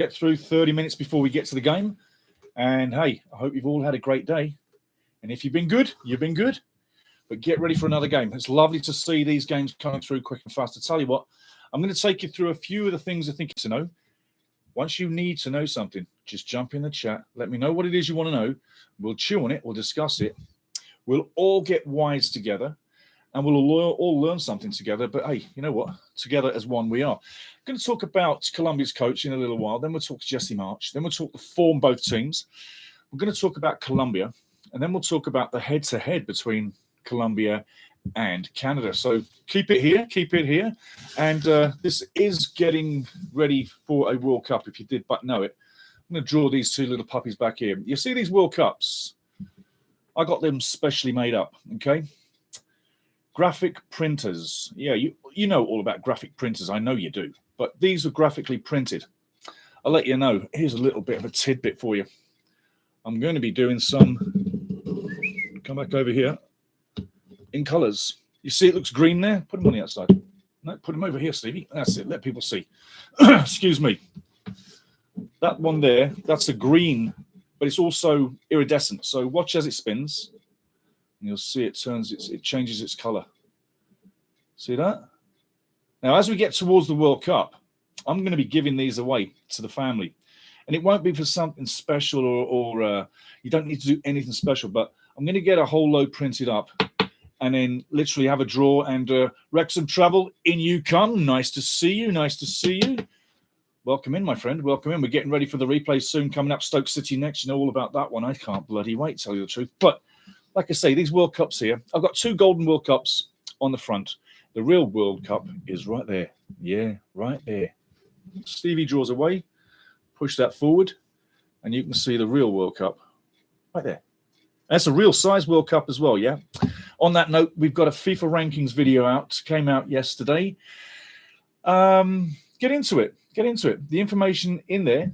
get through 30 minutes before we get to the game. And hey, I hope you've all had a great day. And if you've been good, you've been good. But get ready for another game. It's lovely to see these games coming through quick and fast. I tell you what, I'm going to take you through a few of the things I think you need to know. Once you need to know something, just jump in the chat. Let me know what it is you want to know. We'll chew on it. We'll discuss it. We'll all get wise together. And we'll all learn something together. But hey, you know what? Together as one we are. I'm going to talk about Colombia's coach in a little while. Then we'll talk to Jesse March. Then we'll talk the form both teams. We're going to talk about Colombia. And then we'll talk about the head-to-head between Colombia and Canada. So keep it here. Keep it here. And this is getting ready for a World Cup, if you did but know it. I'm going to draw these two little puppies back here. You see these World Cups? I got them specially made up, okay? Graphic printers. Yeah, you know all about graphic printers. I know you do. But these are graphically printed. I'll let you know. Here's a little bit of a tidbit for you. I'm going to be doing some... Come back over here. In colours. You see it looks green there? Put them on the outside. No, put them over here, Stevie. That's it. Let people see. Excuse me. That one there, that's a green, but it's also iridescent. So watch as it spins. And you'll see it changes its colour. See that? Now, as we get towards the World Cup, I'm going to be giving these away to the family. And it won't be for something special or you don't need to do anything special, but I'm going to get a whole load printed up and then literally have a draw and Wrexham Travel, in you come. Nice to see you. Nice to see you. Welcome in, my friend. Welcome in. We're getting ready for the replay soon. Coming up, Stoke City next. You know all about that one. I can't bloody wait, tell you the truth. But like I say, these World Cups here, I've got two golden World Cups on the front. The real World Cup is right there. Yeah, right there. Stevie draws away. Push that forward. And you can see the real World Cup right there. That's a real size World Cup as well, yeah? On that note, we've got a FIFA rankings video out. Came out yesterday. Get into it. Get into it. The information in there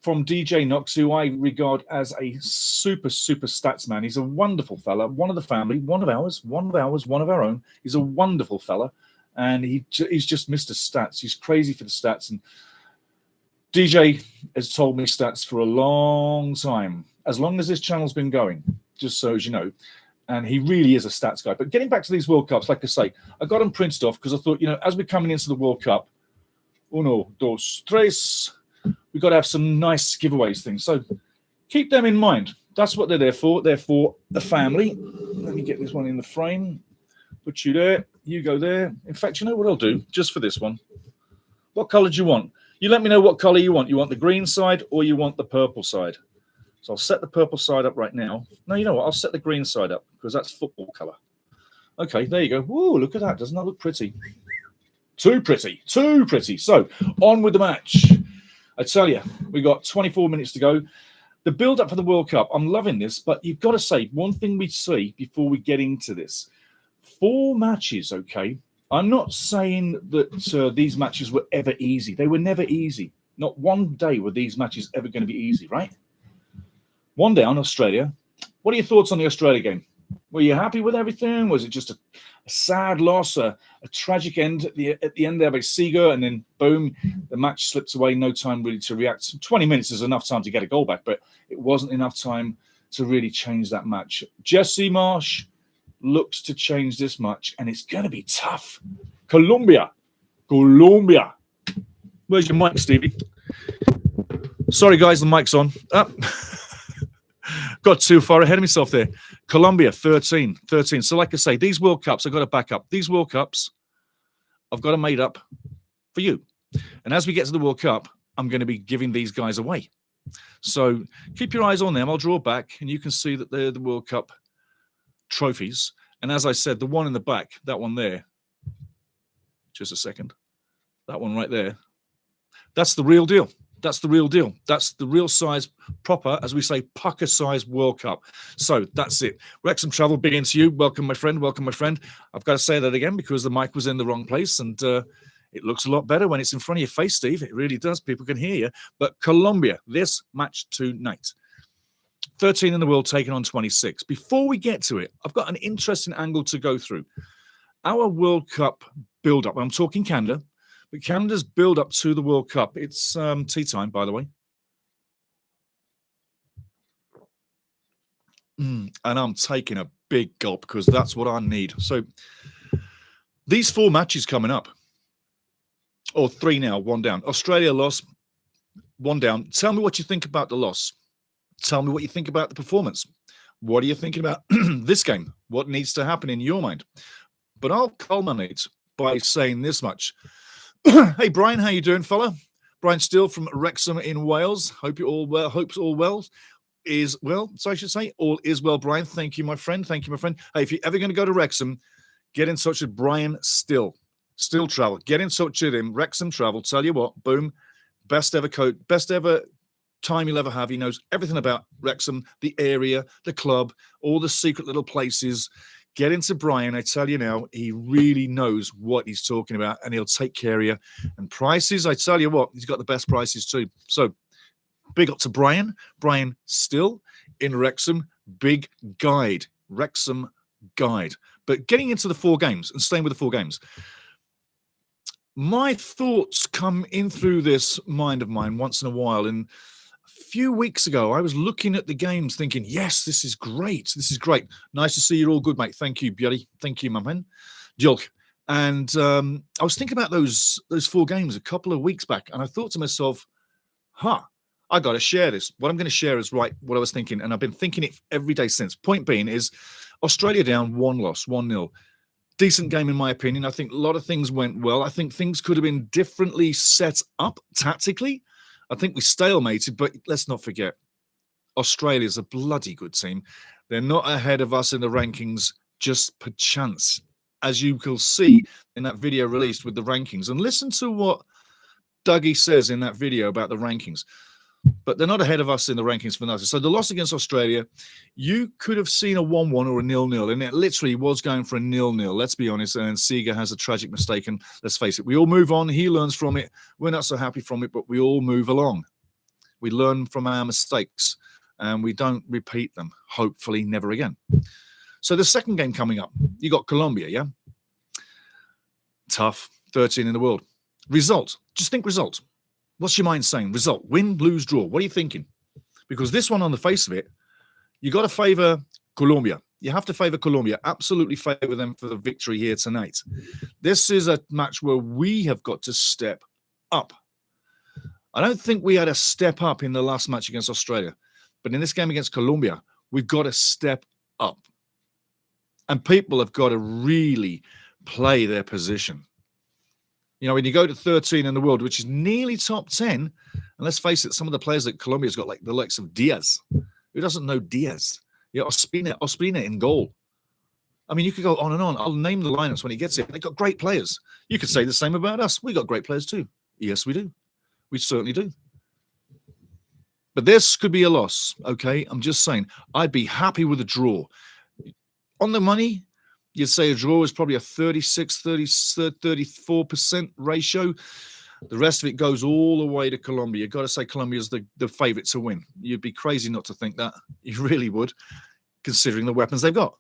from DJ Knox, who I regard as a super, super stats man. He's a wonderful fella, one of the family, one of our own. He's a wonderful fella, and he's just Mr. Stats. He's crazy for the stats, and DJ has told me stats for a long time, as long as this channel's been going, just so as you know, and he really is a stats guy. But getting back to these World Cups, like I say, I got them printed off because I thought, as we're coming into the World Cup, uno, dos, tres, we've got to have some nice giveaways things. So keep them in mind. That's what they're there for. They're for the family. Let me get this one in the frame. Put you there. You go there. In fact, you know what I'll do? Just for this one. What color do you want? You let me know what color you want. You want the green side or you want the purple side? So I'll set the purple side up right now. No, you know what? I'll set the green side up because that's football color. Okay, there you go. Whoa, look at that. Doesn't that look pretty? Too pretty. Too pretty. So on with the match. I tell you, we got 24 minutes to go. The build-up for the World Cup, I'm loving this, but you've got to say one thing we see before we get into this. 4 matches, okay? I'm not saying that these matches were ever easy. They were never easy. Not one day were these matches ever going to be easy, right? One day on Australia. What are your thoughts on the Australia game? Were you happy with everything? Was it just a sad loss, a tragic end at the end there by Seager, and then boom, the match slips away, no time really to react. 20 minutes is enough time to get a goal back, but it wasn't enough time to really change that match. Jesse Marsh looks to change this match, and it's going to be tough. Colombia. Where's your mic, Stevie? Sorry, guys, the mic's on. Got too far ahead of myself there. Colombia, 13. So like I say, these World Cups, I've got to back up. These World Cups, I've got them made up for you. And as we get to the World Cup, I'm going to be giving these guys away. So keep your eyes on them. I'll draw back, and you can see that they're the World Cup trophies. And as I said, the one in the back, that one there, just a second, that one right there, that's the real deal. That's the real deal. That's the real size, proper, as we say, pucker size World Cup. So that's it. Wrexham Travel, big into you. Welcome, my friend. Welcome, my friend. I've got to say that again because the mic was in the wrong place, and it looks a lot better when it's in front of your face, Steve. It really does. People can hear you. But Colombia, this match tonight. 13 in the world, taking on 26. Before we get to it, I've got an interesting angle to go through. Our World Cup build-up, I'm talking Canada, But Canada's build up to the World Cup. It's tea time, by the way. And I'm taking a big gulp because that's what I need. So these 4 matches coming up, or 3 now, 1 down. Australia lost, 1 down. Tell me what you think about the loss. Tell me what you think about the performance. What are you thinking about this game? What needs to happen in your mind? But I'll culminate by saying this much. Hey, Brian, how you doing, fella? Brian Steele from Wrexham in Wales. Hope you're all well. Hope's all well. Is well, so I should say, all is well, Brian. Thank you, my friend. Thank you, my friend. Hey, if you're ever going to go to Wrexham, get in touch with Brian Still Travel. Get in touch with him. Wrexham Travel. Tell you what, boom, best ever coat, best ever time you'll ever have. He knows everything about Wrexham, the area, the club, all the secret little places. Get into Brian. I tell you now, he really knows what he's talking about, and he'll take care of you. And prices, I tell you what, he's got the best prices too. So big up to Brian. Brian Still in Wrexham. Big guide. Wrexham guide. But getting into the 4 games and staying with the 4 games, my thoughts come in through this mind of mine once in a while. And a few weeks ago, I was looking at the games thinking, yes, this is great. This is great. Nice to see you're all good, mate. Thank you, Björn. Thank you, my man. Jolk. And I was thinking about those 4 games a couple of weeks back, and I thought to myself, I got to share this. What I'm going to share is right what I was thinking, and I've been thinking it every day since. Point being is Australia down, 1 loss, 1-0. Decent game in my opinion. I think a lot of things went well. I think things could have been differently set up tactically. I think we stalemated, but let's not forget, Australia's a bloody good team. They're not ahead of us in the rankings just per chance, as you can see in that video released with the rankings. And listen to what Dougie says in that video about the rankings. But they're not ahead of us in the rankings for nothing. So the loss against Australia, you could have seen a 1-1 or a 0-0, and it literally was going for a 0-0. Let's be honest. And Seeger has a tragic mistake, and let's face it, we all move on. He learns from it. We're not so happy from it, but we all move along. We learn from our mistakes, and we don't repeat them. Hopefully, never again. So the second game coming up, you got Colombia, yeah? Tough, 13 in the world. Result. Just think result. What's your mind saying? Result, win, lose, draw. What are you thinking? Because this one on the face of it, you got to favor Colombia. You have to favor Colombia. Absolutely favor them for the victory here tonight. This is a match where we have got to step up. I don't think we had a step up in the last match against Australia. But in this game against Colombia, we've got to step up. And people have got to really play their position. You know, when you go to 13 in the world, which is nearly top 10, and let's face it, some of the players that Colombia's got, like the likes of Diaz. Who doesn't know Diaz? Yeah, Ospina in goal. I mean, you could go on and on. I'll name the lineups when he gets here. They've got great players. You could say the same about us. We got great players too. Yes, we do. We certainly do. But this could be a loss, okay? I'm just saying, I'd be happy with a draw. On the money, you'd say a draw is probably a 34% ratio. The rest of it goes all the way to Colombia. You've got to say Colombia's the favorite to win. You'd be crazy not to think that. You really would, considering the weapons they've got.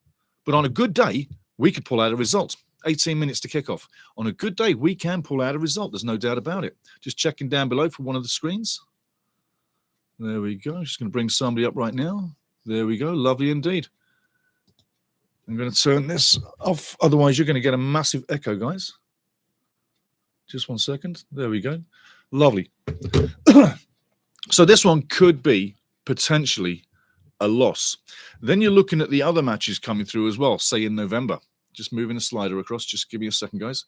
But on a good day, we could pull out a result. 18 minutes to kick off. On a good day, we can pull out a result. There's no doubt about it. Just checking down below for one of the screens. There we go. Just going to bring somebody up right now. There we go. Lovely indeed. I'm going to turn this off. Otherwise, you're going to get a massive echo, guys. Just 1 second. There we go. Lovely. So this one could be potentially a loss. Then you're looking at the other matches coming through as well, say in November. Just moving the slider across. Just give me a second, guys.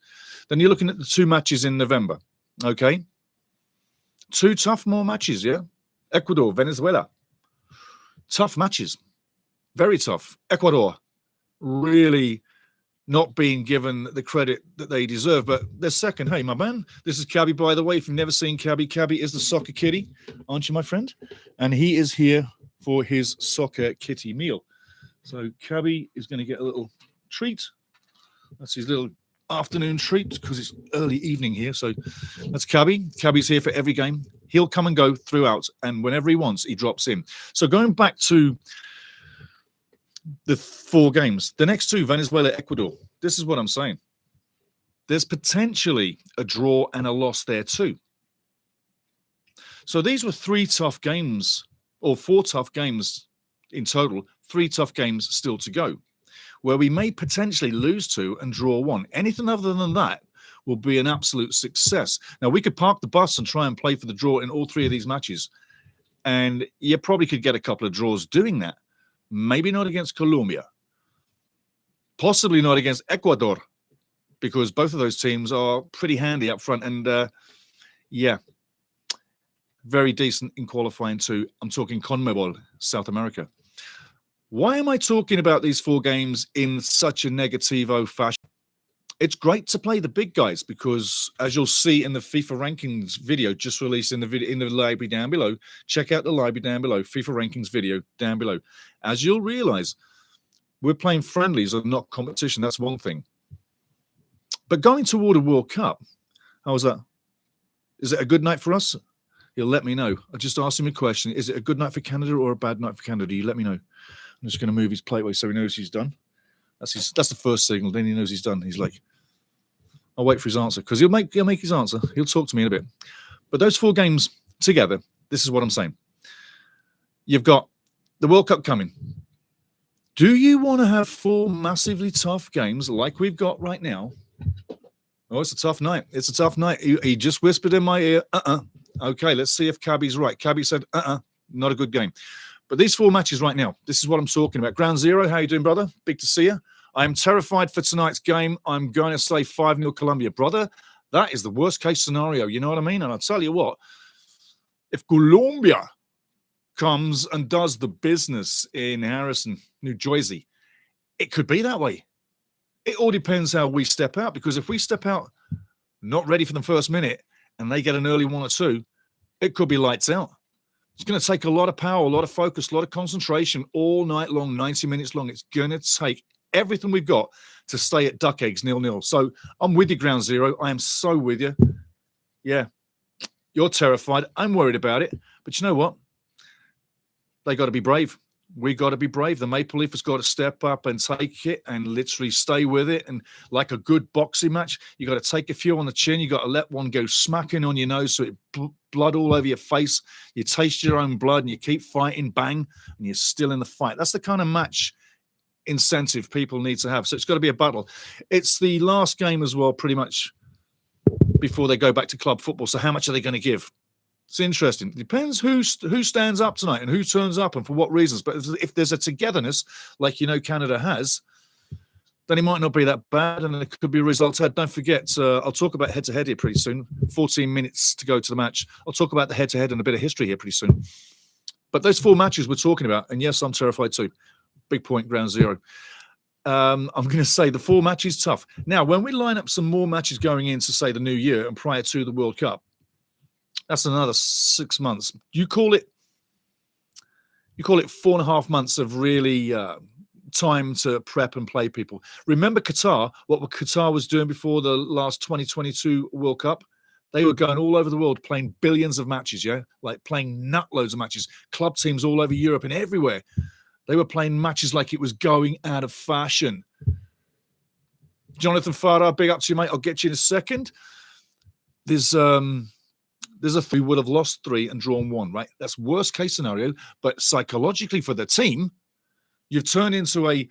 Then you're looking at the 2 matches in November. Okay. 2 tough more matches, yeah? Ecuador, Venezuela. Tough matches. Very tough. Ecuador really not being given the credit that they deserve, but they're second. Hey, my man, this is Cabby, by the way. If you've never seen Cabby, Cabby is the soccer kitty, aren't you, my friend? And he is here for his soccer kitty meal. So Cabby is going to get a little treat. That's his little afternoon treat because it's early evening here. So that's Cabby. Cabby's here for every game. He'll come and go throughout, and whenever he wants, he drops in. So going back to the 4 games, the next 2, Venezuela, Ecuador. This is what I'm saying. there's potentially a draw and a loss there too. So these were 3 tough games, or 4 tough games in total, 3 tough games still to go, where we may potentially lose 2 and draw 1. Anything other than that will be an absolute success. Now, we could park the bus and try and play for the draw in all 3 of these matches, and you probably could get a couple of draws doing that. Maybe not against Colombia. Possibly not against Ecuador, because both of those teams are pretty handy up front and, yeah, very decent in qualifying too. I'm talking CONMEBOL, South America. Why am I talking about these 4 games in such a negativo fashion? It's great to play the big guys because, as you'll see in the FIFA rankings video just released in the library down below, check out the library down below, FIFA rankings video down below. As you'll realize, we're playing friendlies and not competition. That's one thing. But going toward a World Cup, how was that? Is it a good night for us? He'll let me know. I just asked him a question. Is it a good night for Canada or a bad night for Canada? You let me know. I'm just going to move his plate away so he knows he's done. That's the first signal. Then he knows he's done. He's like, I'll wait for his answer because he'll make his answer. He'll talk to me in a bit. But those 4 games together, this is what I'm saying. You've got the World Cup coming. Do you want to have 4 massively tough games like we've got right now? Oh, it's a tough night. It's a tough night. He just whispered in my ear, Okay, let's see if Cabby's right. Cabby said, not a good game. But these 4 matches right now, this is what I'm talking about. Ground Zero, how you doing, brother? Big to see you. I'm terrified for tonight's game. I'm going to say 5-0 Colombia. Brother, that is the worst-case scenario. You know what I mean? And I'll tell you what, if Colombia comes and does the business in Harrison, New Jersey, it could be that way. It all depends how we step out, because if we step out not ready for the first minute and they get an early 1 or 2, it could be lights out. It's going to take a lot of power, a lot of focus, a lot of concentration all night long, 90 minutes long. It's going to take everything we've got to stay at duck eggs 0-0. So I'm with you, Ground Zero. I am so with you. Yeah, you're terrified. I'm worried about it. But you know what? They got to be brave. We got to be brave. The Maple Leaf has got to step up and take it and literally stay with it. And like a good boxing match, you got to take a few on the chin. You got to let one go smacking on your nose so it blood all over your face. You taste your own blood and you keep fighting, bang, and you're still in the fight. That's the kind of match incentive people need to have. So it's got to be a battle. It's the last game as well, pretty much before they go back to club football. So how much are they going to give? It's interesting. It depends who stands up tonight and who turns up and for what reasons. But if there's a togetherness, like Canada has, then it might not be that bad, and it could be a result had. Don't forget, I'll talk about head-to-head here pretty soon. 14 minutes to go to the match. I'll talk about the head-to-head and a bit of history here pretty soon. But those 4 matches we're talking about, and yes, I'm terrified too. Big point, Ground Zero. I'm going to say the 4 matches tough. Now, when we line up some more matches going into, say, the new year and prior to the World Cup, that's another 6 months. You call it 4.5 months of really time to prep and play people. Remember Qatar, what Qatar was doing before the last 2022 World Cup? They were going all over the world playing billions of matches, yeah? Like playing nutloads of matches. Club teams all over Europe and everywhere. They were playing matches like it was going out of fashion. Jonathan Farah, big up to you, mate. I'll get you in a second. There's we would have lost 3 and drawn 1, right? That's worst case scenario. But psychologically for the team, you've turned into a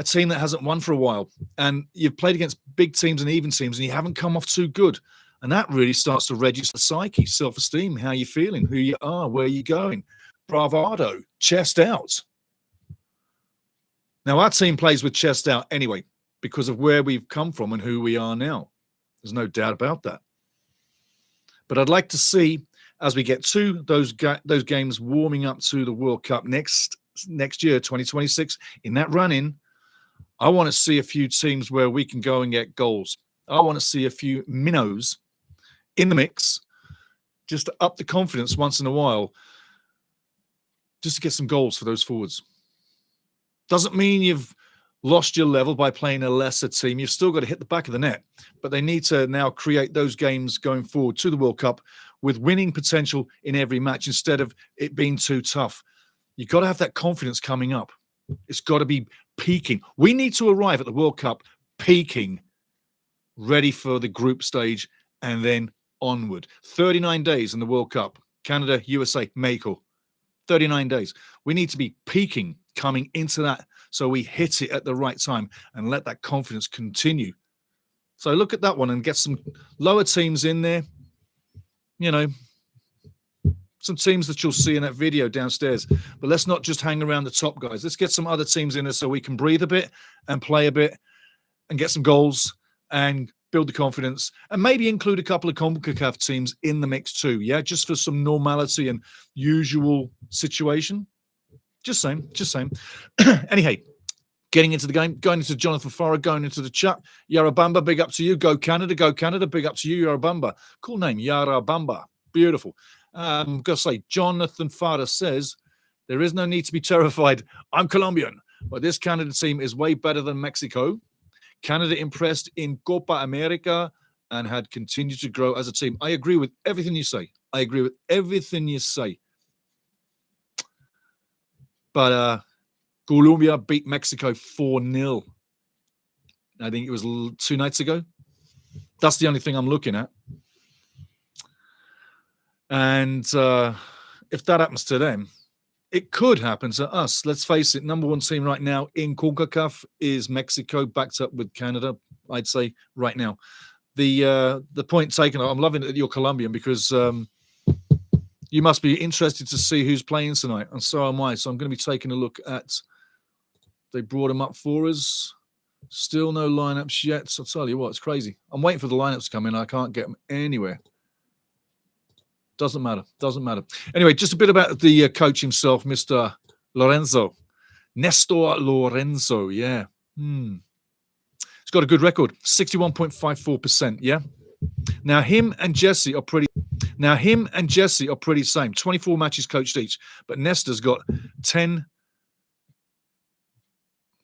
team that hasn't won for a while. And you've played against big teams and even teams, and you haven't come off too good. And that really starts to register the psyche, self-esteem, how you're feeling, who you are, where you're going. Bravado, chest out. Now, our team plays with chest out anyway because of where we've come from and who we are now. There's no doubt about that. But I'd like to see, as we get to those games warming up to the World Cup next year, 2026, in that run-in, I want to see a few teams where we can go and get goals. I want to see a few minnows in the mix, just to up the confidence once in a while, just to get some goals for those forwards. Doesn't mean you've lost your level by playing a lesser team. You've still got to hit the back of the net, but they need to now create those games going forward to the World Cup with winning potential in every match instead of it being too tough. You've got to have that confidence coming up. It's got to be peaking. We need to arrive at the World Cup peaking. ready for the group stage, and then onward. 39 days in the World Cup. Canada, USA, Mexico. 39 days. We need to be peaking coming into that so we hit it at the right time and let that confidence continue. So look at that one and get some lower teams in there. You know, some teams that you'll see in that video downstairs. But let's not just hang around the top guys. Let's get some other teams in there so we can breathe a bit and play a bit and get some goals and build the confidence, and maybe include a couple of CONCACAF teams in the mix too, yeah? Just for some normality and usual situation. Just saying. Anyhow, getting into the game, going into Jonathan Farah, going into the chat. Yarabamba, big up to you. Go Canada, big up to you, Yarabamba. Cool name, Yarabamba. Beautiful. I've got to say, Jonathan Farah says, there is no need to be terrified. I'm Colombian, but this Canada team is way better than Mexico. Canada impressed in Copa America and had continued to grow as a team. I agree with everything you say. But Colombia beat Mexico 4-0. I think it was 2 nights ago. That's the only thing I'm looking at. And if that happens to them, it could happen to us. Let's face it, number one team right now in CONCACAF is Mexico, backed up with Canada, I'd say, right now. The point taken, I'm loving it that you're Colombian because you must be interested to see who's playing tonight, and so am I. So I'm going to be taking a look at, they brought them up for us. Still no lineups yet. So I'll tell you what, it's crazy. I'm waiting for the lineups to come in. I can't get them anywhere. Doesn't matter. Anyway, just a bit about the coach himself, Mr. Lorenzo. Nestor Lorenzo, yeah. He's got a good record, 61.54%, yeah? Now, him and Jesse are pretty same. 24 matches coached each, but Nestor's got 10.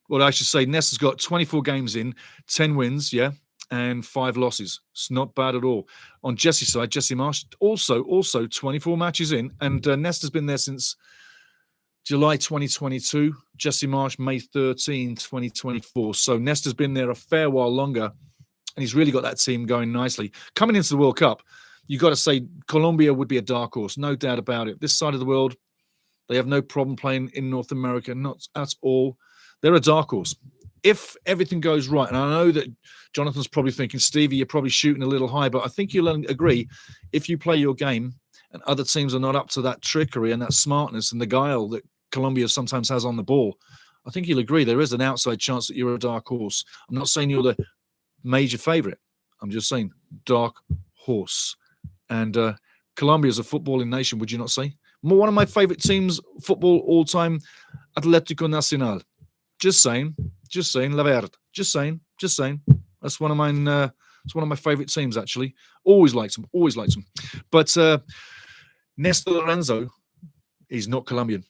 Well, I should say Nestor's got 24 games in, 10 wins, yeah? And 5 losses. It's not bad at all. On Jesse's side, Jesse Marsh also 24 matches in, and Nestor's been there since July 2022. Jesse Marsh, May 13, 2024. So Nestor's been there a fair while longer, and he's really got that team going nicely. Coming into the World Cup, you've got to say Colombia would be a dark horse, no doubt about it. This side of the world, they have no problem playing in North America, not at all. They're a dark horse. If everything goes right, and I know that Jonathan's probably thinking, Stevie, you're probably shooting a little high, but I think you'll agree, if you play your game and other teams are not up to that trickery and that smartness and the guile that Colombia sometimes has on the ball, I think you'll agree there is an outside chance that you're a dark horse. I'm not saying you're the major favorite. I'm just saying dark horse. And Colombia is a footballing nation, would you not say? One of my favorite teams, football all time, Atlético Nacional. Just saying, La Verde. Just saying. That's one of mine. It's one of my favorite teams, actually. Always liked them. But Nestor Lorenzo is not Colombian.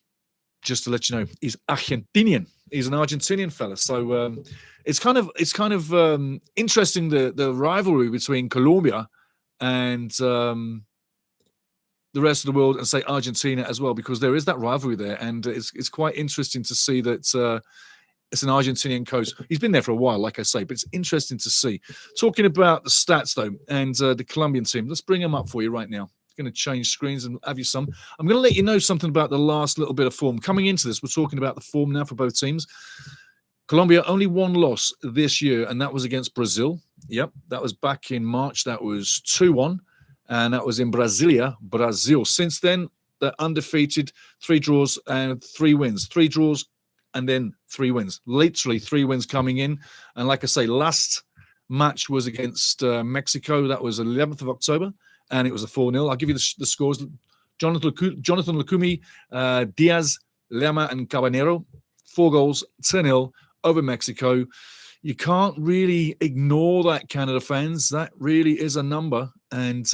Just to let you know, he's Argentinian. He's an Argentinian fella. So it's kind of interesting the rivalry between Colombia and the rest of the world, and say Argentina as well, because there is that rivalry there, and it's quite interesting to see that. It's an Argentinian coach. He's been there for a while, like I say, but it's interesting to see. Talking about the stats, though, and the Colombian team, let's bring them up for you right now. I'm going to change screens and have you some. I'm going to let you know something about the last little bit of form. Coming into this, we're talking about the form now for both teams. Colombia only one loss this year, and that was against Brazil. Yep, that was back in March. That was 2-1, and that was in Brasilia, Brazil. Since then, they're undefeated, 3 draws and 3 wins. 3 draws and then 3 wins. Literally 3 wins coming in. And like I say, last match was against Mexico. That was 11th of October, and it was a 4-0. I'll give you the scores. Jonathan Lucumi, Diaz, Lema, and Cabanero. 4 goals, 10-0 over Mexico. You can't really ignore that, Canada fans. That really is a number. And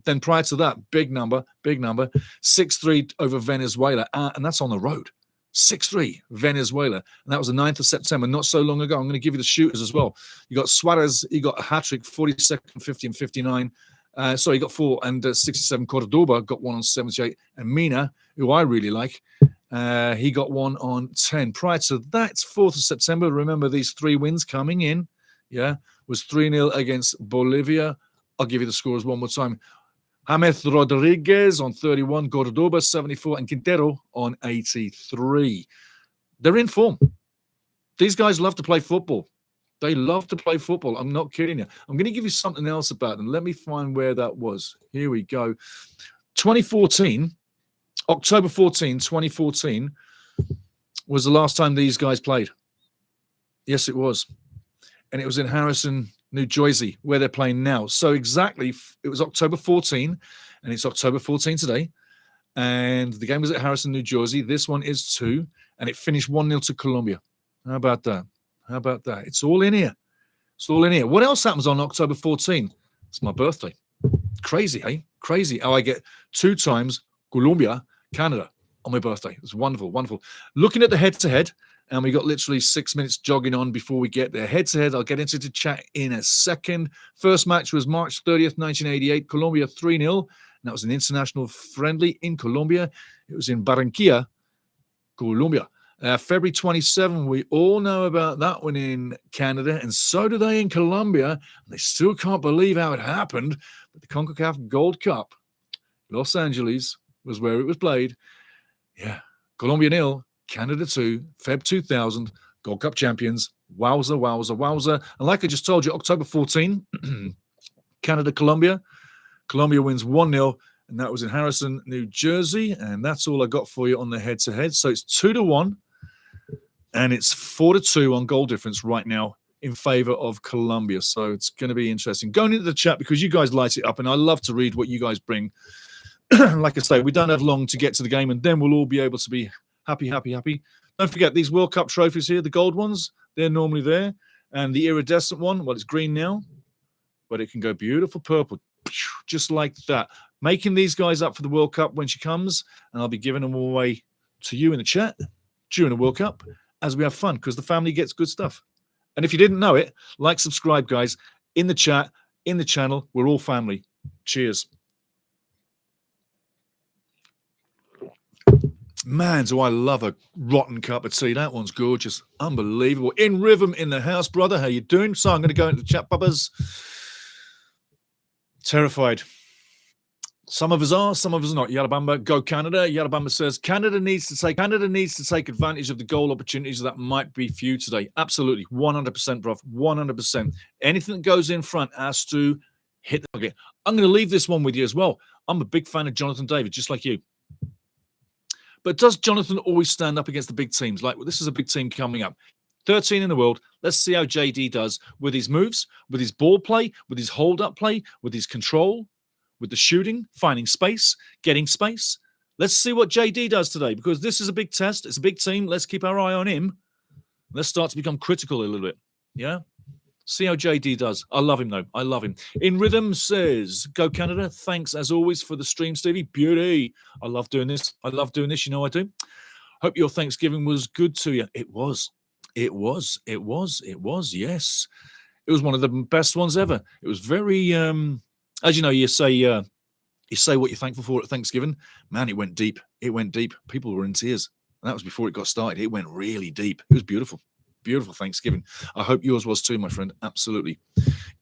then prior to that, big number, 6-3 over Venezuela. And that's on the road. 6-3 Venezuela, and that was the 9th of September, not so long ago. I'm going to give you the shooters as well. You got Suarez, he got a hat-trick, 42nd, 50, and 59. He got 4, and 67. Cordoba got 1 on 78, and Mina, who I really like, he got 1 on 10. Prior to that, 4th of September, remember these 3 wins coming in. yeah, was 3-0 against Bolivia. I'll give you the scores one more time. James Rodriguez on 31, Cordoba 74, and Quintero on 83. They're in form. These guys love to play football. They love to play football. I'm not kidding you. I'm going to give you something else about them. Let me find where that was. Here we go. 2014, October 14, 2014 was the last time these guys played. Yes, it was. And it was in Harrison, New Jersey, where they're playing now. So exactly, it was October 14, and it's October 14 today. And the game was at Harrison, New Jersey. This one is 2, and it finished 1-0 to Colombia. How about that? How about that? It's all in here. It's all in here. What else happens on October 14? It's my birthday. Crazy, eh? Crazy how I get 2 times Colombia, Canada on my birthday. It's wonderful, wonderful. Looking at the head-to-head, and we got literally 6 minutes jogging on before we get there. Head-to-head, I'll get into the chat in a second. First match was March 30th, 1988. Colombia 3-0. And that was an international friendly in Colombia. It was in Barranquilla, Colombia. February 27, we all know about that one in Canada, and so do they in Colombia. And they still can't believe how it happened. But the CONCACAF Gold Cup, Los Angeles, was where it was played. Yeah, Colombia 0, Canada 2, Feb 2000, Gold Cup champions. Wowza, wowza, wowza. And like I just told you, October 14, Canada, Colombia. Colombia wins 1-0, and that was in Harrison, New Jersey. And that's all I got for you on the head-to-head. So it's 2-1, and it's 4-2 on goal difference right now in favor of Colombia. So it's going to be interesting. Going into the chat, because you guys light it up, and I love to read what you guys bring. Like I say, we don't have long to get to the game, and then we'll all be able to be happy, happy, happy. Don't forget these World Cup trophies here, the gold ones, they're normally there. And the iridescent one, well, it's green now, but it can go beautiful purple, just like that. Making these guys up for the World Cup when she comes, and I'll be giving them away to you in the chat during the World Cup as we have fun, because the family gets good stuff. And if you didn't know it, like, subscribe, guys, in the chat, in the channel. We're all family. Cheers. Man, do I love a rotten cup of tea. That one's gorgeous. Unbelievable. In rhythm in the house, brother. How you doing? So I'm going to go into the chat, bubbers. Terrified. Some of us are, some of us not. Yarabamba, go Canada. Yarabamba says, Canada needs to take advantage of the goal opportunities that might be few today. Absolutely. 100%, bruv. 100%. Anything that goes in front has to hit the target. I'm going to leave this one with you as well. I'm a big fan of Jonathan David, just like you. But does Jonathan always stand up against the big teams? Like, well, this is a big team coming up. 13 in the world. Let's see how JD does with his moves, with his ball play, with his hold-up play, with his control, with the shooting, finding space, getting space. Let's see what JD does today, because this is a big test. It's a big team. Let's keep our eye on him. Let's start to become critical a little bit. Yeah? See how JD does. I love him, though. I love him. In Rhythm says, go Canada. Thanks, as always, for the stream, Stevie. Beauty. I love doing this. I love doing this. You know I do. Hope your Thanksgiving was good to you. It was. It was. It was. It was. Yes. It was one of the best ones ever. It was very, as you know, you say what you're thankful for at Thanksgiving. Man, it went deep. It went deep. People were in tears. And that was before it got started. It went really deep. It was beautiful. Beautiful Thanksgiving. I hope yours was too, my friend. Absolutely.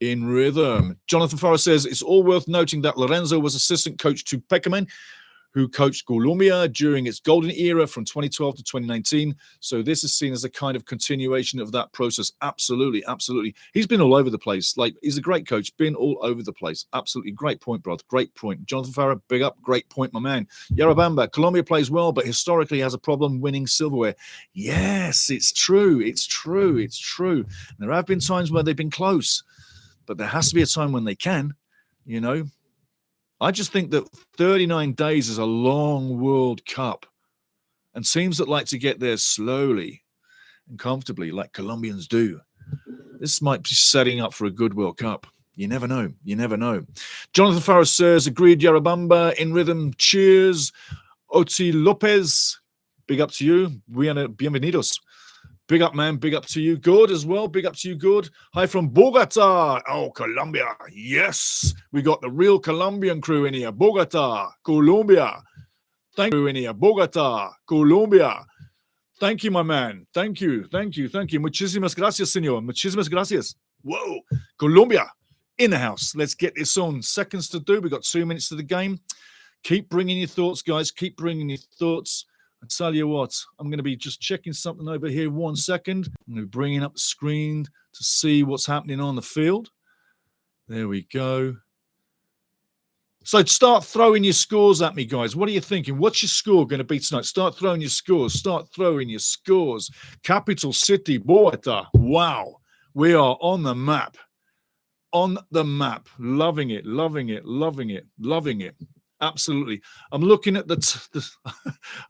In rhythm. Jonathan Forrest says, it's all worth noting that Lorenzo was assistant coach to Peckerman, who coached Colombia during its golden era from 2012 to 2019. So this is seen as a kind of continuation of that process. Absolutely, absolutely. He's been all over the place. Like, he's a great coach, been all over the place. Absolutely. Great point, brother. Great point. Jonathan Farah, big up. Great point, my man. Yarabamba, Colombia plays well, but historically has a problem winning silverware. Yes, it's true. It's true. It's true. There have been times where they've been close, but there has to be a time when they can, you know. I just think that 39 days is a long World Cup, and teams that like to get there slowly and comfortably, like Colombians do, this might be setting up for a good World Cup. You never know. You never know. Jonathan Farris says, agreed, Yarabamba, in rhythm, cheers. Oti Lopez, big up to you. Bienvenidos. Big up, man. Big up to you. Good as well. Big up to you. Good. Hi from Bogota. Oh, Colombia. Yes. We got the real Colombian crew in here. Bogota, Colombia. Thank you in here. Bogota, Colombia. Thank you, my man. Thank you. Thank you. Thank you. Muchísimas gracias, señor. Muchísimas gracias. Whoa, Colombia in the house. Let's get this on. Seconds to do. We've got 2 minutes to the game. Keep bringing your thoughts, guys. Keep bringing your thoughts. I tell you what, I'm going to be just checking something over here 1 second. I'm going to be bringing up the screen to see what's happening on the field. There we go. So start throwing your scores at me, guys. What are you thinking? What's your score going to be tonight? Start throwing your scores. Start throwing your scores. Capital City, Bogota. Wow. We are on the map. On the map. Loving it, loving it, loving it, loving it. Absolutely. I'm looking at the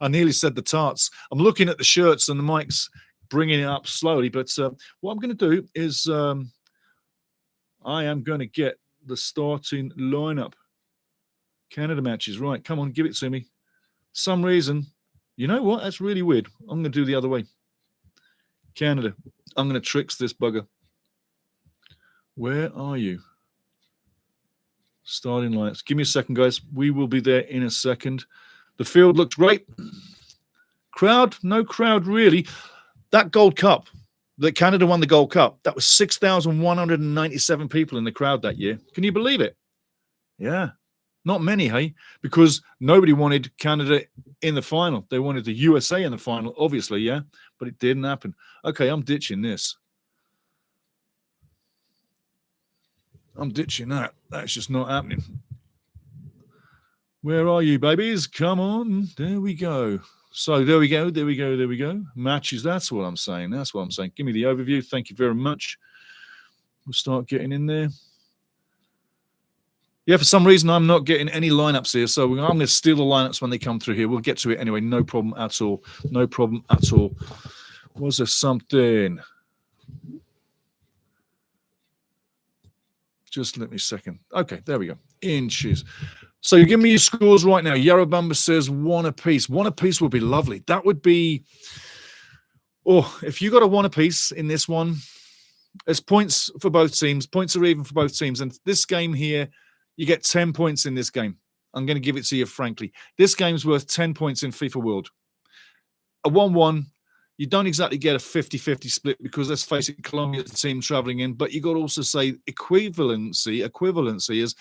I nearly said the tarts. I'm looking at the shirts and the mics, bringing it up slowly. But what I'm going to do is I am going to get the starting lineup. Canada matches. Right, come on, give it to me. For some reason, you know what? That's really weird. I'm going to do the other way. Canada. I'm going to tricks this bugger. Where are you? Starting lineups. Give me a second, guys. We will be there in a second. The field looks great. Crowd? No crowd, really. That Gold Cup, that Canada won the Gold Cup, that was 6,197 people in the crowd that year. Can you believe it? Yeah. Not many, hey? Because nobody wanted Canada in the final. They wanted the USA in the final, obviously, yeah? But it didn't happen. Okay, I'm ditching this. I'm ditching that. That's just not happening. Where are you, babies? Come on. There we go. So there we go. There we go. There we go. Matches. That's what I'm saying. That's what I'm saying. Give me the overview. Thank you very much. We'll start getting in there. Yeah, for some reason, I'm not getting any lineups here. So I'm going to steal the lineups when they come through here. We'll get to it anyway. No problem at all. No problem at all. Was there something? Just let me a second. Okay, there we go. Inches. So you're giving me your scores right now. Yarabamba says 1 apiece. 1 apiece would be lovely. That would be... Oh, if you got a 1 apiece in this one, there's points for both teams. Points are even for both teams. And this game here... You get 10 points in this game. I'm going to give it to you frankly. This game's worth 10 points in FIFA World. A 1-1, you don't exactly get a 50-50 split because, let's face it, Colombia is the team traveling in. But you got to also say equivalency is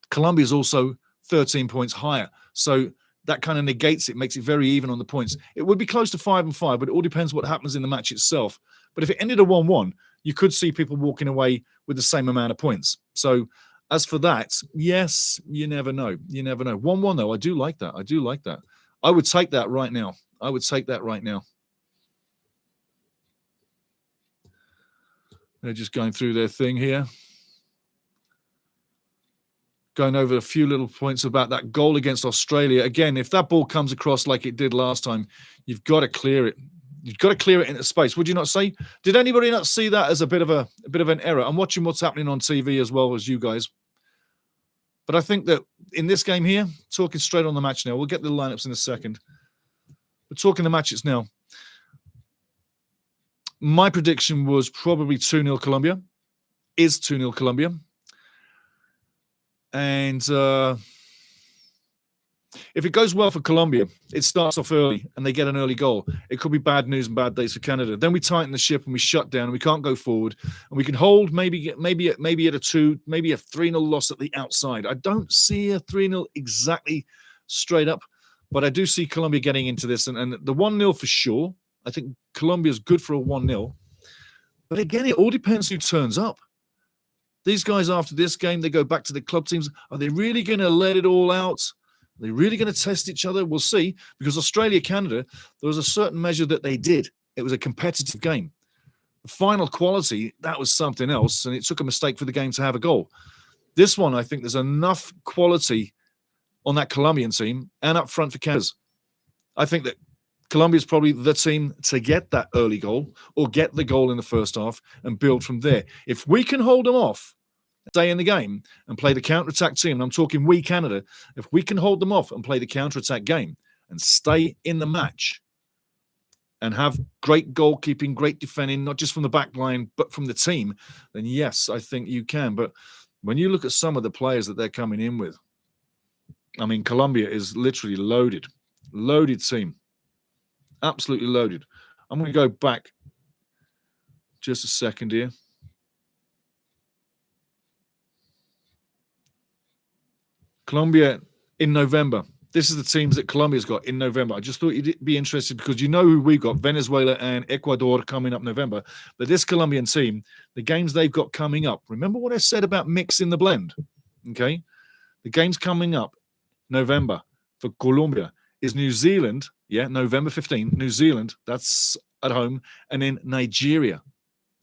Colombia is also 13 points higher. So that kind of negates it, makes it very even on the points. It would be close to 5-5, but it all depends what happens in the match itself. But if it ended a 1-1, you could see people walking away with the same amount of points. So... As for that, yes, you never know. You never know. 1-1, though, I do like that. I do like that. I would take that right now. I would take that right now. They're just going through their thing here. Going over a few little points about that goal against Australia. Again, if that ball comes across like it did last time, you've got to clear it. You've got to clear it into space. Would you not say? Did anybody not see that as a bit of an error? I'm watching what's happening on TV as well as you guys. But I think that in this game here, talking straight on the match now, we'll get the lineups in a second. We're talking the matches now. My prediction was probably 2-0 Colombia. Is 2-0 Colombia. And if it goes well for Colombia, it starts off early and they get an early goal. It could be bad news and bad days for Canada. Then we tighten the ship and we shut down and we can't go forward. And we can hold maybe at a 2, maybe a 3-0 loss at the outside. I don't see a 3-0 exactly straight up, but I do see Colombia getting into this. And the 1-0 for sure. I think Colombia is good for a 1-0. But again, it all depends who turns up. These guys, after this game, they go back to the club teams. Are they really going to let it all out? Are they really going to test each other? We'll see. Because Australia, Canada, there was a certain measure that they did. It was a competitive game. The final quality, that was something else, and it took a mistake for the game to have a goal. This one, I think there's enough quality on that Colombian team and up front for Canada. I think that Colombia is probably the team to get that early goal or get the goal in the first half and build from there. If we can hold them off, stay in the game and play the counter-attack team, and I'm talking we, Canada, if we can hold them off and play the counter-attack game and stay in the match and have great goalkeeping, great defending, not just from the back line, but from the team, then yes, I think you can. But when you look at some of the players that they're coming in with, I mean, Colombia is literally loaded team, absolutely loaded. I'm going to go back just a second here. Colombia in November. This is the teams that Colombia's got in November. I just thought you'd be interested because you know who we've got, Venezuela and Ecuador coming up November. But this Colombian team, the games they've got coming up, remember what I said about mixing the blend, okay? The games coming up November for Colombia is New Zealand, November 15, New Zealand, that's at home, and then Nigeria.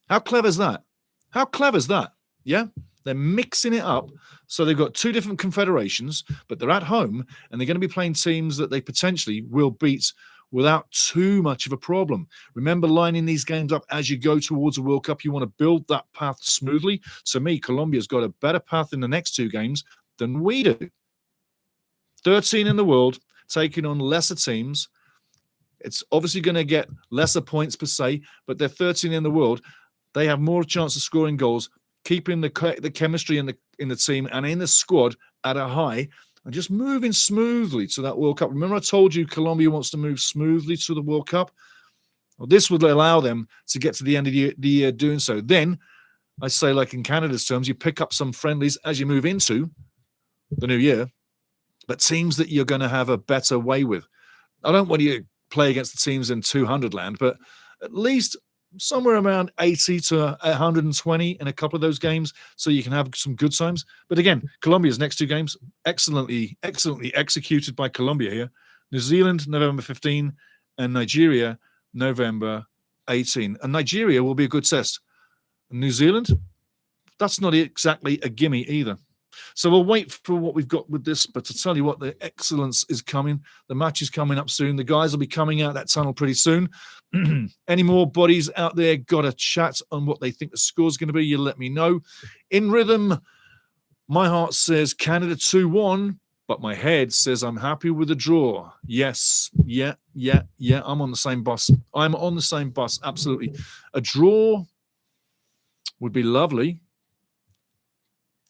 How clever is that? How clever is that? Yeah? They're mixing it up. So they've got two different confederations, but they're at home, and they're going to be playing teams that they potentially will beat without too much of a problem. Remember, lining these games up as you go towards a World Cup, you want to build that path smoothly. So Colombia's got a better path in the next two games than we do. 13 in the world, taking on lesser teams. It's obviously going to get lesser points per se, but they're 13 in the world. They have more chance of scoring goals, keeping the chemistry in the team and in the squad at a high, and just moving smoothly to that World Cup. Remember I told you Colombia wants to move smoothly to the World Cup? Well, this would allow them to get to the end of the year doing so. Then, I say, like in Canada's terms, you pick up some friendlies as you move into the new year, but teams that you're going to have a better way with. I don't want you to play against the teams in 200 land, but at least somewhere around 80 to 120 in a couple of those games, so you can have some good times. But again, Colombia's next two games, excellently executed by Colombia here. New Zealand, November 15, and Nigeria, November 18. And Nigeria will be a good test. New Zealand, that's not exactly a gimme either. So we'll wait for what we've got with this, but to tell you what, the excellence is coming. The match is coming up soon. The guys will be coming out that tunnel pretty soon. Any more bodies out there got a chat on what they think the score's going to be? You let me know. In rhythm, my heart says Canada 2-1, but my head says I'm happy with the draw. Yes, yeah. I'm on the same bus. I'm on the same bus, absolutely. A draw would be lovely.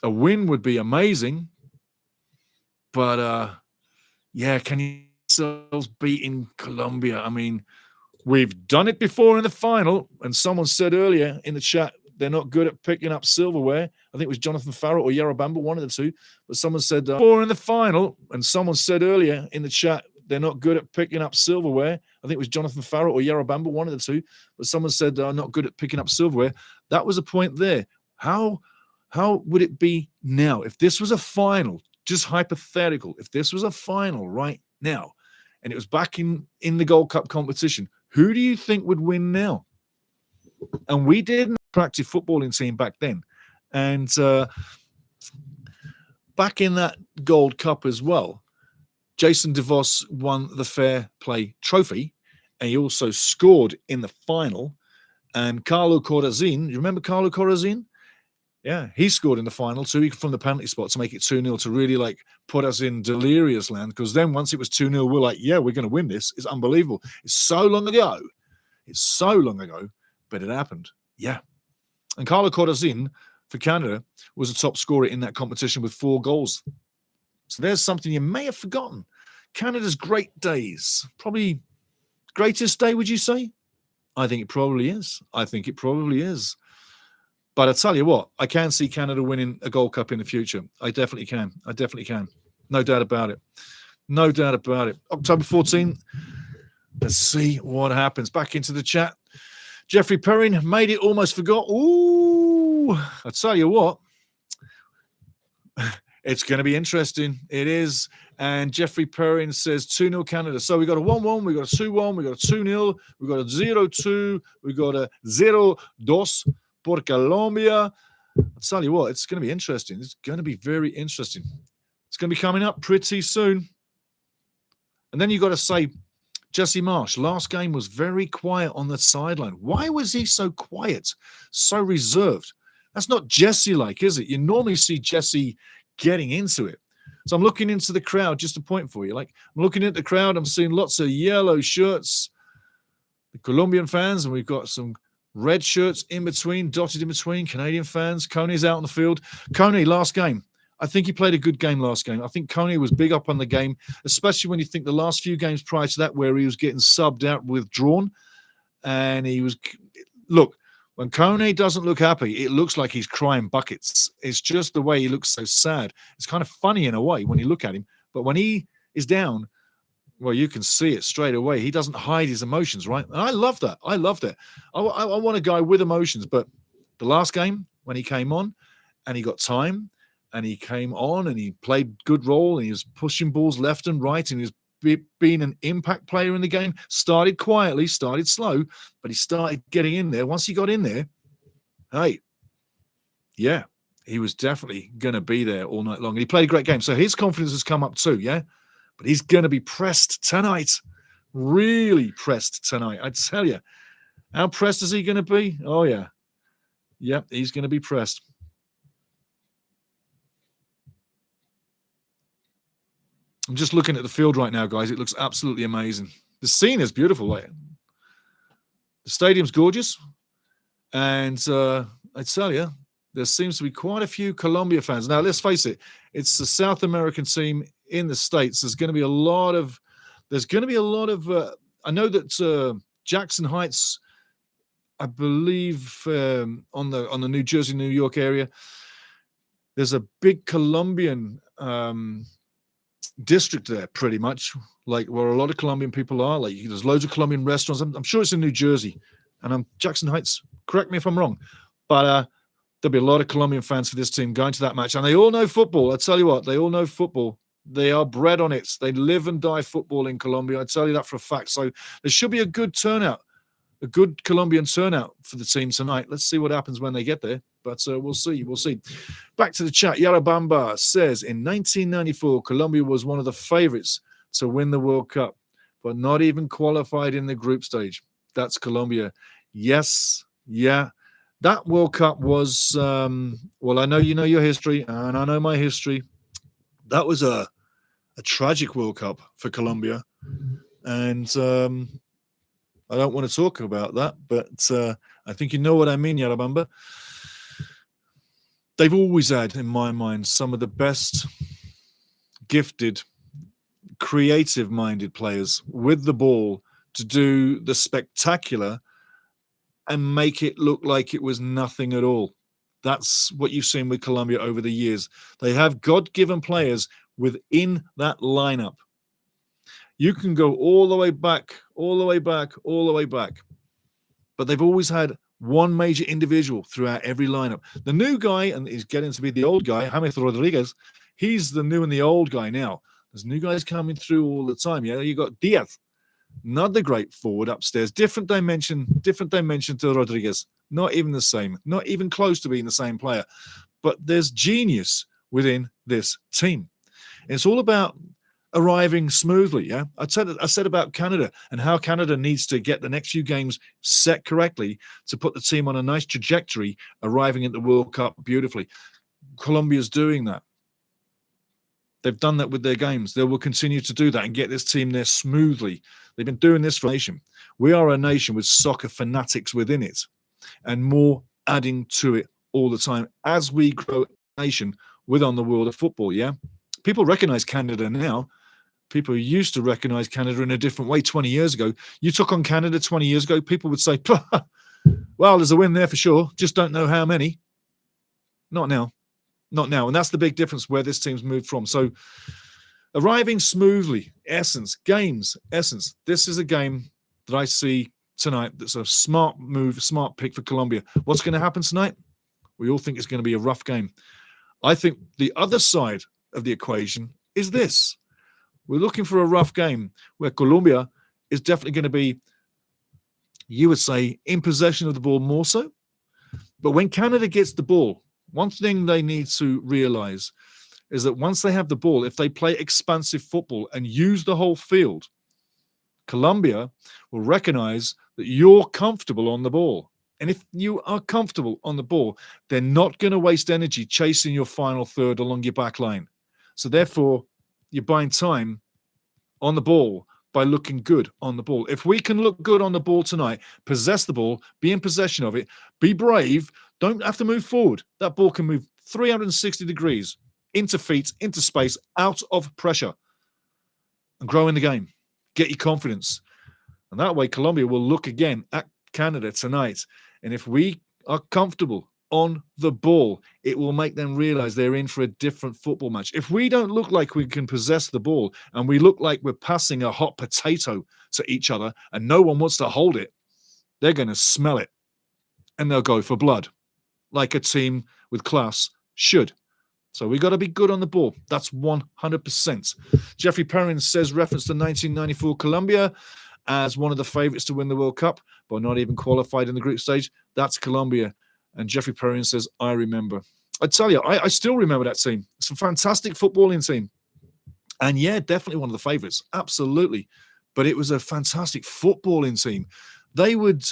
A win would be amazing, but can you yourselves beating Colombia? I mean, we've done it before in the final, and someone said earlier in the chat they're not good at picking up silverware. I think it was Jonathan Farrell or Yarabamba, one of the two. But someone said before in the final, and someone said earlier in the chat they're not good at picking up silverware. I think it was Jonathan Farrell or Yarabamba, one of the two. But someone said not good at picking up silverware. That was a point there. How would it be now if this was a final, just hypothetical, if this was a final right now and it was back in the Gold Cup competition, who do you think would win now? And we didn't practice footballing team back then. And back in that Gold Cup as well, Jason DeVos won the Fair Play Trophy, and he also scored in the final. And Carlo Corazin, you remember Carlo Corazin? Yeah, he scored in the final too from the penalty spot to make it 2-0 to really put us in delirious land. Because then once it was 2-0, we're like, yeah, we're going to win this. It's unbelievable. It's so long ago. But it happened. Yeah. And Carlo Corazin for Canada was a top scorer in that competition with 4 goals. So there's something you may have forgotten. Canada's great days. Probably greatest day, would you say? I think it probably is. But I tell you what, I can see Canada winning a Gold Cup in the future. I definitely can. No doubt about it. October 14. Let's see what happens. Back into the chat. Jeffrey Perrin made it, almost forgot. Ooh, I tell you what, it's going to be interesting. It is. And Jeffrey Perrin says 2-0 Canada. So we got a 1-1, we got a 2-1, we got a 2-0, we got a 0-2, we got a 0-2. Por Colombia. I'll tell you what, it's going to be interesting. It's going to be very interesting. It's going to be coming up pretty soon. And then you got to say, Jesse Marsh, last game was very quiet on the sideline. Why was he so quiet, so reserved? That's not Jesse-like, is it? You normally see Jesse getting into it. So I'm looking into the crowd, just a point for you. I'm looking at the crowd, I'm seeing lots of yellow shirts, the Colombian fans, and we've got some red shirts in between, dotted in between, Canadian fans. Coney's out on the field. Coney, last game. I think he played a good game last game. I think Coney was big up on the game, especially when you think the last few games prior to that where he was getting subbed out, withdrawn. And he was, look, When Kone doesn't look happy, it looks like he's crying buckets. It's just the way he looks so sad. It's kind of funny in a way when you look at him. But when he is down, well, you can see it straight away. He doesn't hide his emotions, right? And I love that. I loved it. I want a guy with emotions. But the last game, when he came on and he got time and he came on and he played good role and he was pushing balls left and right and he was being an impact player in the game, started quietly, started slow, but he started getting in there. Once he got in there, hey, yeah, he was definitely going to be there all night long. And he played a great game. So his confidence has come up too, yeah? But he's going to be pressed tonight. Really pressed tonight. I tell you. How pressed is he going to be? Oh, yeah. Yep, he's going to be pressed. I'm just looking at the field right now, guys. It looks absolutely amazing. The scene is beautiful. Like, the stadium's gorgeous. And I tell you, there seems to be quite a few Colombia fans. Now, let's face it. It's the South American team in the States. There's going to be a lot of I know that Jackson Heights, I believe on the New Jersey, New York area, there's a big Colombian district there, pretty much, like where a lot of Colombian people are. Like, there's loads of Colombian restaurants. I'm sure it's in New Jersey, and Jackson Heights. Correct me if I'm wrong, but there'll be a lot of Colombian fans for this team going to that match, and they all know football. I tell you what, they all know football. They are bred on it. They live and die football in Colombia. I tell you that for a fact. So there should be a good turnout, a good Colombian turnout for the team tonight. Let's see what happens when they get there. But we'll see. We'll see. Back to the chat. Yarabamba says, in 1994, Colombia was one of the favorites to win the World Cup, but not even qualified in the group stage. That's Colombia. Yes. Yeah. That World Cup was, well, I know you know your history, and I know my history. That was a tragic World Cup for Colombia. And I don't want to talk about that, but I think you know what I mean, Yarabamba. They've always had, in my mind, some of the best gifted, creative-minded players with the ball to do the spectacular and make it look like it was nothing at all. That's what you've seen with Colombia over the years. They have God-given players within that lineup. You can go all the way back, but they've always had one major individual throughout every lineup. The new guy, and he's getting to be the old guy, James Rodriguez, he's the new and the old guy now. There's new guys coming through all the time. Yeah, you got Diaz, another great forward upstairs. Different dimension to Rodriguez. Not even the same. Not even close to being the same player. But there's genius within this team. It's all about arriving smoothly. Yeah, I said about Canada and how Canada needs to get the next few games set correctly to put the team on a nice trajectory, arriving at the World Cup beautifully. Colombia's doing that. They've done that with their games. They will continue to do that and get this team there smoothly. They've been doing this for a nation. We are a nation with soccer fanatics within it, and more adding to it all the time as we grow a nation within the world of football. Yeah, people recognize Canada now. People used to recognize Canada in a different way 20 years ago. You took on Canada 20 years ago, people would say, well, there's a win there for sure. Just don't know how many. Not now. Not now. And that's the big difference where this team's moved from. So arriving smoothly, essence, games, essence. This is a game that I see tonight that's a smart move, smart pick for Colombia. What's going to happen tonight? We all think it's going to be a rough game. I think the other side of the equation is this. We're looking for a rough game where Colombia is definitely going to be, you would say, in possession of the ball more so. But when Canada gets the ball, one thing they need to realize is that once they have the ball, if they play expansive football and use the whole field, Colombia will recognize that you're comfortable on the ball. And if you are comfortable on the ball, they're not going to waste energy chasing your final third along your back line. So therefore, you're buying time on the ball by looking good on the ball. If we can look good on the ball tonight, possess the ball, be in possession of it, be brave, don't have to move forward. That ball can move 360 degrees into feet, into space, out of pressure, and grow in the game. Get your confidence. And that way, Colombia will look again at Canada tonight And if we are comfortable on the ball, it will make them realize they're in for a different football match. If we don't look like we can possess the ball and we look like we're passing a hot potato to each other and no one wants to hold it, they're going to smell it and they'll go for blood like a team with class should. So we got to be good on the ball. That's 100%. Jeffrey Perrin says, reference to 1994 Colombia as one of the favorites to win the World Cup, but not even qualified in the group stage. That's Colombia. And Jeffrey Perrin says, I remember. I tell you, I still remember that team. It's a fantastic footballing team. And yeah, definitely one of the favorites. Absolutely. But it was a fantastic footballing team. They would,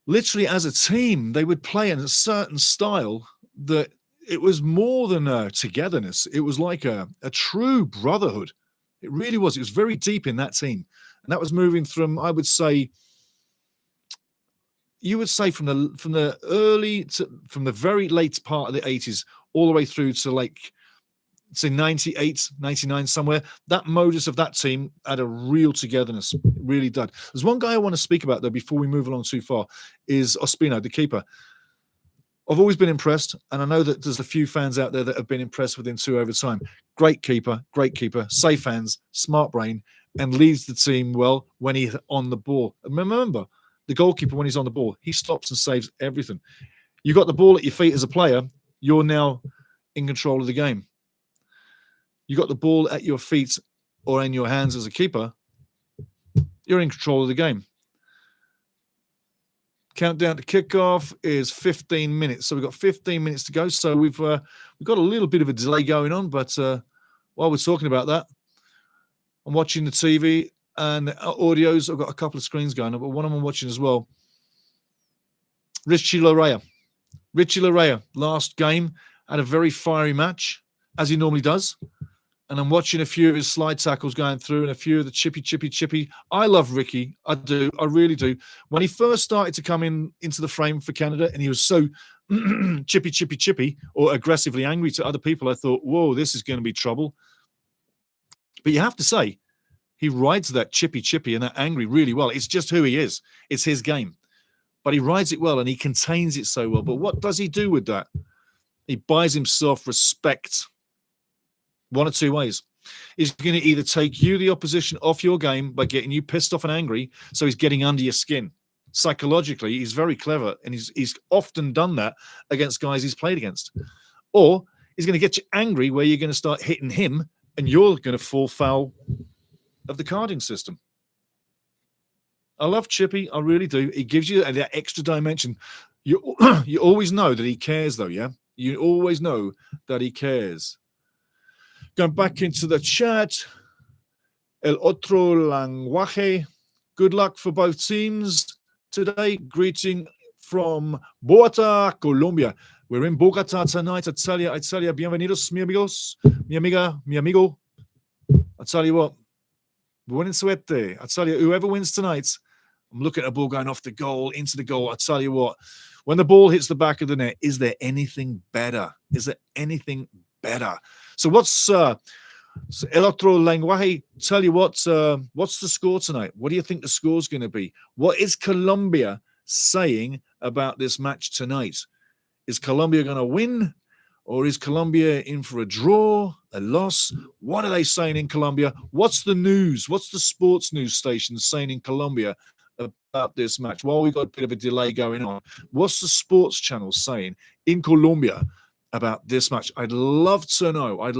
literally as a team, they would play in a certain style that it was more than a togetherness. It was like a true brotherhood. It really was. It was very deep in that team. And that was moving from, I would say, you would say from the early to from the very late part of the 80s all the way through to like say 98, 99 somewhere. That modus of that team had a real togetherness. It really did. There's one guy I want to speak about though before we move along too far is Ospina, the keeper. I've always been impressed, and I know that there's a few fans out there that have been impressed with him too over time. Great keeper, safe hands, smart brain, and leads the team well when he's on the ball. And remember, the goalkeeper, when he's on the ball, he stops and saves everything. You got the ball at your feet as a player, you're now in control of the game. You got the ball at your feet or in your hands as a keeper, you're in control of the game. Countdown to kickoff is 15 minutes. So we've got 15 minutes to go. So we've got a little bit of a delay going on. But while we're talking about that, I'm watching the TV and audios. I've got a couple of screens going on, but one I'm watching as well. Richie Larea, last game, had a very fiery match, as he normally does. And I'm watching a few of his slide tackles going through and a few of the chippy. I love Ricky. I do. I really do. When he first started to come into the frame for Canada and he was so chippy or aggressively angry to other people, I thought, whoa, this is going to be trouble. But you have to say, he rides that chippy and that angry really well. It's just who he is. It's his game. But he rides it well and he contains it so well. But what does he do with that? He buys himself respect. One of two ways. He's going to either take you, the opposition, off your game by getting you pissed off and angry, so he's getting under your skin. Psychologically, he's very clever, and he's often done that against guys he's played against. Or he's going to get you angry where you're going to start hitting him, and you're going to fall foul of the carding system. I love Chippy. I really do. He gives you that extra dimension. You always know that he cares, though, yeah? You always know that he cares. Going back into the chat, El Otro Lenguaje. Good luck for both teams today. Greeting from Bogotá, Colombia. We're in Bogotá tonight. I tell you, bienvenidos, mi amigos, mi amiga, mi amigo. I tell you what, buena suerte. I tell you, whoever wins tonight, I'm looking at a ball going off the goal, into the goal. I tell you what, when the ball hits the back of the net, is there anything better? Is there anything better? So what's El Otro Lenguaje? Tell you what's the score tonight? What do you think the score's going to be? What is Colombia saying about this match tonight? Is Colombia going to win, or is Colombia in for a draw, a loss? What are they saying in Colombia? What's the news? What's the sports news station saying in Colombia about this match? Well, we've got a bit of a delay going on. What's the sports channel saying in Colombia about this match? I'd love to know. And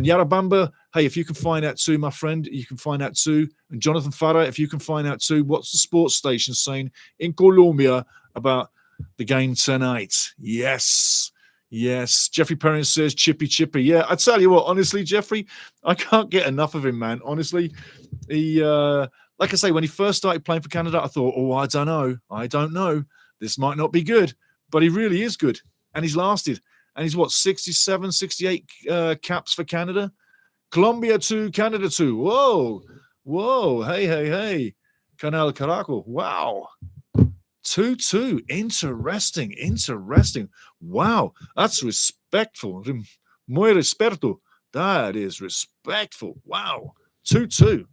Yarabamba, hey, if you can find out too, my friend, you can find out too. And Jonathan Farah, if you can find out too, what's the sports station saying in Colombia about the game tonight? Yes. Jeffrey Perrin says chippy. Yeah, I tell you what, honestly, Jeffrey, I can't get enough of him, man. Honestly, he, like I say, when he first started playing for Canada, I thought, I don't know. This might not be good, but he really is good. And he's lasted. And he's 67, 68 caps for Canada. Colombia 2, Canada 2. Whoa. Hey. Canal Caraco. Wow. 2-2. Interesting. Wow. That's respectful. Muy respeto. That is respectful. Wow. 2-2.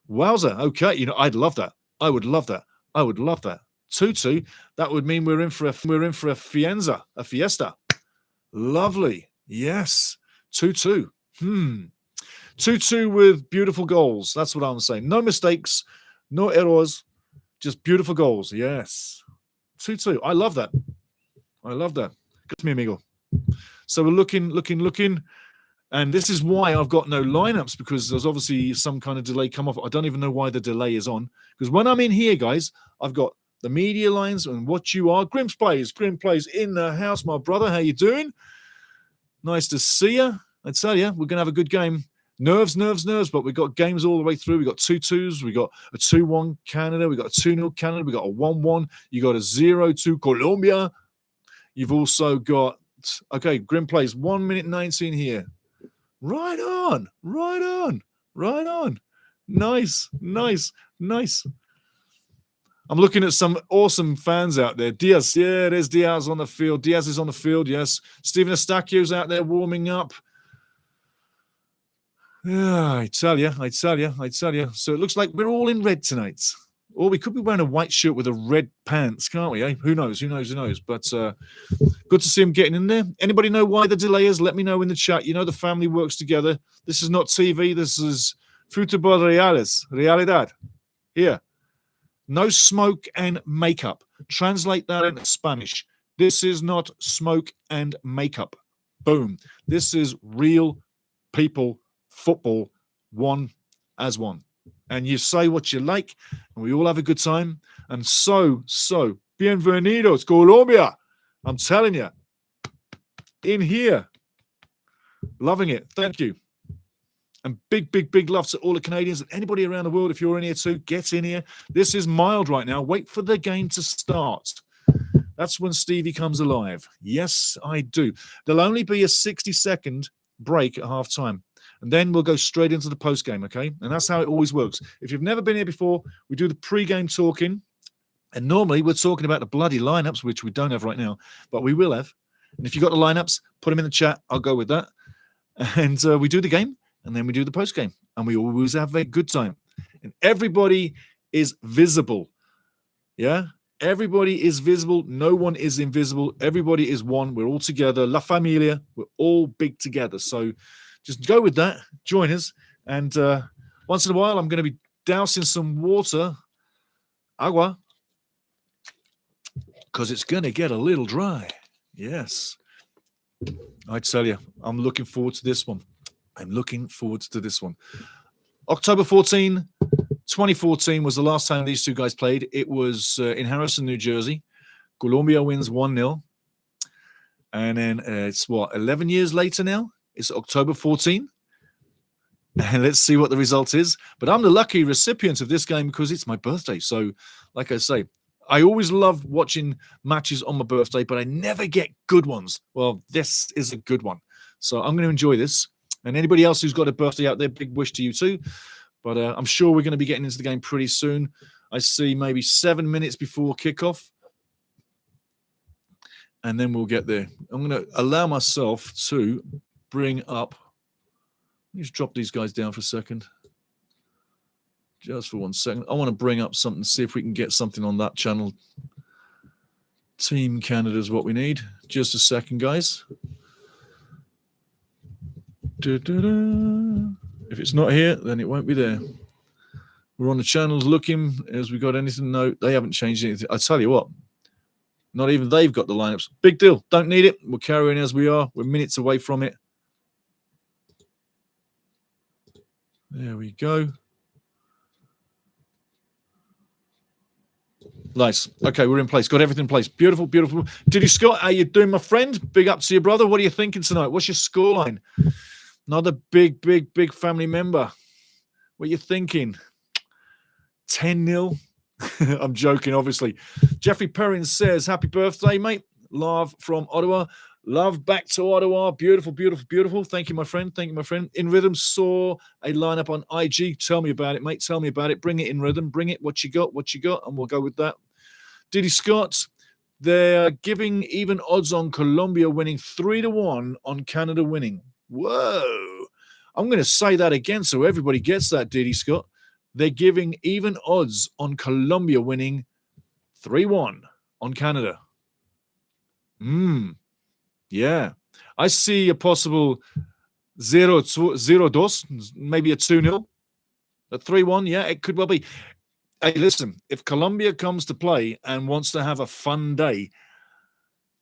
Wowza. Okay. I'd love that. I would love that. I would love that. 2-2. That would mean we're in for a fiesta. Lovely. Yes. 2-2. 2-2 with beautiful goals. That's what I'm saying. No mistakes, no errors, just beautiful goals. Yes. 2-2. I love that. I love that. Good to me, amigo. So we're looking. And this is why I've got no lineups, because there's obviously some kind of delay come off. I don't even know why the delay is on. Because when I'm in here, guys, I've got the media lines and what you are. Grim plays in the house, my brother. How you doing? Nice to see you. I tell you, we're going to have a good game. Nerves, but we've got games all the way through. We've got 2-2s. We got a 2-1 Canada. We got a 2-0 Canada. We got a 1-1. You got a 0-2 Colombia. You've also got, okay, Grim plays 1 minute 19 here. Right on. Nice. I'm looking at some awesome fans out there. Diaz, yeah, there's Diaz on the field. Diaz is on the field, yes. Stephen Estacchio's out there warming up. Yeah, I tell you. So it looks like we're all in red tonight. Or we could be wearing a white shirt with a red pants, can't we? Eh? Who knows? But good to see him getting in there. Anybody know why the delay is? Let me know in the chat. You know the family works together. This is not TV. This is Futebol Realidad. Here. No smoke and makeup. Translate that into Spanish. This is not smoke and makeup. Boom. This is real people football, one as one. And you say what you like, and we all have a good time. And so, bienvenidos, Colombia. I'm telling you, in here, loving it. Thank you. And big love to all the Canadians and anybody around the world. If you're in here too, get in here. This is mild right now. Wait for the game to start. That's when Stevie comes alive. Yes, I do. There'll only be a 60-second break at halftime. And then we'll go straight into the post-game, okay? And that's how it always works. If you've never been here before, we do the pre-game talking. And normally we're talking about the bloody lineups, which we don't have right now, but we will have. And if you've got the lineups, put them in the chat. I'll go with that. And we do the game, and then we do the post-game. And we always have a good time. And everybody is visible. Yeah? Everybody is visible. No one is invisible. Everybody is one. We're all together. La Familia. We're all big together. So just go with that. Join us. And once in a while, I'm going to be dousing some water, agua, because it's going to get a little dry. Yes. I tell you, I'm looking forward to this one. October 14, 2014 was the last time these two guys played. It was in Harrison, New Jersey. Colombia wins 1-0. And then it's 11 years later now? It's October 14. And let's see what the result is. But I'm the lucky recipient of this game because it's my birthday. So, like I say, I always love watching matches on my birthday, but I never get good ones. Well, this is a good one. So I'm going to enjoy this. And anybody else who's got a birthday out there, big wish to you too. But I'm sure we're going to be getting into the game pretty soon. I see maybe 7 minutes before kickoff. And then we'll get there. I'm going to allow myself to bring up. Let me just drop these guys down for a second. Just for 1 second. I want to bring up something, see if we can get something on that channel. Team Canada is what we need. Just a second, guys. If it's not here, then it won't be there. We're on the channels looking. As we got anything? No, they haven't changed anything. I tell you what, not even they've got the lineups. Big deal. Don't need it. We're carrying as we are. We're minutes away from it. There we go. Nice. Okay, we're in place. Got everything in place. Beautiful, beautiful. Diddy Scott, how you doing, my friend? Big up to your brother. What are you thinking tonight? What's your scoreline? Another big family member. What are you thinking? 10-0? I'm joking, obviously. Jeffrey Perrin says, happy birthday, mate. Love from Ottawa. Love back to Ottawa. Beautiful, beautiful, beautiful. Thank you, my friend. Thank you, my friend. In Rhythm saw a lineup on IG. Tell me about it, mate. Tell me about it. Bring it in Rhythm. Bring it. What you got? And we'll go with that. Diddy Scott, they're giving even odds on Colombia winning 3-1 on Canada winning. Whoa. I'm going to say that again so everybody gets that, Diddy Scott. they're giving even odds on Colombia winning 3-1 on Canada. Yeah. I see a possible 0-2, maybe a 2-0. A 3-1, yeah, it could well be. Hey, listen, if Colombia comes to play and wants to have a fun day,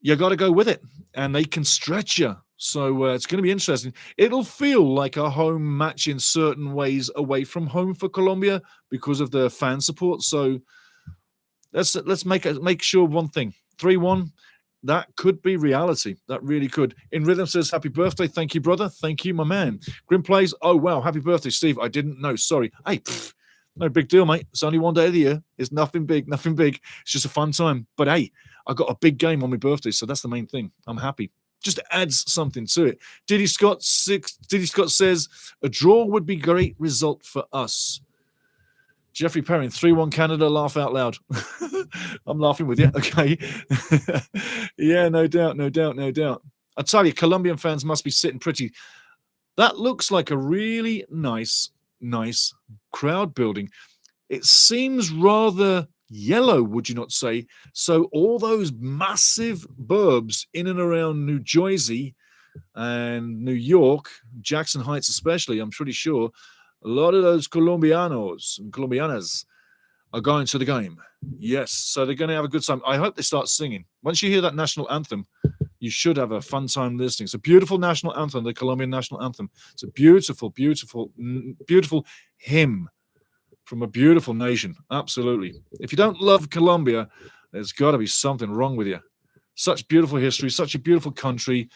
you got to go with it, and they can stretch you. So it's going to be interesting. It'll feel like a home match in certain ways away from home for Colombia because of the fan support. So let's make sure one thing: 3-1. That could be reality. That really could. In Rhythm says, happy birthday. Thank you, brother. Thank you, my man. Grim plays, oh, wow. Happy birthday, Steve. I didn't know. Sorry. Hey, no big deal, mate. It's only one day of the year. It's nothing big, nothing big. It's just a fun time. But hey, I got a big game on my birthday, so that's the main thing. I'm happy. Just adds something to it. Diddy Scott says, a draw would be a great result for us. Jeffrey Perrin, 3-1 Canada, laugh out loud. I'm laughing with you. Okay. Yeah, no doubt. I tell you, Colombian fans must be sitting pretty. That looks like a really nice crowd building. It seems rather yellow, would you not say? So all those massive burbs in and around New Jersey and New York, Jackson Heights especially, I'm pretty sure, a lot of those Colombianos and Colombianas are going to the game. Yes, so they're going to have a good time. I hope they start singing. Once you hear that national anthem, you should have a fun time listening. It's a beautiful national anthem, the Colombian national anthem. It's a beautiful, beautiful, beautiful hymn from a beautiful nation. Absolutely. If you don't love Colombia, there's got to be something wrong with you. Such beautiful history, such a beautiful country,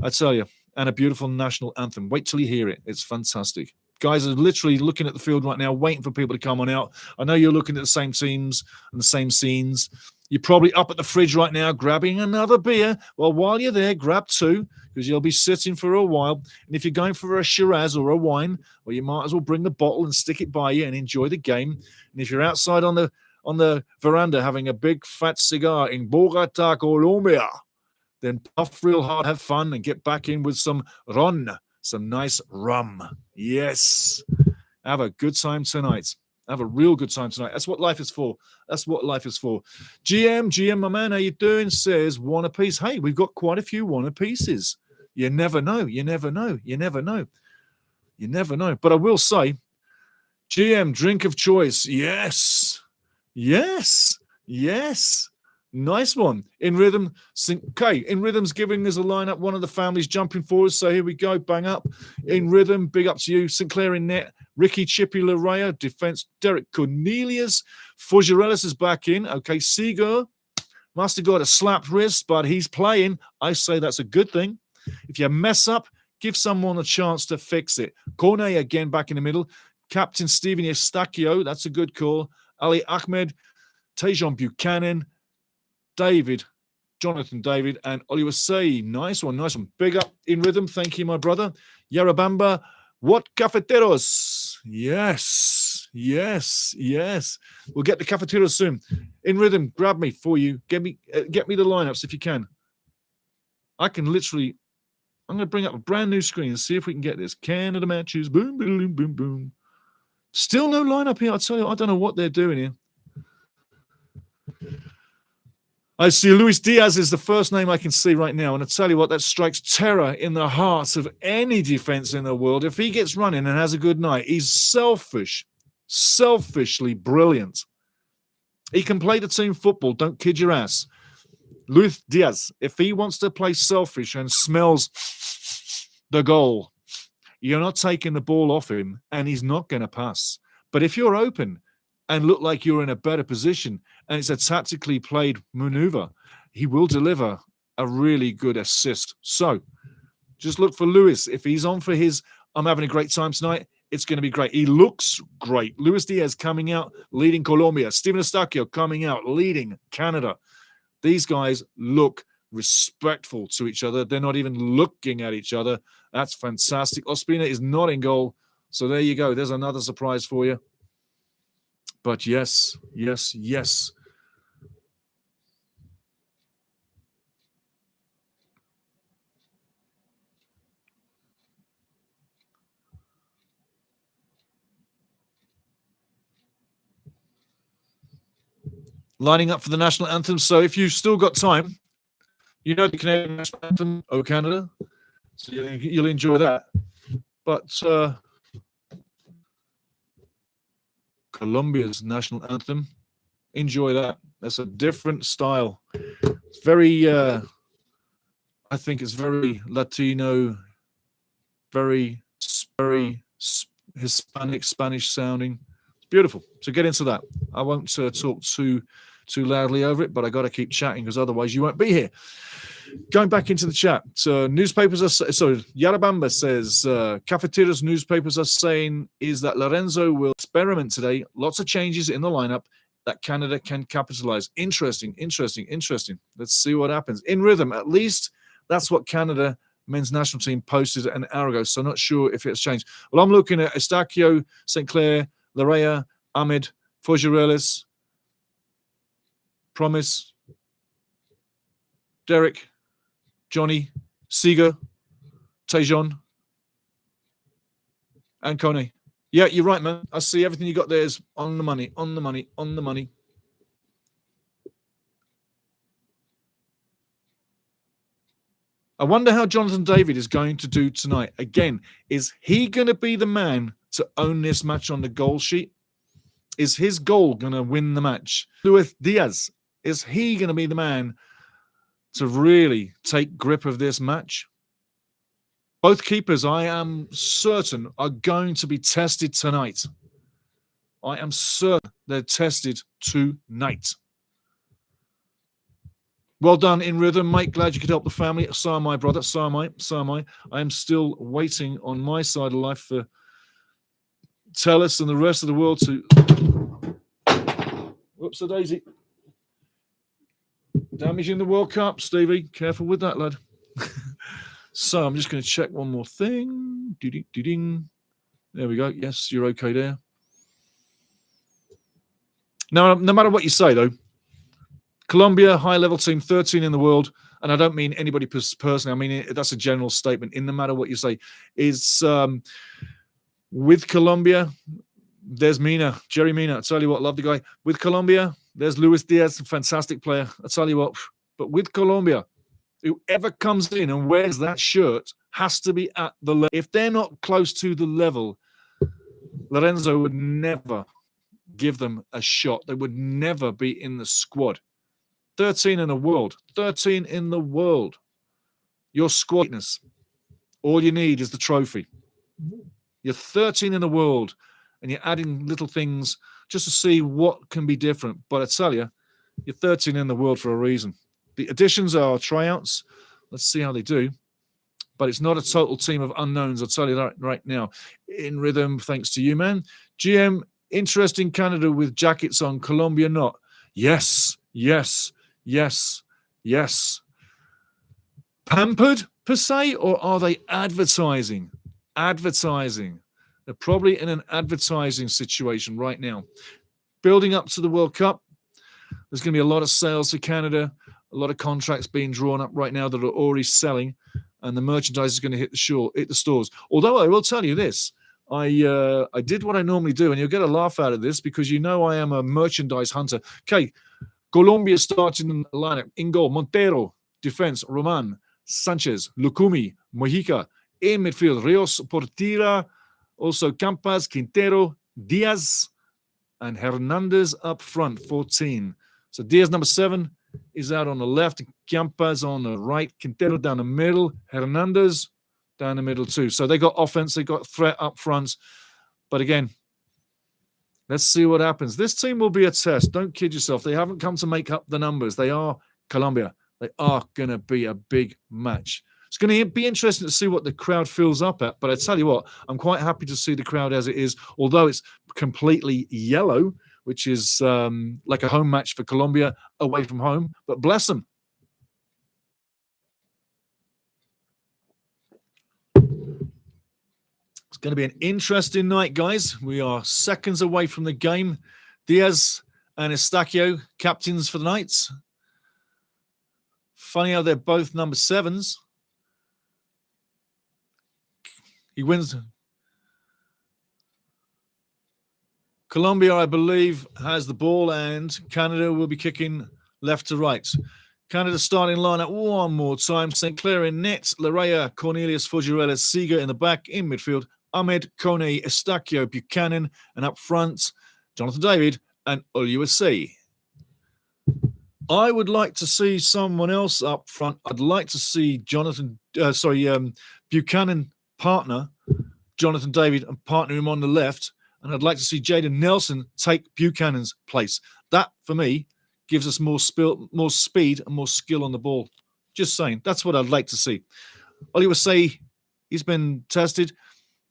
I tell you, and a beautiful national anthem. Wait till you hear it. It's fantastic. Guys are literally looking at the field right now, waiting for people to come on out. I know you're looking at the same teams and the same scenes. You're probably up at the fridge right now, grabbing another beer. Well, while you're there, grab two, because you'll be sitting for a while. And if you're going for a Shiraz or a wine, well, you might as well bring the bottle and stick it by you and enjoy the game. And if you're outside on the veranda having a big fat cigar in Bogota, Colombia, then puff real hard, have fun, and get back in with some ron. Some nice rum. Yes. Have a good time tonight. Have a real good time tonight. That's what life is for. That's what life is for. GM, my man, how you doing? Says one a piece. Hey, we've got quite a few one a pieces. You never know. But I will say, GM, drink of choice. Yes. Nice one. In Rhythm, okay, In Rhythm's giving us a lineup. One of the families jumping forward. So here we go. Bang up. In Rhythm, big up to you. Sinclair in net. Ricky Chippy Larrea. Defense, Derek Cornelius. Fujarelis is back in. Okay, Seager must have got a slapped wrist, but he's playing. I say that's a good thing. If you mess up, give someone a chance to fix it. Cornet again back in the middle. Captain Steven Estacchio. That's a good call. Ali Ahmed. Tejon Buchanan. Jonathan David, and Oliver Say. Nice one. Big up In Rhythm. Thank you, my brother. Yarabamba. What Cafeteros? Yes. We'll get the Cafeteros soon. In Rhythm, grab me for you. Get me the lineups if you can. I'm going to bring up a brand new screen and see if we can get this. Canada matches. Boom, boom, boom, boom. Still no lineup here. I tell you, I don't know what they're doing here. I see Luis Diaz is the first name I can see right now. And I tell you what, that strikes terror in the hearts of any defense in the world. If he gets running and has a good night, he's selfishly brilliant. He can play the team football. Don't kid your ass. Luis Diaz, if he wants to play selfish and smells the goal, you're not taking the ball off him and he's not going to pass. But if you're open and look like you're in a better position, and it's a tactically played maneuver, he will deliver a really good assist. So just look for Luis. If he's on for his, I'm having a great time tonight, it's going to be great. He looks great. Luis Diaz coming out, leading Colombia. Steven Estacchio coming out, leading Canada. These guys look respectful to each other. They're not even looking at each other. That's fantastic. Ospina is not in goal. So there you go. There's another surprise for you. But yes. lining up for the national anthem. So if you've still got time, you know the Canadian national anthem, "O Canada," so you'll enjoy that. But Colombia's national anthem, enjoy that. That's a different style. It's very, I think it's very Latino, very Hispanic, Spanish sounding. It's beautiful. So get into that. I won't talk too loudly over it, but I got to keep chatting because otherwise you won't be here. Going back into the chat, newspapers are Yarabamba says Cafeteros newspapers are saying is that Lorenzo will experiment today. Lots of changes in the lineup that Canada can capitalize. Interesting. Let's see what happens. In rhythm, at least that's what Canada men's national team posted an hour ago. So not sure if it's changed. Well, I'm looking at Estacio, St. Clair, Larea, Ahmed, Fogerelis, Promise, Derek, Johnny, Seeger, Tejon, and Kone. Yeah, you're right, man. I see everything you got there is on the money. I wonder how Jonathan David is going to do tonight. Again, is he going to be the man to own this match on the goal sheet? Is his goal going to win the match? Luis Diaz, is he going to be the man to really take grip of this match? Both keepers, I am certain, are going to be tested tonight. I am certain they're tested tonight. Well done, In Rhythm, mate. Glad you could help the family. So am I, brother. So am I. I am still waiting on my side of life for Tellus and the rest of the world to... Whoops, a daisy. Damage in the World Cup, Stevie. Careful with that, lad. So I'm just going to check one more thing. There we go. Yes, you're okay there. Now, no matter what you say, though, Colombia, high-level team, 13 in the world, and I don't mean anybody personally. I mean, that's a general statement. In no matter what you say, is with Colombia, there's Mina, Jerry Mina. I tell you what, love the guy. With Colombia, there's Luis Diaz, a fantastic player. I tell you what, but with Colombia, whoever comes in and wears that shirt has to be at the level. If they're not close to the level, Lorenzo would never give them a shot. They would never be in the squad. 13 in the world. 13 in the world. Your squadness. All you need is the trophy. You're 13 in the world, and you're adding little things just to see what can be different. But I tell you, you're 13 in the world for a reason. The additions are tryouts. Let's see how they do. But it's not a total team of unknowns, I'll tell you that right now. In Rhythm, thanks to you, man. GM, interesting Canada with jackets on, Colombia not. Yes. Pampered, per se, or are they advertising? They're probably in an advertising situation right now. Building up to the World Cup, there's going to be a lot of sales for Canada, a lot of contracts being drawn up right now that are already selling, and the merchandise is going to hit the stores. Although I will tell you this, I did what I normally do, and you'll get a laugh out of this because you know I am a merchandise hunter. Okay, Colombia starting in the lineup. In goal, Montero. Defense, Roman, Sanchez, Lucumi, Mojica. In midfield, Rios, Portilla. Also Campas, Quintero, Diaz, and Hernandez up front, 14. So Diaz, number 7, is out on the left. Campas on the right. Quintero down the middle. Hernandez down the middle too. So they got offense. They got threat up front. But again, let's see what happens. This team will be a test. Don't kid yourself. They haven't come to make up the numbers. They are Colombia. They are going to be a big match. It's going to be interesting to see what the crowd fills up at. But I tell you what, I'm quite happy to see the crowd as it is, although it's completely yellow, which is like a home match for Colombia away from home. But bless them. It's going to be an interesting night, guys. We are seconds away from the game. Diaz and Estacio, captains for the night. Funny how they're both number 7s. He wins. Colombia, I believe, has the ball, and Canada will be kicking left to right. Canada starting lineup one more time. St. Clair in net. Larrea, Cornelius, Fujirella, Seeger in the back. In midfield, Ahmed, Kone, Estacio, Buchanan. And up front, Jonathan David and Oluwase. I would like to see someone else up front. I'd like to see Buchanan partner Jonathan David and partner him on the left. And I'd like to see Jaden Nelson take Buchanan's place. That, for me, gives us more speed and more skill on the ball. Just saying. That's what I'd like to see. Oluwase, he's been tested.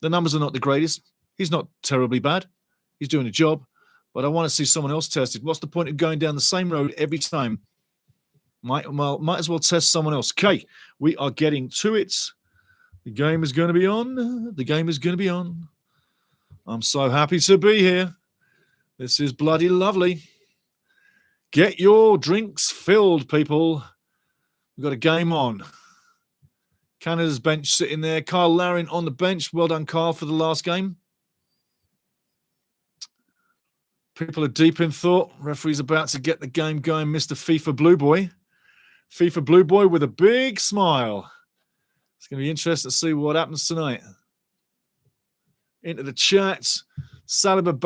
The numbers are not the greatest. He's not terribly bad. He's doing a job. But I want to see someone else tested. What's the point of going down the same road every time? Might as well test someone else. Okay, we are getting to it. The game is going to be on. The game is going to be on. I'm so happy to be here. This is bloody lovely. Get your drinks filled, people. We've got a game on. Canada's bench sitting there. Kyle Larin on the bench. Well done, Kyle, for the last game. People are deep in thought. Referee's about to get the game going. Mr. FIFA Blue Boy. FIFA Blue Boy with a big smile. It's going to be interesting to see what happens tonight. Into the chats. Saliba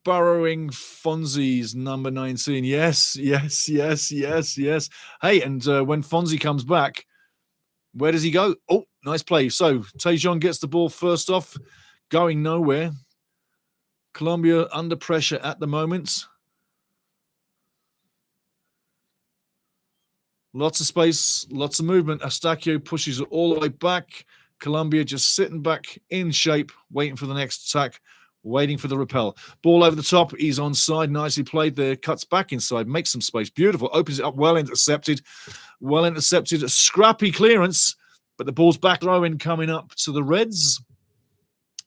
borrowing Fonzie's number 19. Yes. Hey, and when Fonzie comes back, where does he go? Oh, nice play. So Tejon gets the ball first off, going nowhere. Colombia under pressure at the moment. Lots of space, lots of movement. Estacio pushes it all the way back. Colombia just sitting back in shape, waiting for the next attack, waiting for the repel. Ball over the top. He's onside. Nicely played there. Cuts back inside. Makes some space. Beautiful. Opens it up. Well intercepted. Well intercepted. A scrappy clearance, but the ball's back throwing coming up to the Reds.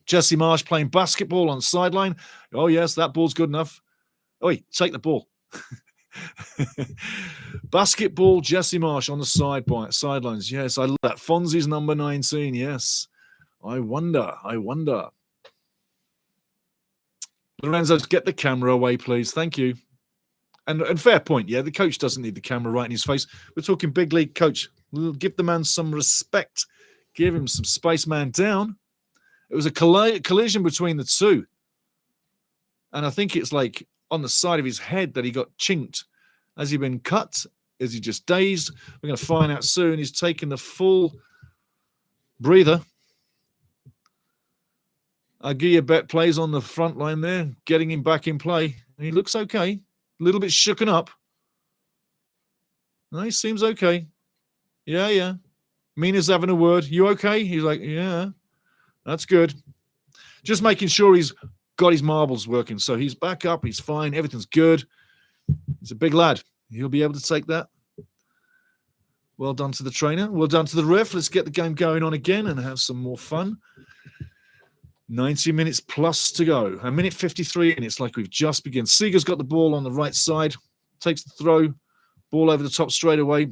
Jesse Marsh playing basketball on the sideline. Oh, yes, that ball's good enough. Oh, take the ball. Basketball, Jesse Marsh on the sidelines. Yes, I love that. Fonzie's number 19. Yes. I wonder. Lorenzo, get the camera away, please. Thank you. And fair point. Yeah, the coach doesn't need the camera right in his face. We're talking big league coach. We'll give the man some respect. Give him some space, man down. It was a collision between the two. And I think it's like on the side of his head that he got chinked. Has he been cut? Is he just dazed? We're going to find out soon. He's taking the full breather. Aguirre plays on the front line there, getting him back in play. He looks okay. A little bit shooken up. No, he seems okay. Yeah. Mina's having a word. You okay? He's like, yeah. That's good. Just making sure he's got his marbles working. So he's back up. He's fine. Everything's good. He's a big lad. He'll be able to take that. Well done to the trainer. Well done to the ref. Let's get the game going on again and have some more fun. 90 minutes plus to go. A minute 53, and it's like we've just begun. Seeger's got the ball on the right side. Takes the throw. Ball over the top straight away.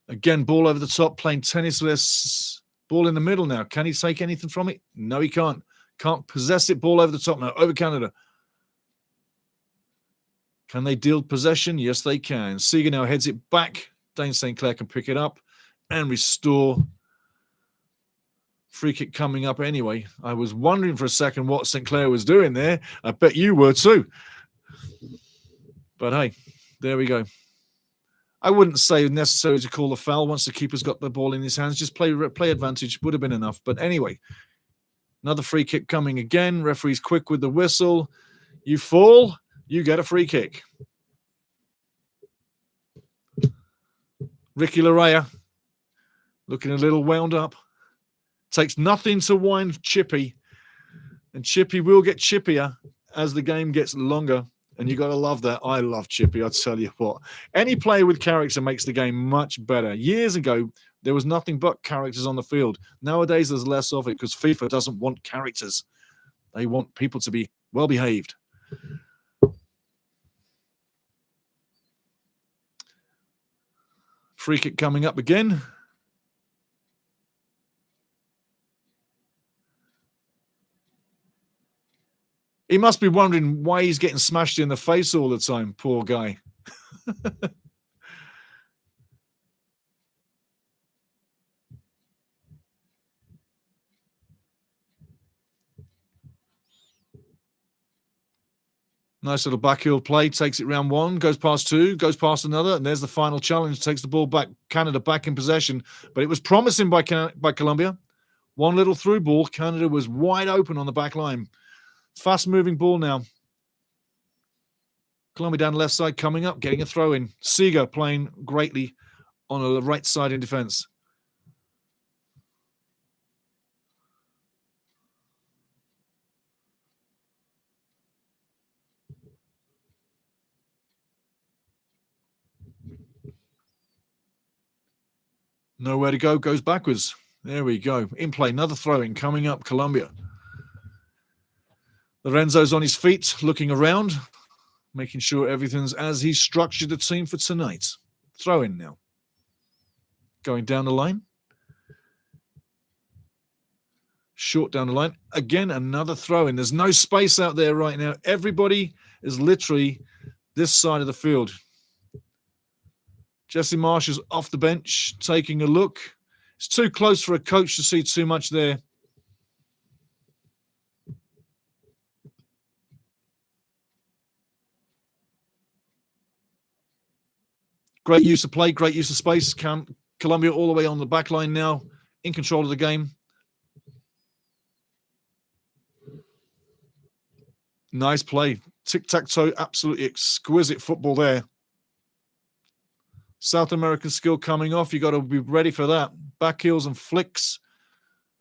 Again, ball over the top. Playing tennis with this. Ball in the middle now. Can he take anything from it? No, he can't. Can't possess it. Ball over the top now. Over Canada. Can they deal possession? Yes, they can. Seeger now heads it back. Dane St. Clair can pick it up and restore. Free kick coming up anyway. I was wondering for a second what St. Clair was doing there. I bet you were too. But hey, there we go. I wouldn't say necessary to call a foul once the keeper's got the ball in his hands. Just play advantage would have been enough. But anyway, another free kick coming again. Referee's quick with the whistle. You fall, you get a free kick. Ricky Larrea looking a little wound up. Takes nothing to wind Chippy. And Chippy will get chippier as the game gets longer. And you got to love that. I love Chippy, I'll tell you what. Any player with character makes the game much better. Years ago, there was nothing but characters on the field. Nowadays, there's less of it because FIFA doesn't want characters. They want people to be well-behaved. Free kick coming up again. He must be wondering why he's getting smashed in the face all the time, poor guy. Nice little backheel play, takes it round one, goes past two, goes past another, and there's the final challenge, takes the ball back, Canada back in possession. But it was promising by Colombia. One little through ball, Canada was wide open on the back line. Fast-moving ball now. Colombia down the left side, coming up, getting a throw in. Seeger playing greatly on the right side in defense. Nowhere to go, goes backwards. There we go. In play, another throw-in coming up, Colombia. Lorenzo's on his feet, looking around, making sure everything's as he structured the team for tonight. Throw-in now. Going down the line. Short down the line. Again, another throw-in. There's no space out there right now. Everybody is literally this side of the field. Jesse Marsh is off the bench, taking a look. It's too close for a coach to see too much there. Great use of play, great use of space. Colombia all the way on the back line now, in control of the game. Nice play. Tic-tac-toe, absolutely exquisite football there. South American skill coming off. You got to be ready for that. Back heels and flicks.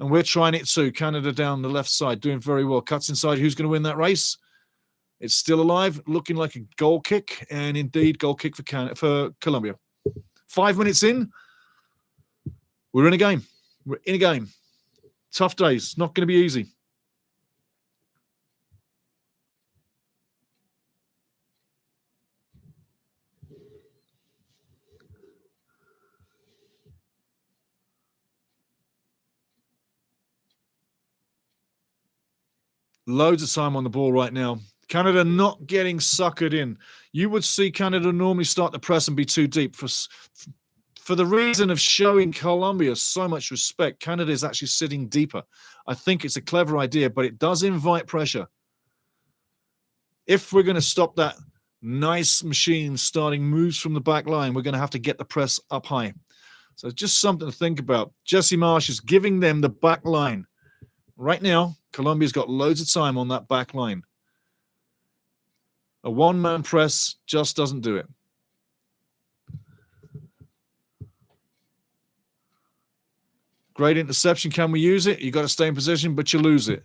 And we're trying it too. Canada down the left side, doing very well. Cuts inside. Who's going to win that race? It's still alive, looking like a goal kick. And indeed, goal kick for Colombia. 5 minutes in. We're in a game. We're in a game. Tough days. Not going to be easy. Loads of time on the ball right now. Canada not getting suckered in. You would see Canada normally start the press and be too deep. For the reason of showing Colombia so much respect, Canada is actually sitting deeper. I think it's a clever idea, but it does invite pressure. If we're going to stop that nice machine starting moves from the back line, we're going to have to get the press up high. So just something to think about. Jesse Marsh is giving them the back line. Right now, Colombia's got loads of time on that back line. A one-man press just doesn't do it. Great interception. Can we use it? You got to stay in position, but you lose it.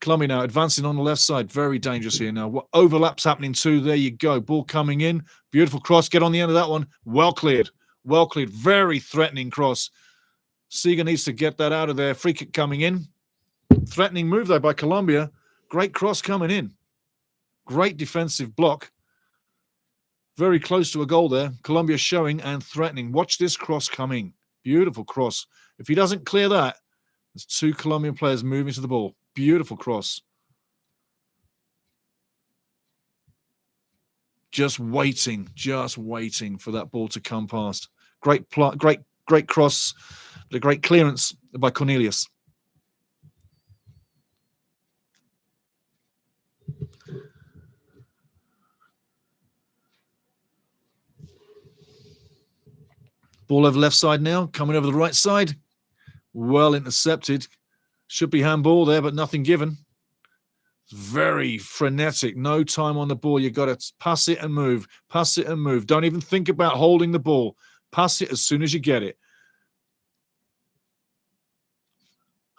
Colombia now advancing on the left side. Very dangerous here now. What overlaps happening too? There you go. Ball coming in. Beautiful cross. Get on the end of that one. Well cleared. Well cleared. Very threatening cross. Seeger needs to get that out of there. Free kick coming in. Threatening move, though, by Colombia. Great cross coming in. Great defensive block. Very close to a goal there. Colombia showing and threatening. Watch this cross coming. Beautiful cross. If he doesn't clear that, there's two Colombian players moving to the ball. Beautiful cross. Just waiting for that ball to come past. Great cross. The great clearance by Cornelius. Ball over left side now, coming over the right side. Well intercepted. Should be handball there, but nothing given. Very frenetic. No time on the ball. You got to pass it and move. Pass it and move. Don't even think about holding the ball. Pass it as soon as you get it.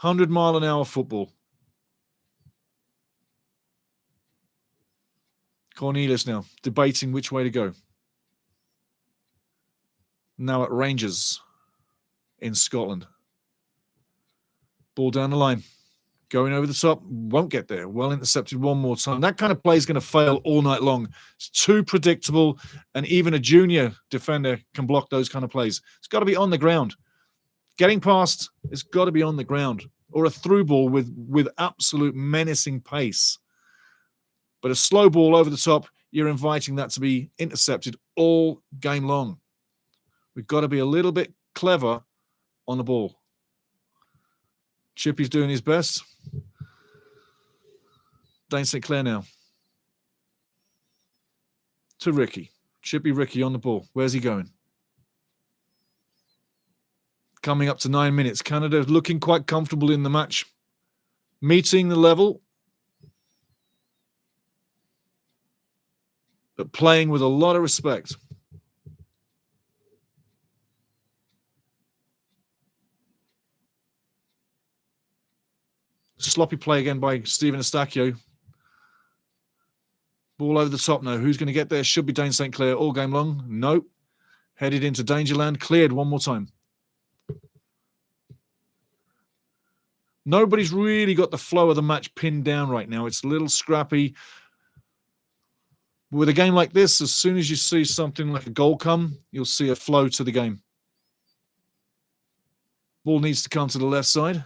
100-mile-an-hour football. Cornelius now debating which way to go. Now at Rangers in Scotland. Ball down the line. Going over the top. Won't get there. Well intercepted one more time. That kind of play is going to fail all night long. It's too predictable. And even a junior defender can block those kind of plays. It's got to be on the ground. Getting past, it's got to be on the ground. Or a through ball with absolute menacing pace. But a slow ball over the top, you're inviting that to be intercepted all game long. We've got to be a little bit clever on the ball. Chippy's doing his best. Dane St. Clair now. To Ricky. Chippy Ricky on the ball. Where's he going? Coming up to 9 minutes. Canada looking quite comfortable in the match. Meeting the level. But playing with a lot of respect. Sloppy play again by Stephen Eustachio. Ball over the top now. Who's going to get there? Should be Dane St. Clair all game long. Nope. Headed into danger land. Cleared one more time. Nobody's really got the flow of the match pinned down right now. It's a little scrappy. With a game like this, as soon as you see something like a goal come, you'll see a flow to the game. Ball needs to come to the left side.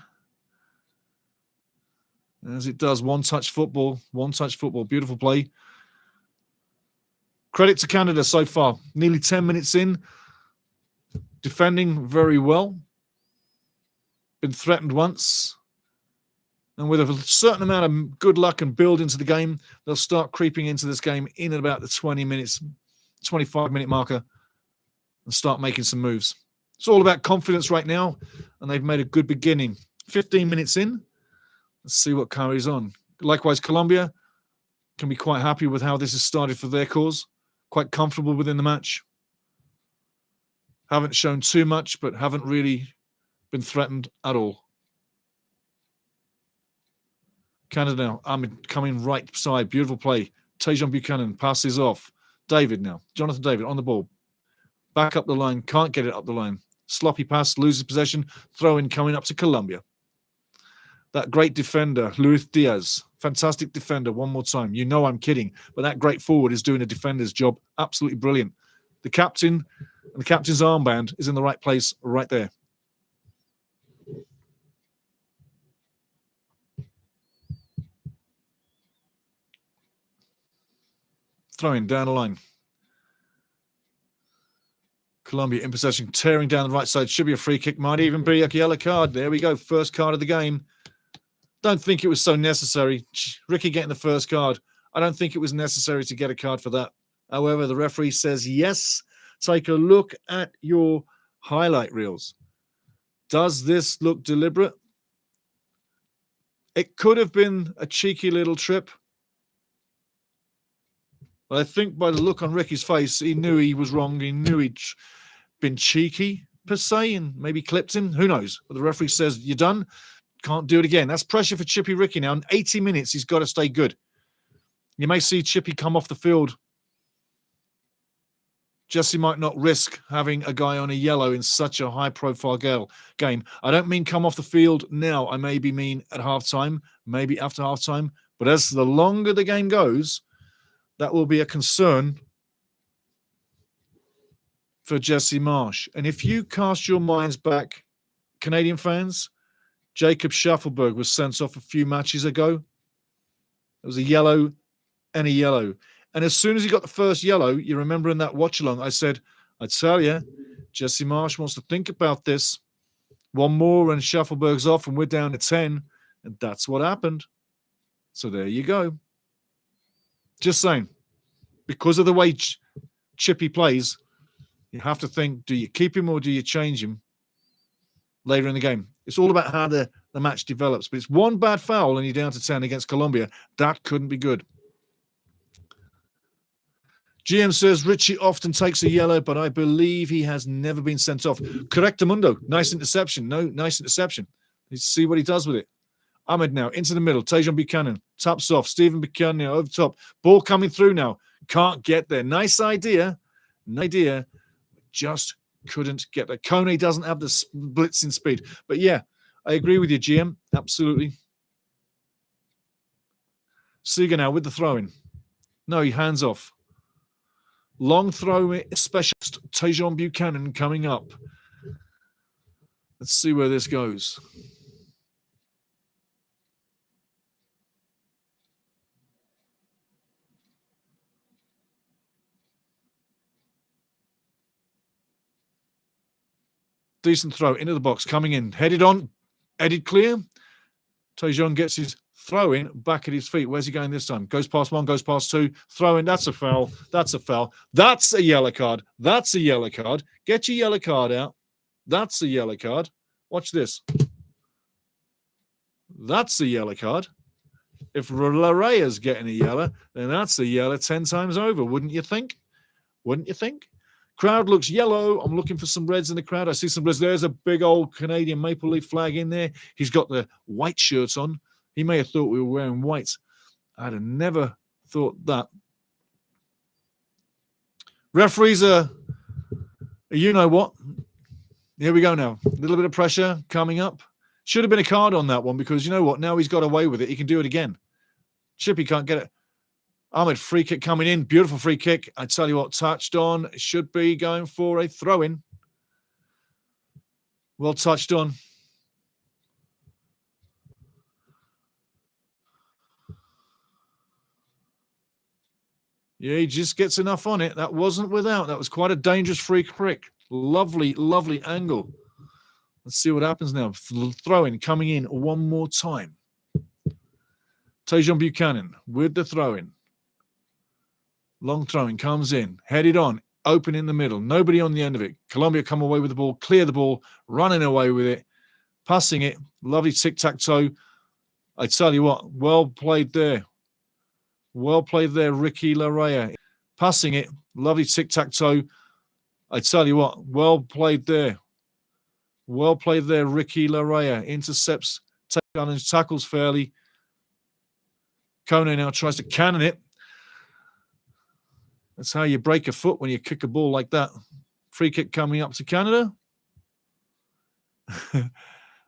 As it does, one-touch football. One-touch football. Beautiful play. Credit to Canada so far. Nearly 10 minutes in. Defending very well. Been threatened once. And with a certain amount of good luck and build into the game, they'll start creeping into this game in at about the 20 minutes, 25-minute marker and start making some moves. It's all about confidence right now, and they've made a good beginning. 15 minutes in. Let's see what carries on. Likewise, Colombia can be quite happy with how this has started for their cause. Quite comfortable within the match. Haven't shown too much, but haven't really been threatened at all. Canada now. Ahmed coming right side. Beautiful play. Tajon Buchanan passes off. David now. Jonathan David on the ball. Back up the line. Can't get it up the line. Sloppy pass. Loses possession. Throw in coming up to Colombia. That great defender, Luis Diaz. Fantastic defender. One more time. You know I'm kidding, but that great forward is doing a defender's job. Absolutely brilliant. The captain and the captain's armband is in the right place right there. Throwing down the line. Colombia in possession, tearing down the right side. Should be a free kick. Might even be a yellow card. There we go. First card of the game. Don't think it was so necessary. Ricky getting the first card. I don't think it was necessary to get a card for that. However, the referee says, yes, take a look at your highlight reels. Does this look deliberate? It could have been a cheeky little trip. But I think by the look on Ricky's face, he knew he was wrong. He knew he'd been cheeky, per se, and maybe clipped him. Who knows? But the referee says, you're done. Can't do it again. That's pressure for Chippy Ricky now. In 80 minutes, he's got to stay good. You may see Chippy come off the field. Jesse might not risk having a guy on a yellow in such a high-profile game. I don't mean come off the field now. I maybe mean at halftime, maybe after halftime. But as the longer the game goes, that will be a concern for Jesse Marsh. And if you cast your minds back, Canadian fans, Jacob Schaffelberg was sent off a few matches ago. It was a yellow and a yellow. And as soon as he got the first yellow, you remember in that watch-along, I said, I tell you, Jesse Marsh wants to think about this. One more and Schaffelberg's off and we're down to 10. And that's what happened. So there you go. Just saying. Because of the way Chippy plays, you have to think, do you keep him or do you change him later in the game? It's all about how the match develops. But it's one bad foul and you're down to 10 against Colombia. That couldn't be good. GM says Richie often takes a yellow, but I believe he has never been sent off. Correctamundo. Nice interception. No, nice interception. Let's see what he does with it. Ahmed now into the middle. Tajon Buchanan taps off. Stephen Buchanan over top. Ball coming through now. Can't get there. Nice idea. Just couldn't get there. Kone doesn't have the blitzing speed. But yeah, I agree with you, GM. Absolutely. Seeger now with the throw-in. No, he hands off. Long throw specialist Tajon Buchanan coming up. Let's see where this goes. Decent throw into the box, coming in, headed on, headed clear. Tejon gets his throw in back at his feet. Where's he going this time? Goes past one, goes past two, throw in. That's a foul. That's a foul. That's a yellow card. That's a yellow card. Get your yellow card out. That's a yellow card. Watch this. That's a yellow card. If Larrea's getting a yellow, then that's a yellow 10 times over, wouldn't you think? Wouldn't you think? Crowd looks yellow. I'm looking for some reds in the crowd. I see some reds. There's a big old Canadian maple leaf flag in there. He's got the white shirts on. He may have thought we were wearing white. I'd have never thought that. Referees are you know what? Here we go now. A little bit of pressure coming up. Should have been a card on that one because you know what? Now he's got away with it. He can do it again. Chippy can't get it. Ahmed, free kick coming in. Beautiful free kick. I tell you what, touched on. Should be going for a throw-in. Well touched on. Yeah, he just gets enough on it. That wasn't without. That was quite a dangerous free kick. Lovely, lovely angle. Let's see what happens now. Throw-in coming in one more time. Tejon Buchanan with the throw-in. Long throwing comes in, headed on, open in the middle. Nobody on the end of it. Colombia come away with the ball, clear the ball, running away with it, passing it. Lovely tic-tac-toe. I tell you what, well played there. Well played there, Ricky Larrea. Passing it, lovely tic-tac-toe. I tell you what, well played there. Well played there, Ricky Larrea. Intercepts, tackles fairly. Kone now tries to cannon it. That's how you break a foot when you kick a ball like that. Free kick coming up to Canada.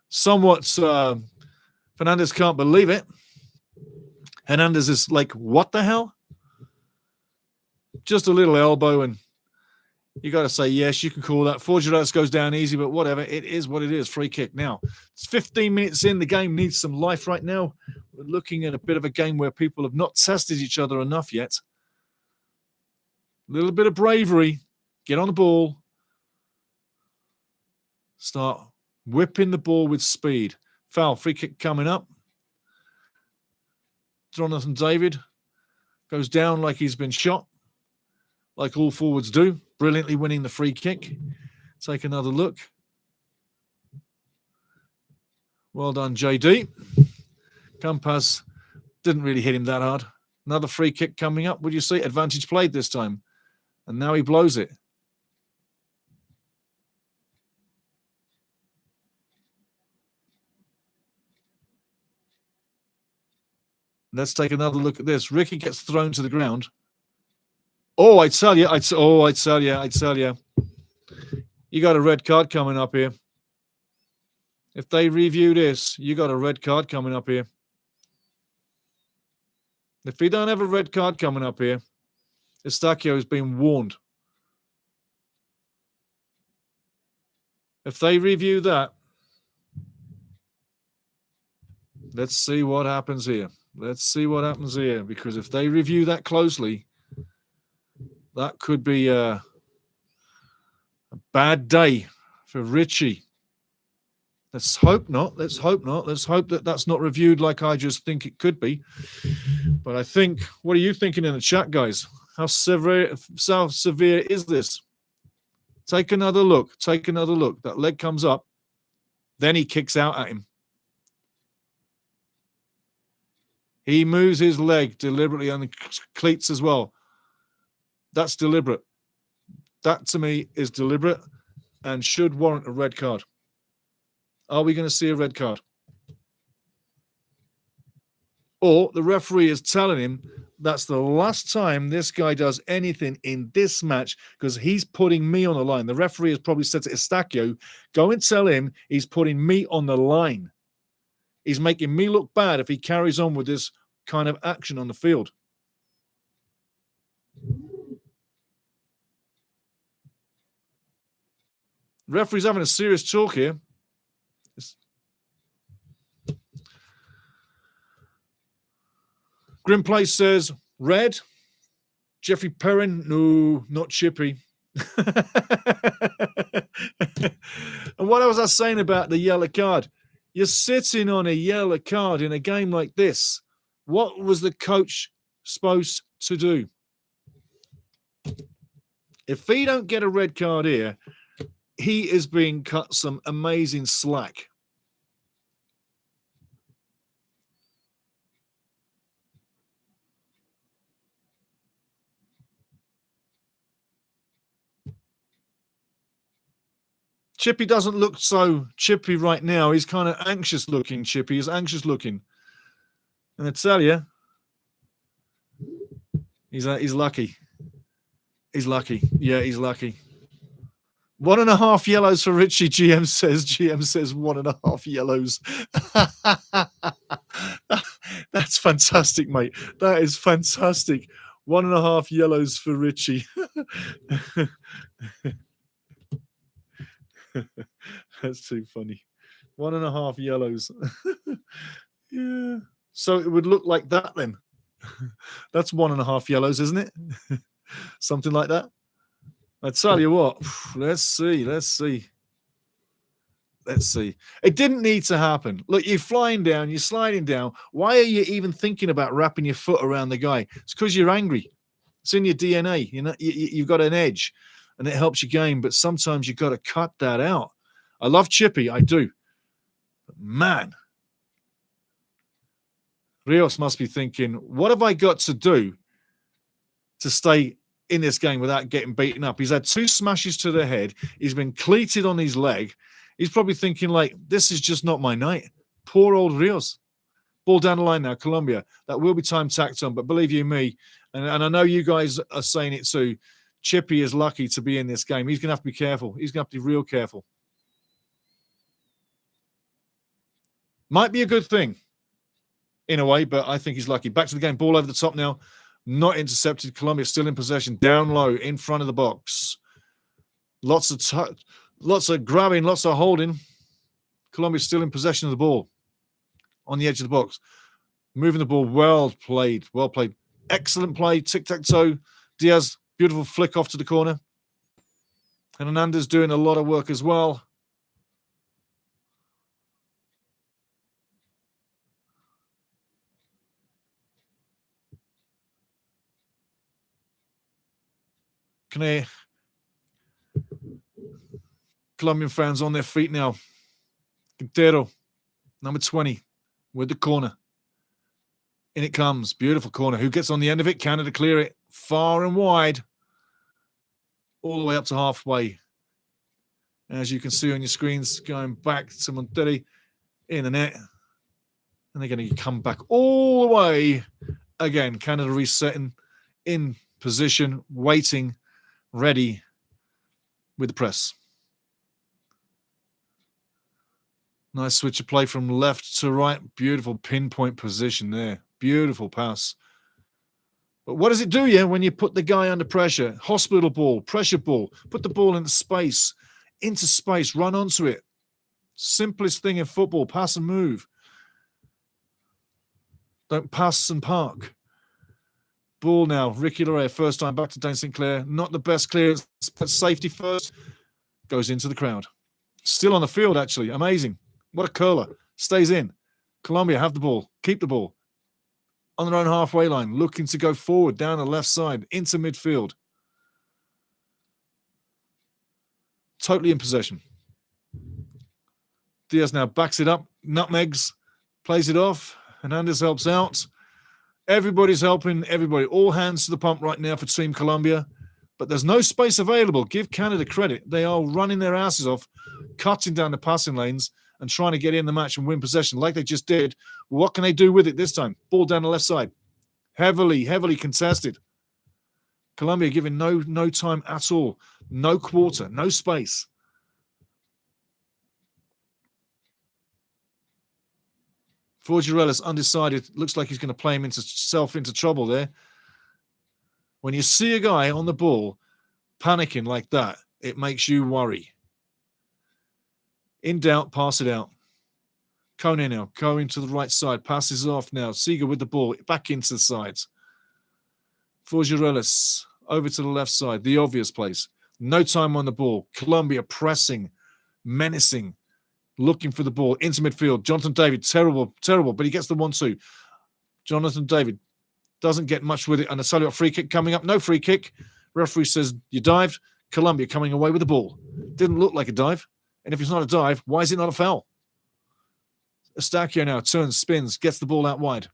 Somewhat, Fernandez can't believe it. Hernandez is like, what the hell? Just a little elbow, and you got to say, yes, you can call that. Forgeras goes down easy, but whatever. It is what it is. Free kick. Now, it's 15 minutes in. The game needs some life right now. We're looking at a bit of a game where people have not tested each other enough yet. A little bit of bravery. Get on the ball. Start whipping the ball with speed. Foul. Free kick coming up. Jonathan David goes down like he's been shot, like all forwards do. Brilliantly winning the free kick. Take another look. Well done, JD. Campas didn't really hit him that hard. Another free kick coming up. Would you see? Advantage played this time. And now he blows it. Let's take another look at this. Ricky gets thrown to the ground. Oh, I tell you. I tell you. You got a red card coming up here. If they review this, you got a red card coming up here. If we don't have a red card coming up here, Estacio has been warned. If they review that, let's see what happens here. Let's see what happens here. Because if they review that closely, that could be a bad day for Richie. Let's hope not. Let's hope not. Let's hope that that's not reviewed like I just think it could be. But I think, what are you thinking in the chat, guys? How severe is this? Take another look. Take another look. That leg comes up. Then he kicks out at him. He moves his leg deliberately on the cleats as well. That's deliberate. That, to me, is deliberate and should warrant a red card. Are we going to see a red card? Or the referee is telling him that's the last time this guy does anything in this match because he's putting me on the line. The referee has probably said to Estacio, go and tell him he's putting me on the line. He's making me look bad if he carries on with this kind of action on the field. Referee's having a serious talk here. Grimplace says, red. Jeffrey Perrin, no, not Chippy. And what was I saying about the yellow card? You're sitting on a yellow card in a game like this. What was the coach supposed to do? If he don't get a red card here, he is being cut some amazing slack. Chippy doesn't look so chippy right now. He's kind of anxious looking, Chippy. He's anxious looking. And I tell you, he's lucky. He's lucky. Yeah, he's lucky. 1.5 yellows for Richie, GM says. GM says 1.5 yellows. That's fantastic, mate. That is fantastic. 1.5 yellows for Richie. That's too funny. 1.5 yellows. Yeah. So it would look like that then. That's 1.5 yellows, isn't it? Something like that. I tell you what, let's see. It didn't need to happen. Look, you're flying down, you're sliding down. Why are you even thinking about wrapping your foot around the guy? It's because you're angry. It's in your DNA. You know, you've got an edge, and it helps your game. But sometimes you've got to cut that out. I love Chippy, I do. But man, Rios must be thinking, what have I got to do to stay in this game without getting beaten up? He's had 2 smashes to the head. He's been cleated on his leg. He's probably thinking, like, this is just not my night. Poor old Rios. Ball down the line now, Colombia. That will be time tacked on, but believe you me, and I know you guys are saying it too, Chippy is lucky to be in this game. He's going to have to be careful. He's going to have to be real careful. Might be a good thing in a way, but I think he's lucky. Back to the game. Ball over the top now. Not intercepted. Colombia still in possession. Down low in front of the box. Lots of grabbing, lots of holding. Colombia still in possession of the ball. On the edge of the box. Moving the ball. Well played. Well played. Excellent play. Tic-tac-toe. Diaz, beautiful flick off to the corner. And Hernandez doing a lot of work as well. Colombian fans on their feet now. Cafeteros, number 20, with the corner. In it comes. Beautiful corner. Who gets on the end of it? Canada clear it far and wide. All the way up to halfway. As you can see on your screens, going back to Monteri in the net. And they're going to come back all the way. Again, Canada resetting in position, waiting, ready with the press. Nice switch of play from left to right. Beautiful pinpoint position there. Beautiful pass. But what does it do you when you put the guy under pressure? Hospital ball, pressure ball. Put the ball into space, run onto it. Simplest thing in football, pass and move. Don't pass and park. Ball now, Ricky Lorea, first time back to Dane Sinclair. Not the best clearance, but safety first. Goes into the crowd. Still on the field, actually. Amazing. What a curler. Stays in. Colombia have the ball. Keep the ball. On their own halfway line. Looking to go forward down the left side. Into midfield. Totally in possession. Diaz now backs it up. Nutmegs. Plays it off. Hernandez helps out. Everybody's helping everybody. All hands to the pump right now for Team Colombia. But there's no space available. Give Canada credit. They are running their asses off, cutting down the passing lanes and trying to get in the match and win possession like they just did. Well, what can they do with it this time? Ball down the left side. Heavily contested. Colombia giving no time at all. No quarter, no space. Forgerella's undecided. Looks like he's going to play himself into trouble there. When you see a guy on the ball panicking like that, it makes you worry. In doubt, pass it out. Kone now, going to the right side. Passes off now. Seeger with the ball. Back into the sides. Forgerella's over to the left side. The obvious place. No time on the ball. Colombia pressing, menacing, looking for the ball into midfield. Jonathan David, terrible, but he gets the 1-2. Jonathan David doesn't get much with it. And a free kick coming up. No free kick. Referee says you dived. Colombia coming away with the ball. Didn't look like a dive. And if it's not a dive, why is it not a foul? Estacio now turns, spins, gets the ball out wide.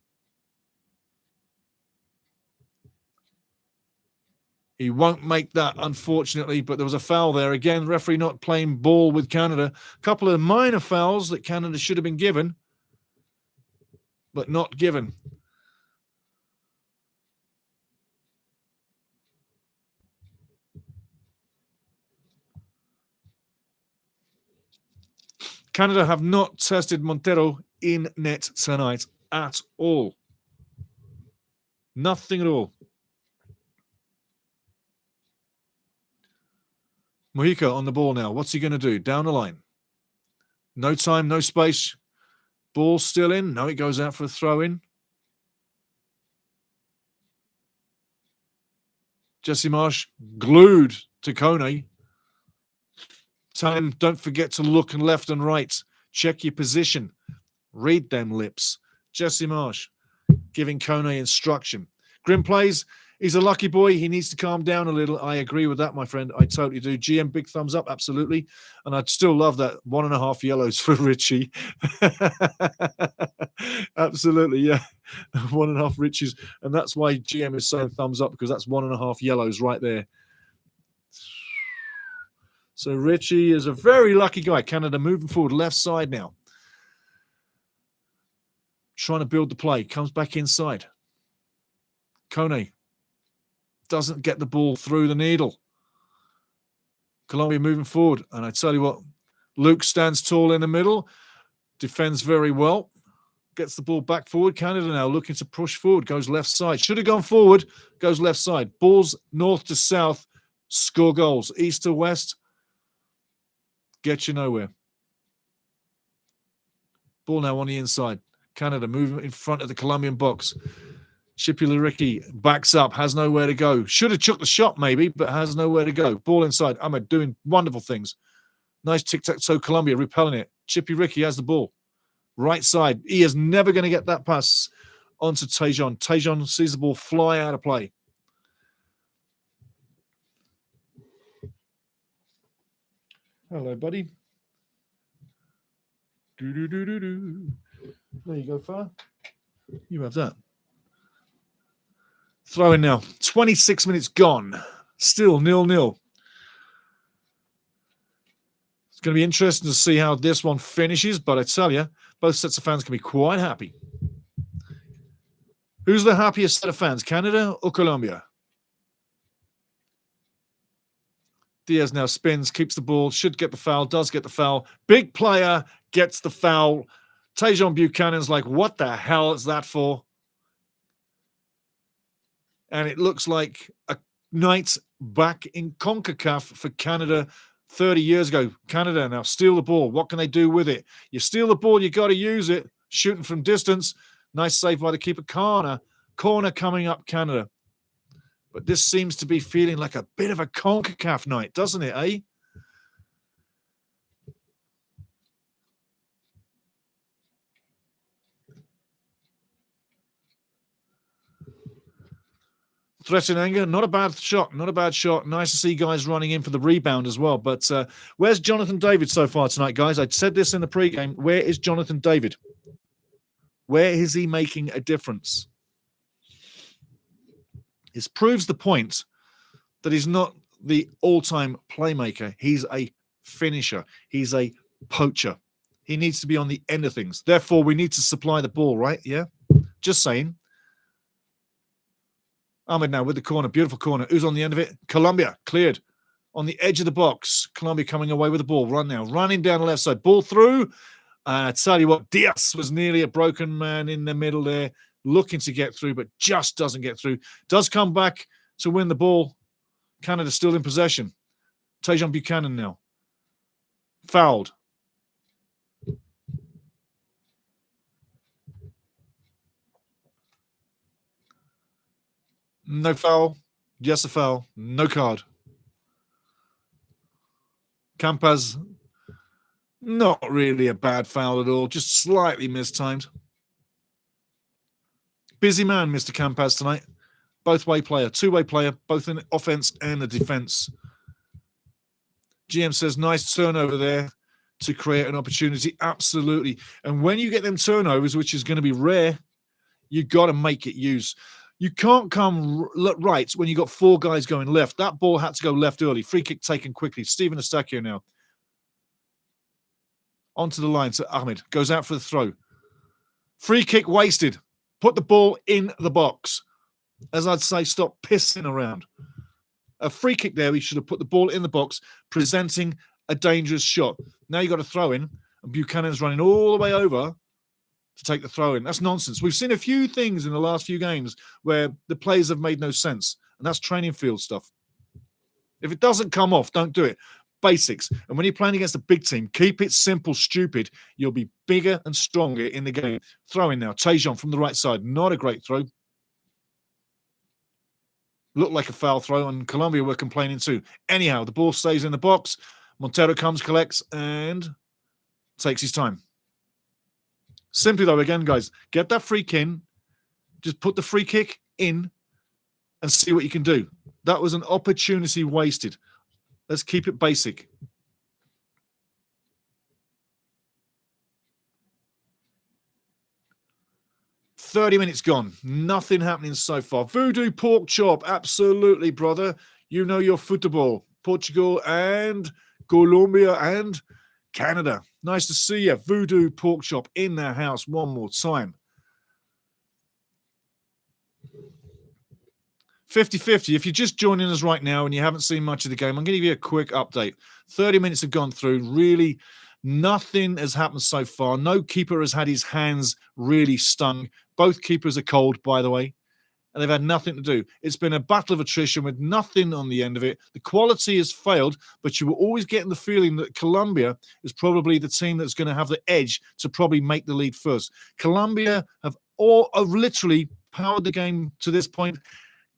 He won't make that, unfortunately, but there was a foul there. Again, referee not playing ball with Canada. A couple of minor fouls that Canada should have been given, but not given. Canada have not tested Montero in net tonight at all. Nothing at all. Mojica on the ball now. What's he going to do? Down the line. No time, no space. Ball still in. No, it goes out for a throw-in. Jesse Marsh glued to Kone. Tell him, don't forget to look and left and right. Check your position. Read them lips. Jesse Marsh giving Kone instruction. Grim plays. He's a lucky boy. He needs to calm down a little. I agree with that, my friend. I totally do. GM, big thumbs up. Absolutely. And I'd still love that 1.5 yellows for Richie. Absolutely, yeah. 1.5 Richies. And that's why GM is saying thumbs up, because that's 1.5 yellows right there. So Richie is a very lucky guy. Canada moving forward, left side now. Trying to build the play. Comes back inside. Kone doesn't get the ball through the needle. Colombia moving forward. And I tell you what, Luke stands tall in the middle. Defends very well. Gets the ball back forward. Canada now looking to push forward. Goes left side. Should have gone forward. Goes left side. Balls north to south. Score goals. East to west. Get you nowhere. Ball now on the inside. Canada moving in front of the Colombian box. Chipilariki backs up, has nowhere to go. Should have took the shot maybe, but has nowhere to go. Ball inside. Ahmed doing wonderful things. Nice tic-tac-toe Colombia repelling it. Chipilariki has the ball. Right side. He is never going to get that pass onto Tejon. Tejon sees the ball fly out of play. Hello, buddy. Do-do-do-do-do. There you go, far. You have that. Throw in now. 26 minutes gone. Still 0-0. It's going to be interesting to see how this one finishes, but I tell you, both sets of fans can be quite happy. Who's the happiest set of fans, Canada or Colombia? Diaz now spins, keeps the ball, should get the foul, does get the foul. Big player gets the foul. Tejon Buchanan's like, what the hell is that for? And it looks like a night back in CONCACAF for Canada 30 years ago. Canada now steal the ball. What can they do with it? You steal the ball, you got to use it. Shooting from distance. Nice save by the keeper. Corner coming up, Canada. But this seems to be feeling like a bit of a CONCACAF night, doesn't it, eh? Threat in anger, not a bad shot, not a bad shot. Nice to see guys running in for the rebound as well. But where's Jonathan David so far tonight, guys? I said this in the pregame. Where is Jonathan David? Where is he making a difference? This proves the point that he's not the all-time playmaker. He's a finisher. He's a poacher. He needs to be on the end of things. Therefore, we need to supply the ball, right? Yeah? Just saying. Ahmed now with the corner. Beautiful corner. Who's on the end of it? Colombia. Cleared. On the edge of the box. Colombia coming away with the ball. Run now. Running down the left side. Ball through. I tell you what, Diaz was nearly a broken man in the middle there. Looking to get through, but just doesn't get through. Does come back to win the ball. Canada still in possession. Tejon Buchanan now. Fouled. No foul. Yes, a foul. No card. Campas, not really a bad foul at all, just slightly mistimed. Busy man, Mr. Campas, tonight. Both-way player, two-way player, both in offense and the defense. GM says, nice turnover there to create an opportunity. Absolutely. And when you get them turnovers, which is going to be rare, you got to make it use. You can't come right when you got four guys going left. That ball had to go left early. Free kick taken quickly. Steven Eustachio now. Onto the line. So Ahmed goes out for the throw. Free kick wasted. Put the ball in the box. As I'd say, stop pissing around. A free kick there. We should have put the ball in the box, presenting a dangerous shot. Now you got to throw in, and Buchanan's running all the way over to take the throw in. That's nonsense. We've seen a few things in the last few games where the plays have made no sense, and that's training field stuff. If it doesn't come off, don't do it. Basics. And when you're playing against a big team, keep it simple, stupid. You'll be bigger and stronger in the game. Throw in now. Tejan from the right side. Not a great throw. Looked like a foul throw, and Colombia were complaining too. Anyhow, the ball stays in the box. Montero comes, collects, and takes his time. Simply, though, again, guys, get that free kick in. Just put the free kick in and see what you can do. That was an opportunity wasted. Let's keep it basic. "30 minutes gone. Nothing happening so far. Voodoo pork chop. Absolutely, brother. You know your football. Portugal and Colombia and Canada. Nice to see you. Voodoo pork chop in their house one more time. 50-50. If you're just joining us right now and you haven't seen much of the game, I'm going to give you a quick update. 30 minutes have gone through. Really, nothing has happened so far. No keeper has had his hands really stung. Both keepers are cold, by the way, and they've had nothing to do. It's been a battle of attrition with nothing on the end of it. The quality has failed, but you were always getting the feeling that Colombia is probably the team that's going to have the edge to probably make the lead first. Colombia have literally powered the game to this point.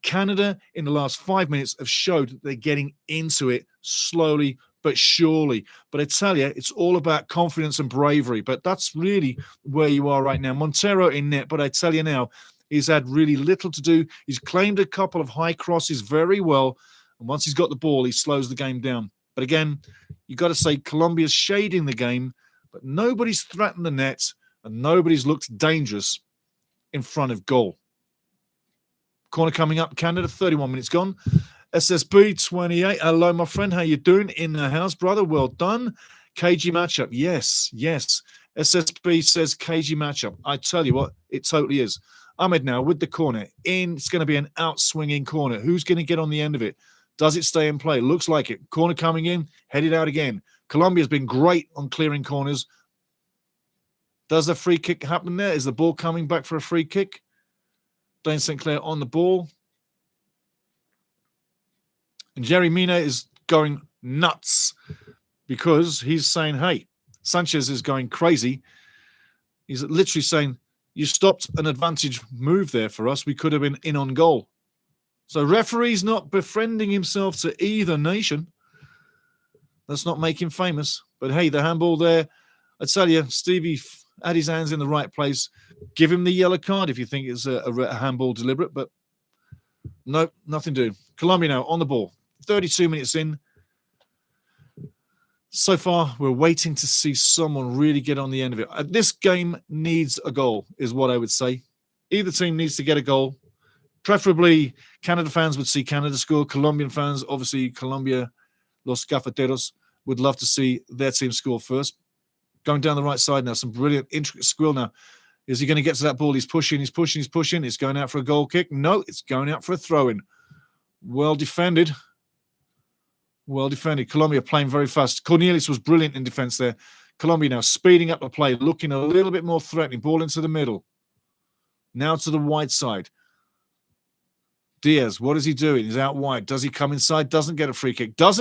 Canada, in the last 5 minutes, have showed that they're getting into it slowly but surely. But I tell you, it's all about confidence and bravery. But that's really where you are right now. Montero in net, but I tell you now, he's had really little to do. He's claimed a couple of high crosses very well. And once he's got the ball, he slows the game down. But again, you got to say Colombia's shading the game, but nobody's threatened the net and nobody's looked dangerous in front of goal. Corner coming up, Canada, 31 minutes gone. SSB 28. Hello, my friend. How you doing in the house, brother? Well done. KG matchup. Yes. SSB says KG matchup. I tell you what, it totally is. Ahmed now with the corner. In. It's going to be an out-swinging corner. Who's going to get on the end of it? Does it stay in play? Looks like it. Corner coming in. Headed out again. Colombia's been great on clearing corners. Does the free kick happen there? Is the ball coming back for a free kick? Dane St. Clair on the ball. And Jerry Mina is going nuts because he's saying, hey, Sanchez is going crazy. He's literally saying, you stopped an advantage move there for us. We could have been in on goal. So referee's not befriending himself to either nation. Let's not make him famous. But hey, the handball there, I tell you, Stevie had his hands in the right place. Give him the yellow card if you think it's a handball deliberate, but nope, nothing to do. Colombia now on the ball. 32 minutes in. So far, we're waiting to see someone really get on the end of it. This game needs a goal, is what I would say. Either team needs to get a goal. Preferably, Canada fans would see Canada score. Colombian fans, obviously, Colombia, Los Cafeteros, would love to see their team score first. Going down the right side now, some brilliant, intricate squill now. Is he going to get to that ball? He's pushing. It's going out for a goal kick. No, it's going out for a throw-in. Well defended. Colombia playing very fast. Cornelius was brilliant in defense there. Colombia now speeding up the play, looking a little bit more threatening. Ball into the middle. Now to the wide side. Diaz, what is he doing? He's out wide. Does he come inside? Doesn't get a free kick. Looks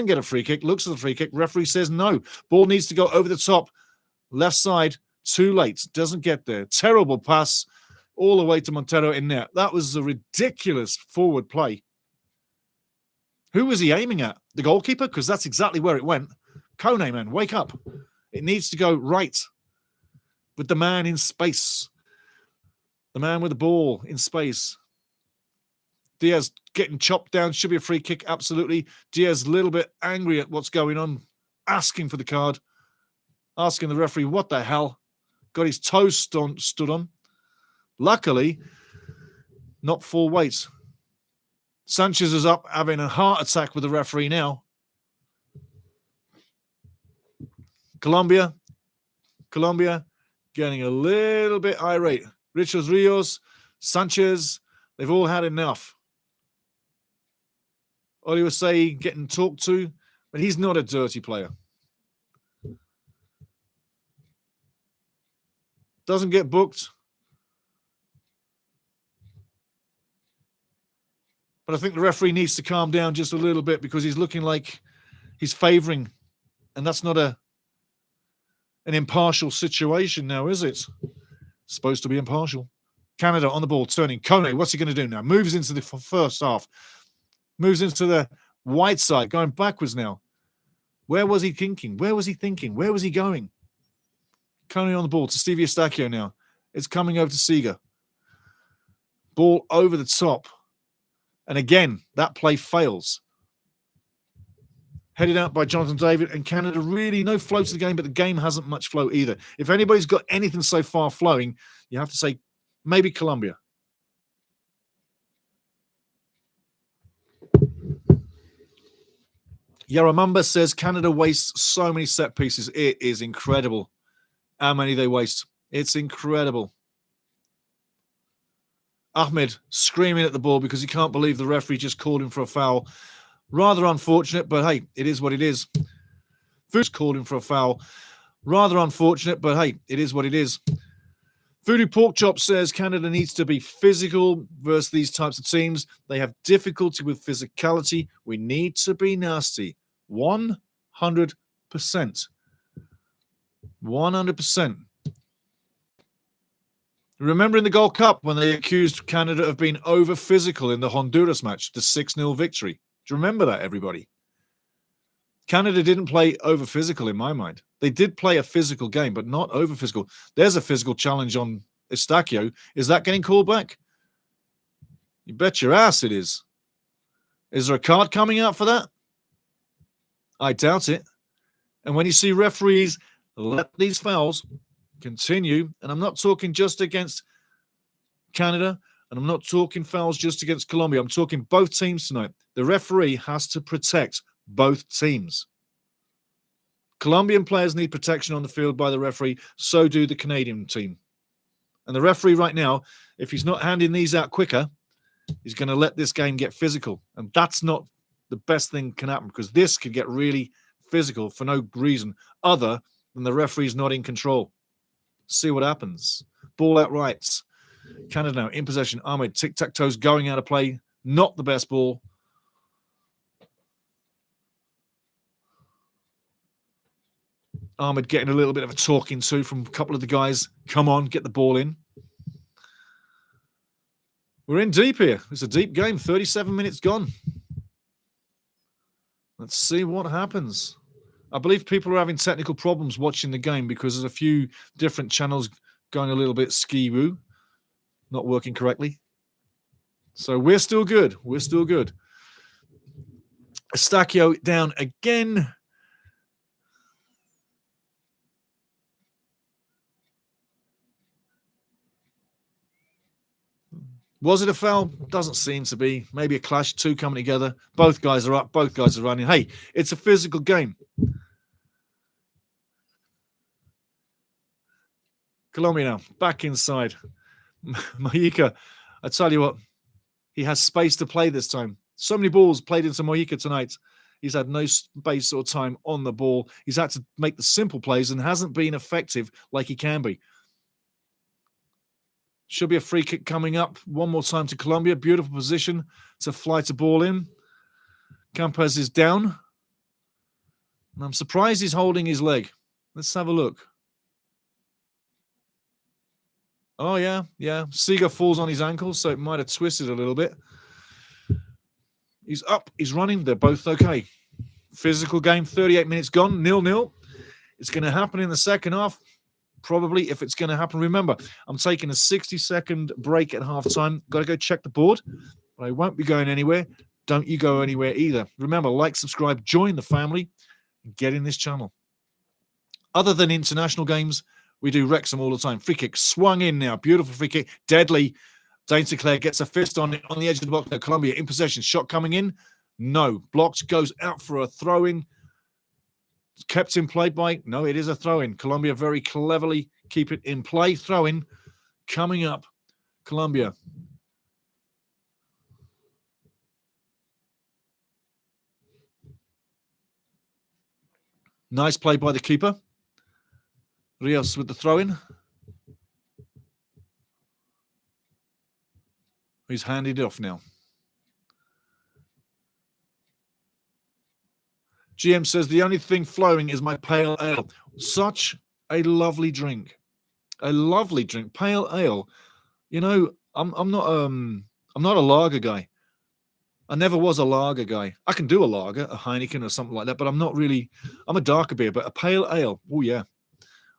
at the free kick. Referee says no. Ball needs to go over the top. Left side. Too late. Doesn't get there. Terrible pass all the way to Montero in net. That was a ridiculous forward play. Who was he aiming at? The goalkeeper? Because that's exactly where it went. Kone, man, wake up. It needs to go right with the man in space. The man with the ball in space. Diaz getting chopped down. Should be a free kick, absolutely. Diaz a little bit angry at what's going on, asking for the card, asking the referee, what the hell? Got his toes stood on. Luckily, not full weight. Sanchez is up, having a heart attack with the referee now. Colombia getting a little bit irate. Richos Rios, Sanchez, they've all had enough. Oliver Say getting talked to, but he's not a dirty player. Doesn't get booked. But I think the referee needs to calm down just a little bit because he's looking like he's favoring. And that's not an impartial situation now, is it? Supposed to be impartial. Canada on the ball, turning. Kone, what's he going to do now? Moves into the first half. Moves into the wide side, going backwards now. Where was he thinking? Where was he thinking? Where was he going? Kone on the ball to Stevie Eustachio now. It's coming over to Seeger. Ball over the top. And again, that play fails. Headed out by Jonathan David, and Canada really no flow to the game, but the game hasn't much flow either. If anybody's got anything so far flowing, you have to say maybe Colombia. Yaramamba says Canada wastes so many set pieces. It is incredible how many they waste. It's incredible. Ahmed screaming at the ball because he can't believe the referee just called him for a foul. Rather unfortunate, but hey, it is what it is. Food's called him for a foul. Rather unfortunate, but hey, it is what it is. Voodoo Porkchop says Canada needs to be physical versus these types of teams. They have difficulty with physicality. We need to be nasty. 100%. 100%. Remember in the Gold Cup when they accused Canada of being over-physical in the Honduras match, the 6-0 victory? Do you remember that, everybody? Canada didn't play over-physical in my mind. They did play a physical game, but not over-physical. There's a physical challenge on Eustachio. Is that getting called back? You bet your ass it is. Is there a card coming out for that? I doubt it. And when you see referees let these fouls continue, and I'm not talking just against Canada, and I'm not talking fouls just against Colombia. I'm talking both teams tonight. The referee has to protect both teams. Colombian players need protection on the field by the referee. So do the Canadian team. And the referee right now, if he's not handing these out quicker, he's going to let this game get physical. And that's not the best thing can happen because this could get really physical for no reason other than the referee's not in control. See what happens. Ball out right. Canada now in possession. Ahmed, tic-tac-toes going out of play. Not the best ball. Ahmed getting a little bit of a talking to from a couple of the guys. Come on, get the ball in. We're in deep here. It's a deep game. 37 minutes gone. Let's see what happens. I believe people are having technical problems watching the game because there's a few different channels going a little bit ski-woo, not working correctly. So we're still good. We're still good. Eustachio down again. Was it a foul? Doesn't seem to be. Maybe a clash, two coming together. Both guys are up. Both guys are running. Hey, it's a physical game. Colombia now, back inside. Mojica, I tell you what, he has space to play this time. So many balls played into Mojica tonight. He's had no space or time on the ball. He's had to make the simple plays and hasn't been effective like he can be. Should be a free kick coming up. One more time to Colombia. Beautiful position to flight a ball in. Campos is down. And I'm surprised he's holding his leg. Let's have a look. Oh, yeah. Seeger falls on his ankle, so it might have twisted a little bit. He's up. He's running. They're both okay. Physical game, 38 minutes gone, 0-0. It's going to happen in the second half. Probably, if it's going to happen. Remember, I'm taking a 60-second break at halftime. Got to go check the board, but I won't be going anywhere. Don't you go anywhere either. Remember, like, subscribe, join the family, and get in this channel. Other than international games, we do Wrexham all the time. Free kick swung in now. Beautiful free kick. Deadly. Dane Sinclair gets a fist on it on the edge of the box. Now, Colombia in possession. Shot coming in. No. Blocked. Goes out for a throw-in. Kept in play by... No, it is a throw-in. Colombia very cleverly keep it in play. Throw-in coming up. Colombia. Nice play by the keeper. Rios with the throw-in. He's handed it off now. GM says, the only thing flowing is my pale ale. Such a lovely drink. A lovely drink. Pale ale. You know, I'm not a lager guy. I never was a lager guy. I can do a lager, a Heineken or something like that, but I'm not really, I'm a darker beer, but a pale ale. Oh, yeah.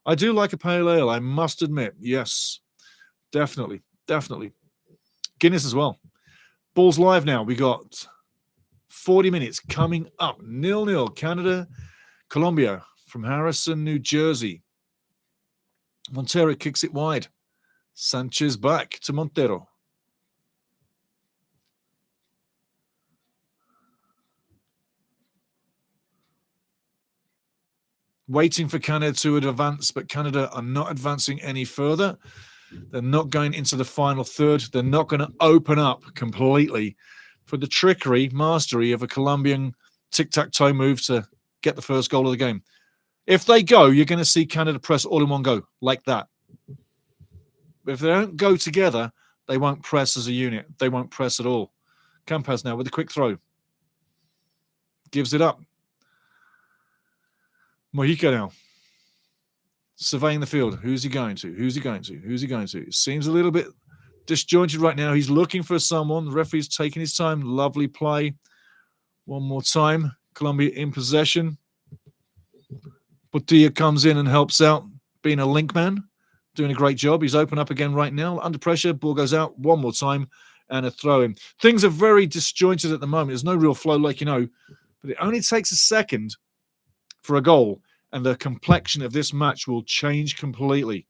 I do like a pale ale, I must admit. Yes, definitely, definitely. Guinness as well. Ball's live now. We got 40 minutes coming up. 0-0. Canada, Colombia from Harrison, New Jersey. Montero kicks it wide. Sanchez back to Montero. Waiting for Canada to advance, but Canada are not advancing any further. They're not going into the final third. They're not going to open up completely for the trickery, mastery of a Colombian tic-tac-toe move to get the first goal of the game. If they go, you're going to see Canada press all in one go, like that. But if they don't go together, they won't press as a unit. They won't press at all. Campas now with a quick throw. Gives it up. Mojica now. Surveying the field. Who's he going to? Who's he going to? Who's he going to? It seems a little bit disjointed right now. He's looking for someone. The referee's taking his time. Lovely play. One more time. Colombia in possession. Portilla comes in and helps out, being a link man. Doing a great job. He's open up again right now. Under pressure. Ball goes out one more time. And a throw in. Things are very disjointed at the moment. There's no real flow, like you know. But it only takes a second for a goal, and the complexion of this match will change completely.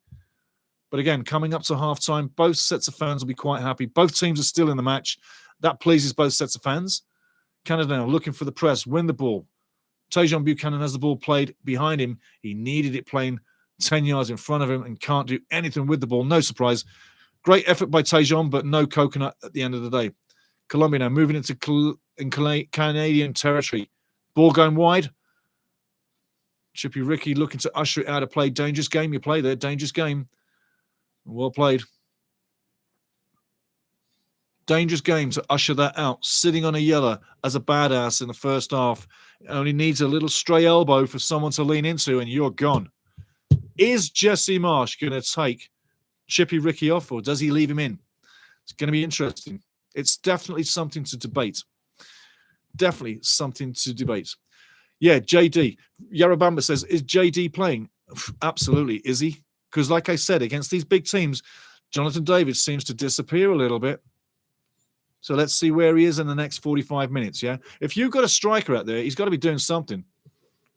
But again, coming up to halftime, both sets of fans will be quite happy. Both teams are still in the match. That pleases both sets of fans. Canada now looking for the press, win the ball. Tejon Buchanan has the ball played behind him. He needed it playing 10 yards in front of him and can't do anything with the ball. No surprise. Great effort by Tejon, but no coconut at the end of the day. Colombia now moving into Canadian territory. Ball going wide. Chippy Ricky looking to usher it out of play. Dangerous game you play there. Dangerous game. Well played. Dangerous game to usher that out. Sitting on a yellow as a badass in the first half. It only needs a little stray elbow for someone to lean into and you're gone. Is Jesse Marsh going to take Chippy Ricky off or does he leave him in? It's going to be interesting. It's definitely something to debate. Definitely something to debate. Yeah, JD. Yarabamba says, is JD playing? Absolutely. Is he? Because like I said, against these big teams, Jonathan David seems to disappear a little bit. So let's see where he is in the next 45 minutes, yeah? If you've got a striker out there, he's got to be doing something.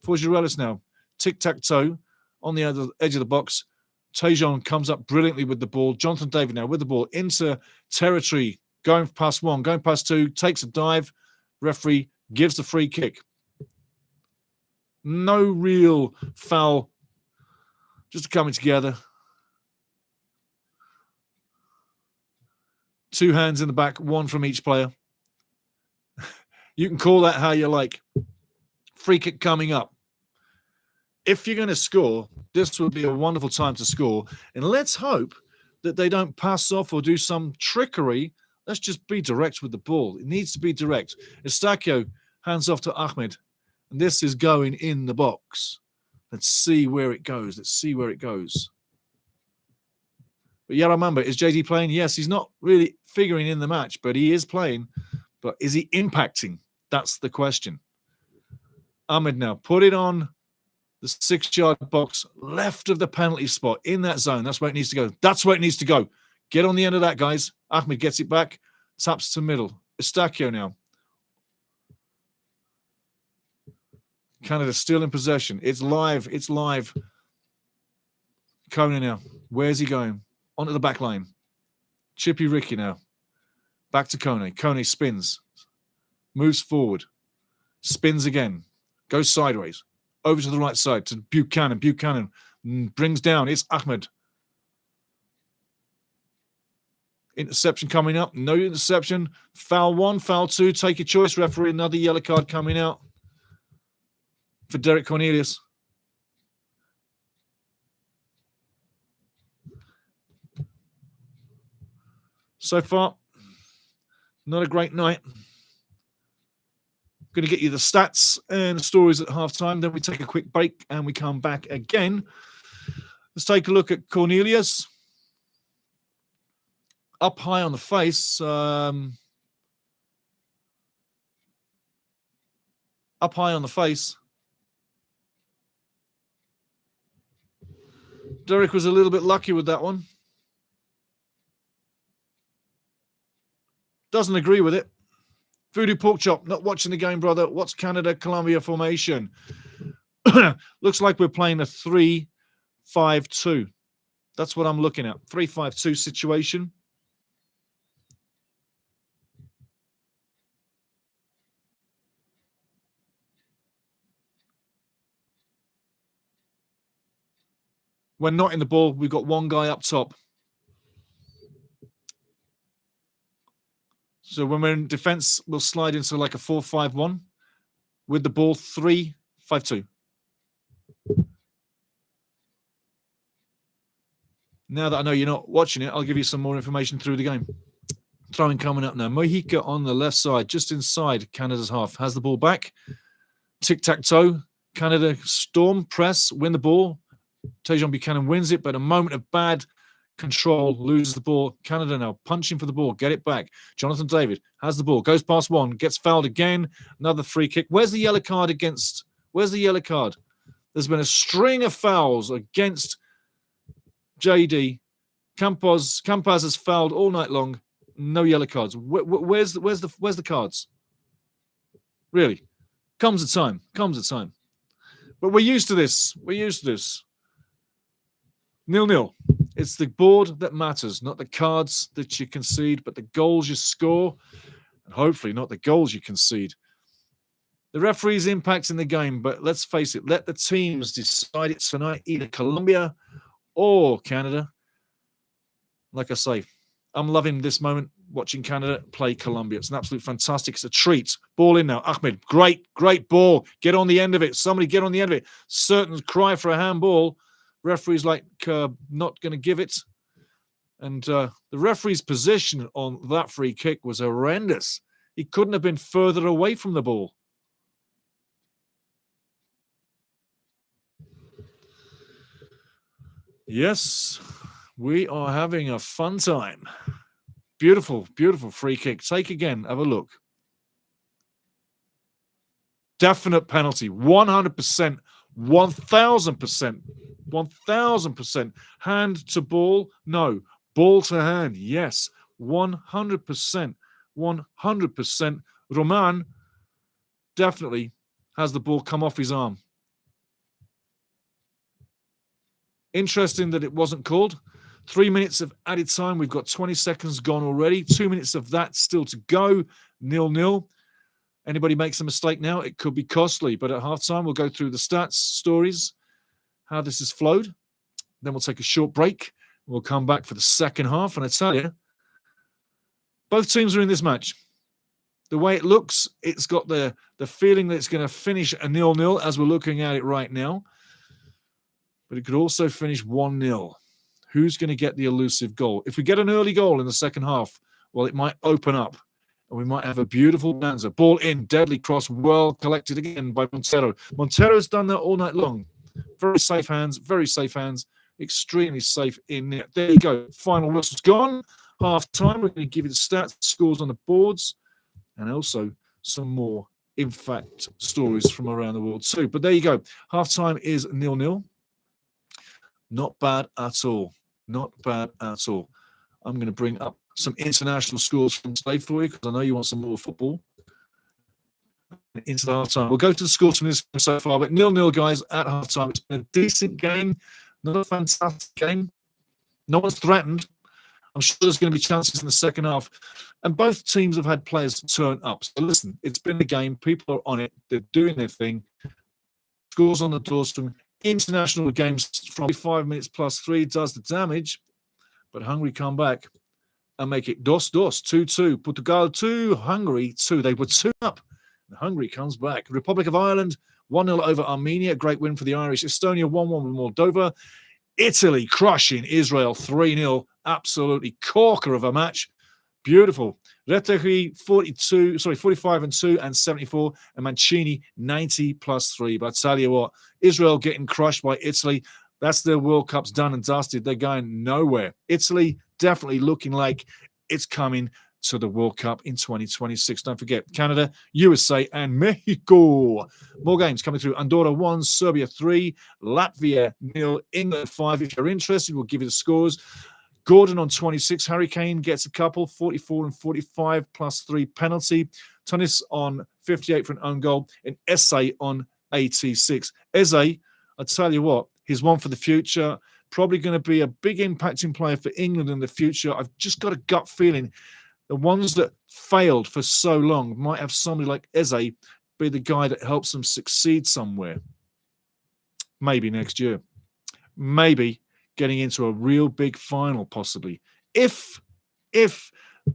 For Girelis now, tic-tac-toe on the other edge of the box. Tejon comes up brilliantly with the ball. Jonathan David now with the ball into territory, going past one, going past two, takes a dive. Referee gives the free kick. No real foul. Just coming together. Two hands in the back, one from each player. You can call that how you like. Free kick coming up. If you're going to score, this would be a wonderful time to score. And let's hope that they don't pass off or do some trickery. Let's just be direct with the ball. It needs to be direct. Estacio hands off to Ahmed. And this is going in the box. Let's see where it goes. Let's see where it goes. But Yaramamba, is JD playing? Yes, he's not really figuring in the match, but he is playing. But is he impacting? That's the question. Ahmed now. Put it on the 6-yard box, left of the penalty spot, in that zone. That's where it needs to go. That's where it needs to go. Get on the end of that, guys. Ahmed gets it back. Taps to middle. Estacchio now. Canada still in possession. It's live. It's live. Kona now. Where's he going? Onto the back line. Chippy Ricky now. Back to Kone. Kone spins. Moves forward. Spins again. Goes sideways. Over to the right side to Buchanan. Buchanan brings down. It's Ahmed. Interception coming up. No interception. Foul 1, foul 2. Take your choice, referee. Another yellow card coming out for Derek Cornelius. So far, not a great night. Going to get you the stats and the stories at halftime. Then we take a quick break and we come back again. Let's take a look at Cornelius. Up high on the face. Up high on the face. Derek was a little bit lucky with that one. Doesn't agree with it. Voodoo Pork Chop, not watching the game, brother. What's Canada-Colombia formation? Looks like we're playing a 3-5-2. That's what I'm looking at. 3-5-2 situation. When not in the ball, we've got one guy up top. So when we're in defense, we'll slide into like a 4-5-1 with the ball 3-5-2. Now that I know you're not watching it, I'll give you some more information through the game. Throwing coming up now. Mojica on the left side, just inside Canada's half. Has the ball back. Tic-tac-toe. Canada storm, press, win the ball. Tejon Buchanan wins it, but a moment of bad control, loses the ball. Canada now punching for the ball, get it back. Jonathan David has the ball, goes past one, gets fouled again. Another free kick. Where's the yellow card against? Where's the yellow card? There's been a string of fouls against JD. Campos has fouled all night long. No yellow cards. Where's the cards? Really? Comes a time. But we're used to this. 0-0. It's the board that matters, not the cards that you concede, but the goals you score, and hopefully not the goals you concede. The referee's impact in the game, but let's face it, let the teams decide it tonight, either Colombia or Canada. Like I say, I'm loving this moment, watching Canada play Colombia. It's an absolute fantastic. It's a treat. Ball in now. Ahmed, great ball. Get on the end of it. Somebody get on the end of it. Certain cry for a handball. Referee's like not going to give it. And the referee's position on that free kick was horrendous. He couldn't have been further away from the ball. Yes, we are having a fun time. Beautiful, beautiful free kick. Take again. Have a look. Definite penalty. 100%. 1,000%. 1,000%. Hand to ball? No. Ball to hand? Yes. 100%. 100%. Roman definitely has the ball come off his arm. Interesting that it wasn't called. 3 minutes of added time. We've got 20 seconds gone already. 2 minutes of that still to go. 0-0. Anybody makes a mistake now, it could be costly. But at halftime, we'll go through the stats, stories, how this has flowed. Then we'll take a short break. We'll come back for the second half. And I tell you, both teams are in this match. The way it looks, it's got the feeling that it's going to finish a 0-0 as we're looking at it right now. But it could also finish 1-0. Who's going to get the elusive goal? If we get an early goal in the second half, well, it might open up. And we might have a beautiful bonanza. Ball in, deadly cross, well collected again by Montero. Montero's done that all night long. Very safe hands, extremely safe in there. There you go. Final whistle's gone. Half time. We're going to give you the stats, scores on the boards, and also some more in fact, stories from around the world too. But there you go. Halftime is 0-0. Not bad at all. Not bad at all. I'm going to bring up some international scores from today for you because I know you want some more football. Into the halftime. We'll go to the scores from this game so far, but 0-0, guys, at halftime. It's been a decent game, not a fantastic game. No one's threatened. I'm sure there's going to be chances in the second half. And both teams have had players turn up. So listen, it's been a game. People are on it. They're doing their thing. Scores on the doors from international games from 5 minutes plus 3 does the damage. But Hungary come back and make it 2-2. Portugal 2, Hungary 2. They were 2 up. And Hungary comes back. Republic of Ireland 1-0 over Armenia. Great win for the Irish. Estonia 1-1 with Moldova. Italy crushing Israel 3-0. Absolutely corker of a match. Beautiful. Retegui 45-2 and 74. And Mancini 90 plus 3. But I tell you what, Israel getting crushed by Italy. That's their World Cup's done and dusted. They're going nowhere. Italy definitely looking like it's coming to the World Cup in 2026. Don't forget, Canada, USA, and Mexico. More games coming through. Andorra 1, Serbia 3, Latvia 0, England 5. If you're interested, we'll give you the scores. Gordon on 26. Harry Kane gets a couple, 44 and 45 plus 3 penalty. Tunis on 58 for an own goal. And Eze on 86. Eze, I tell you what, he's one for the future. Probably going to be a big impacting player for England in the future. I've just got a gut feeling the ones that failed for so long might have somebody like Eze be the guy that helps them succeed somewhere. Maybe next year. Maybe getting into a real big final, possibly. If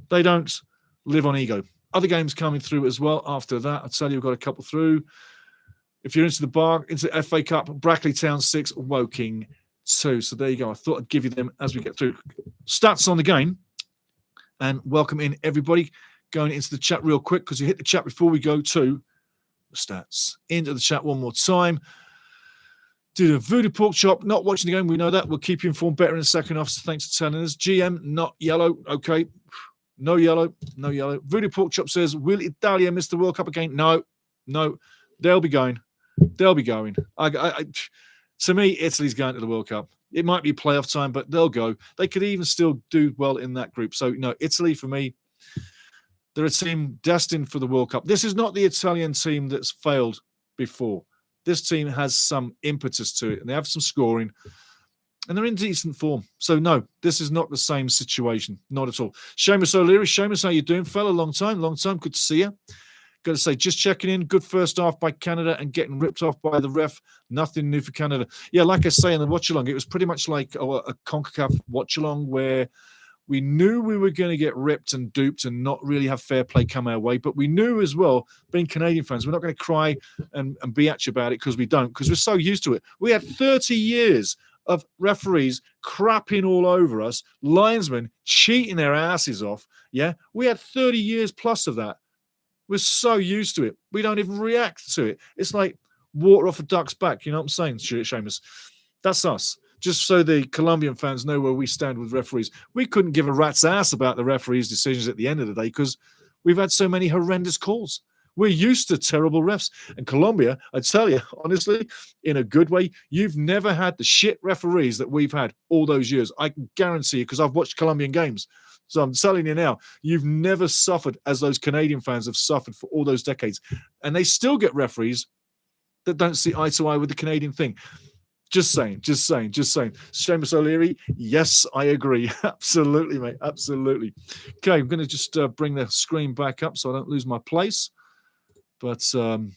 they don't live on ego. Other games coming through as well after that. I'll tell you, we've got a couple through. If you're into the FA Cup, Brackley Town 6, Woking 2. So there you go. I thought I'd give you them as we get through. Stats on the game. And welcome in everybody. Going into the chat real quick because you hit the chat before we go to the stats. Into the chat one more time. Do the Voodoo Pork Chop. Not watching the game. We know that. We'll keep you informed better in the second half. So thanks for telling us. GM, not yellow. Okay. No yellow. No yellow. Voodoo Pork Chop says, will Italia miss the World Cup again? No. They'll be going. They'll be going. To me, Italy's going to the World Cup. It might be playoff time, but they'll go. They could even still do well in that group. So, no, Italy, for me, they're a team destined for the World Cup. This is not the Italian team that's failed before. This team has some impetus to it, and they have some scoring, and they're in decent form. So, no, this is not the same situation. Not at all. Seamus O'Leary. Seamus, how you doing, fella? Long time. Good to see you. Got to say, just checking in. Good first half by Canada and getting ripped off by the ref. Nothing new for Canada. Yeah, like I say in the watch-along, it was pretty much like a CONCACAF watch-along where we knew we were going to get ripped and duped and not really have fair play come our way. But we knew as well, being Canadian fans, we're not going to cry and be at you about it because we don't, because we're so used to it. We had 30 years of referees crapping all over us, linesmen cheating their asses off. Yeah, we had 30 years plus of that. We're so used to it. We don't even react to it. It's like water off a duck's back. You know what I'm saying, Seamus? That's us. Just so the Colombian fans know where we stand with referees. We couldn't give a rat's ass about the referees' decisions at the end of the day because we've had so many horrendous calls. We're used to terrible refs. And Colombia, I tell you, honestly, in a good way, you've never had the shit referees that we've had all those years. I can guarantee you because I've watched Colombian games. So I'm telling you now, you've never suffered as those Canadian fans have suffered for all those decades. And they still get referees that don't see eye to eye with the Canadian thing. Just saying. Seamus O'Leary, yes, I agree. Absolutely, mate. Absolutely. Okay, I'm going to just bring the screen back up so I don't lose my place. But I'm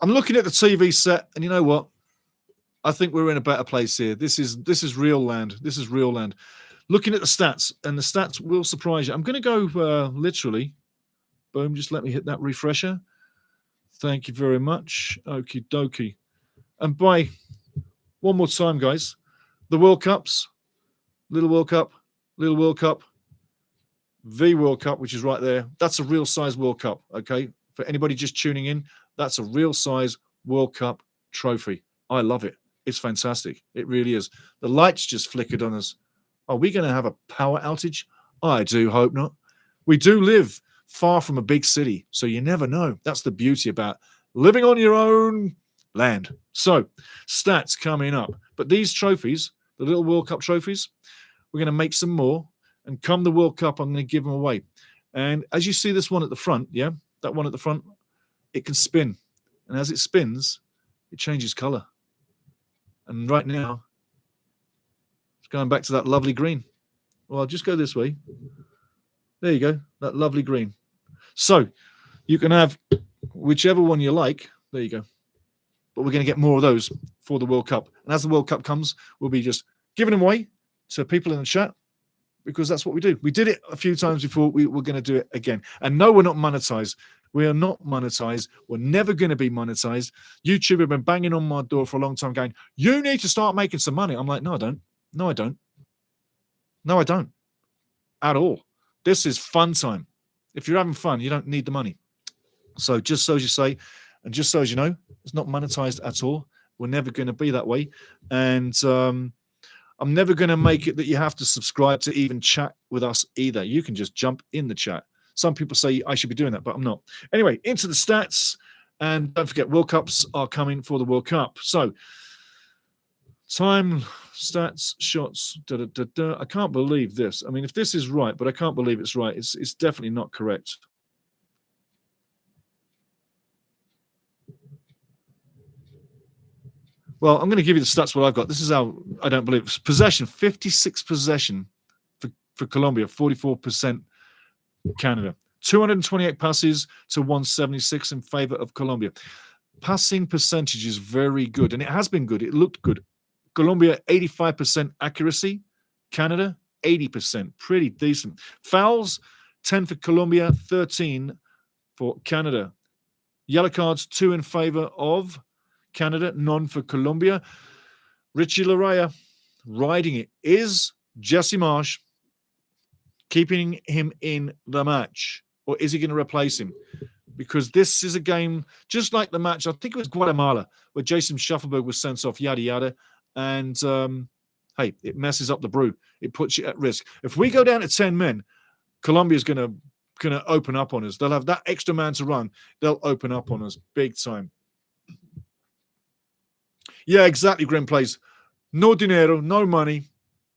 looking at the TV set, and you know what? I think we're in a better place here. This is real land. This is real land. Looking at the stats, and the stats will surprise you. I'm going to go literally. Boom, just let me hit that refresher. Thank you very much. Okie dokie. And by one more time, guys, the World Cups, Little World Cup, the World Cup, which is right there. That's a real size World Cup, okay? For anybody just tuning in, that's a real size World Cup trophy. I love it. It's fantastic. It really is. The lights just flickered on us. Are we going to have a power outage? I do hope not. We do live far from a big city. So you never know. That's the beauty about living on your own land. So stats coming up. But these trophies, the little World Cup trophies, we're going to make some more. And come the World Cup, I'm going to give them away. And as you see this one at the front, yeah, that one at the front, it can spin. And as it spins, it changes color. And right now, it's going back to that lovely green. Well, I'll just go this way. There you go, that lovely green. So you can have whichever one you like. There you go. But we're going to get more of those for the World Cup. And as the World Cup comes, we'll be just giving them away to people in the chat, because that's what we do. We did it a few times before. We're going to do it again. And no, we're not monetized. We are not monetized. We're never going to be monetized. YouTube have been banging on my door for a long time going, you need to start making some money. I'm like, no, I don't. No, I don't. No, I don't. At all. This is fun time. If you're having fun, you don't need the money. So just so as you say, and just so as you know, it's not monetized at all. We're never going to be that way. And I'm never going to make it that you have to subscribe to even chat with us either. You can just jump in the chat. Some people say I should be doing that, but I'm not. Anyway, into the stats. And don't forget, World Cups are coming for the World Cup. So, time, stats, shots, I can't believe this. I mean, if this is right, but I can't believe it's right. It's definitely not correct. Well, I'm going to give you the stats what I've got. This is how I don't believe it. Possession, 56 possession for Colombia, 44% Canada. 228 passes to 176 in favor of Colombia. Passing percentage is very good, and it has been good. It looked good. Colombia, 85% accuracy. Canada, 80%. Pretty decent. Fouls, 10 for Colombia, 13 for Canada. Yellow cards, 2 in favor of Canada, none for Colombia. Richie Larrea riding it. Is Jesse Marsh keeping him in the match, or is he going to replace him? Because this is a game just like the match, I think it was Guatemala, where Jason Shuffleberg was sent off, yada, yada. And, hey, it messes up the brew. It puts you at risk. If we go down to 10 men, Colombia's going to open up on us. They'll have that extra man to run. They'll open up on us big time. Yeah, exactly, Grim plays. No dinero, no money.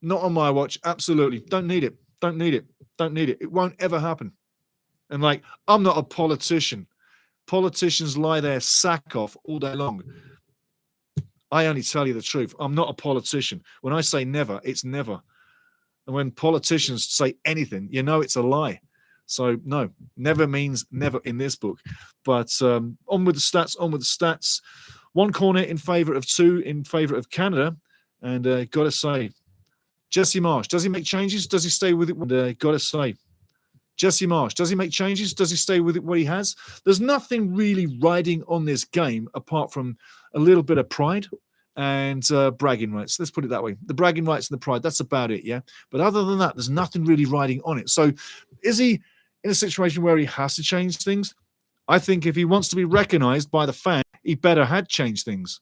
Not on my watch. Absolutely. Don't need it. Don't need it. Don't need it. It won't ever happen. And like, I'm not a politician. Politicians lie their sack off all day long. I only tell you the truth. I'm not a politician. When I say never, it's never. And when politicians say anything, you know it's a lie. So no, never means never in this book. But on with the stats, on with the stats. 1 corner in favor of 2 in favor of Canada. And got to say, Jesse Marsh, does he make changes? Does he stay with it? And got to say, Jesse Marsh, does he make changes? Does he stay with it what he has? There's nothing really riding on this game apart from a little bit of pride and bragging rights. Let's put it that way. The bragging rights and the pride, that's about it, yeah? But other than that, there's nothing really riding on it. So is he in a situation where he has to change things? I think if he wants to be recognized by the fan, he better had changed things.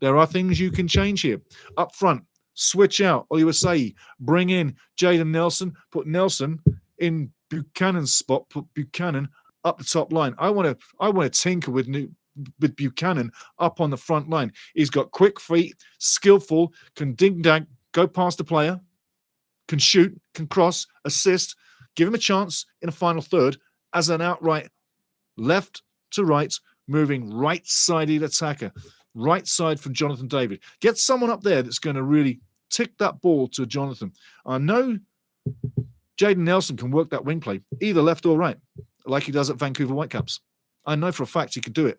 There are things you can change here. Up front, switch out Oluwaseyi, bring in Jaden Nelson, put Nelson in Buchanan's spot, put Buchanan up the top line. I want to tinker with Buchanan up on the front line. He's got quick feet, skillful, can ding-dang, go past the player, can shoot, can cross, assist, give him a chance in a final third as an outright left to right, moving right-sided attacker. Right side from Jonathan David. Get someone up there that's going to really tick that ball to Jonathan. I know Jaden Nelson can work that wing play, either left or right, like he does at Vancouver Whitecaps. I know for a fact he can do it.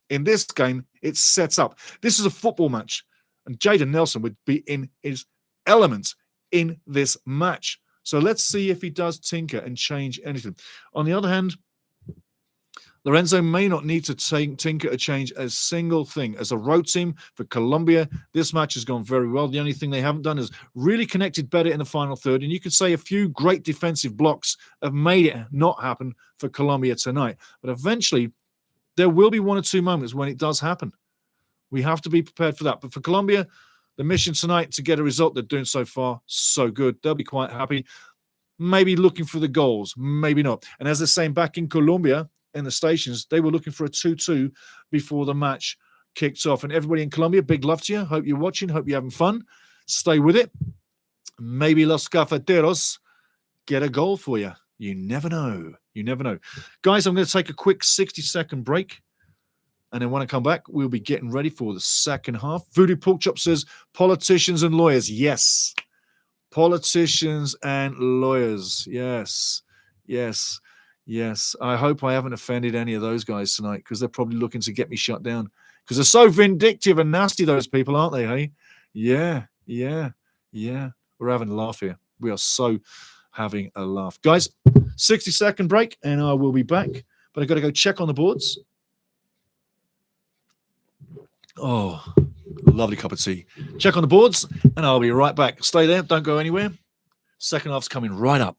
In this game, it's set up. This is a football match, and Jaden Nelson would be in his element in this match. So let's see if he does tinker and change anything. On the other hand, Lorenzo may not need to tinker or change a single thing. As a road team for Colombia, this match has gone very well. The only thing they haven't done is really connected better in the final third. And you could say a few great defensive blocks have made it not happen for Colombia tonight. But eventually, there will be 1 or 2 moments when it does happen. We have to be prepared for that. But for Colombia, the mission tonight to get a result they're doing so far, so good. They'll be quite happy. maybe looking for the goals, maybe not. And as they're saying back in Colombia, in the stations, they were looking for a 2-2 before the match kicked off. And everybody in Colombia, big love to you. Hope you're watching. Hope you're having fun. Stay with it. Maybe Los Cafeteros get a goal for you. You never know. You never know. Guys, I'm going to take a quick 60-second break. And then when I come back, we'll be getting ready for the second half. Voodoo Porkchop says, politicians and lawyers. Yes. Politicians and lawyers. Yes. Yes. Yes. I hope I haven't offended any of those guys tonight, because they're probably looking to get me shut down. Because they're so vindictive and nasty, those people, aren't they, hey? Yeah. Yeah. Yeah. We're having a laugh here. We are so having a laugh. Guys, 60-second break, and I will be back. But I've got to go check on the boards. Oh, lovely cup of tea. Check on the boards, and I'll be right back. Stay there. Don't go anywhere. Second half's coming right up.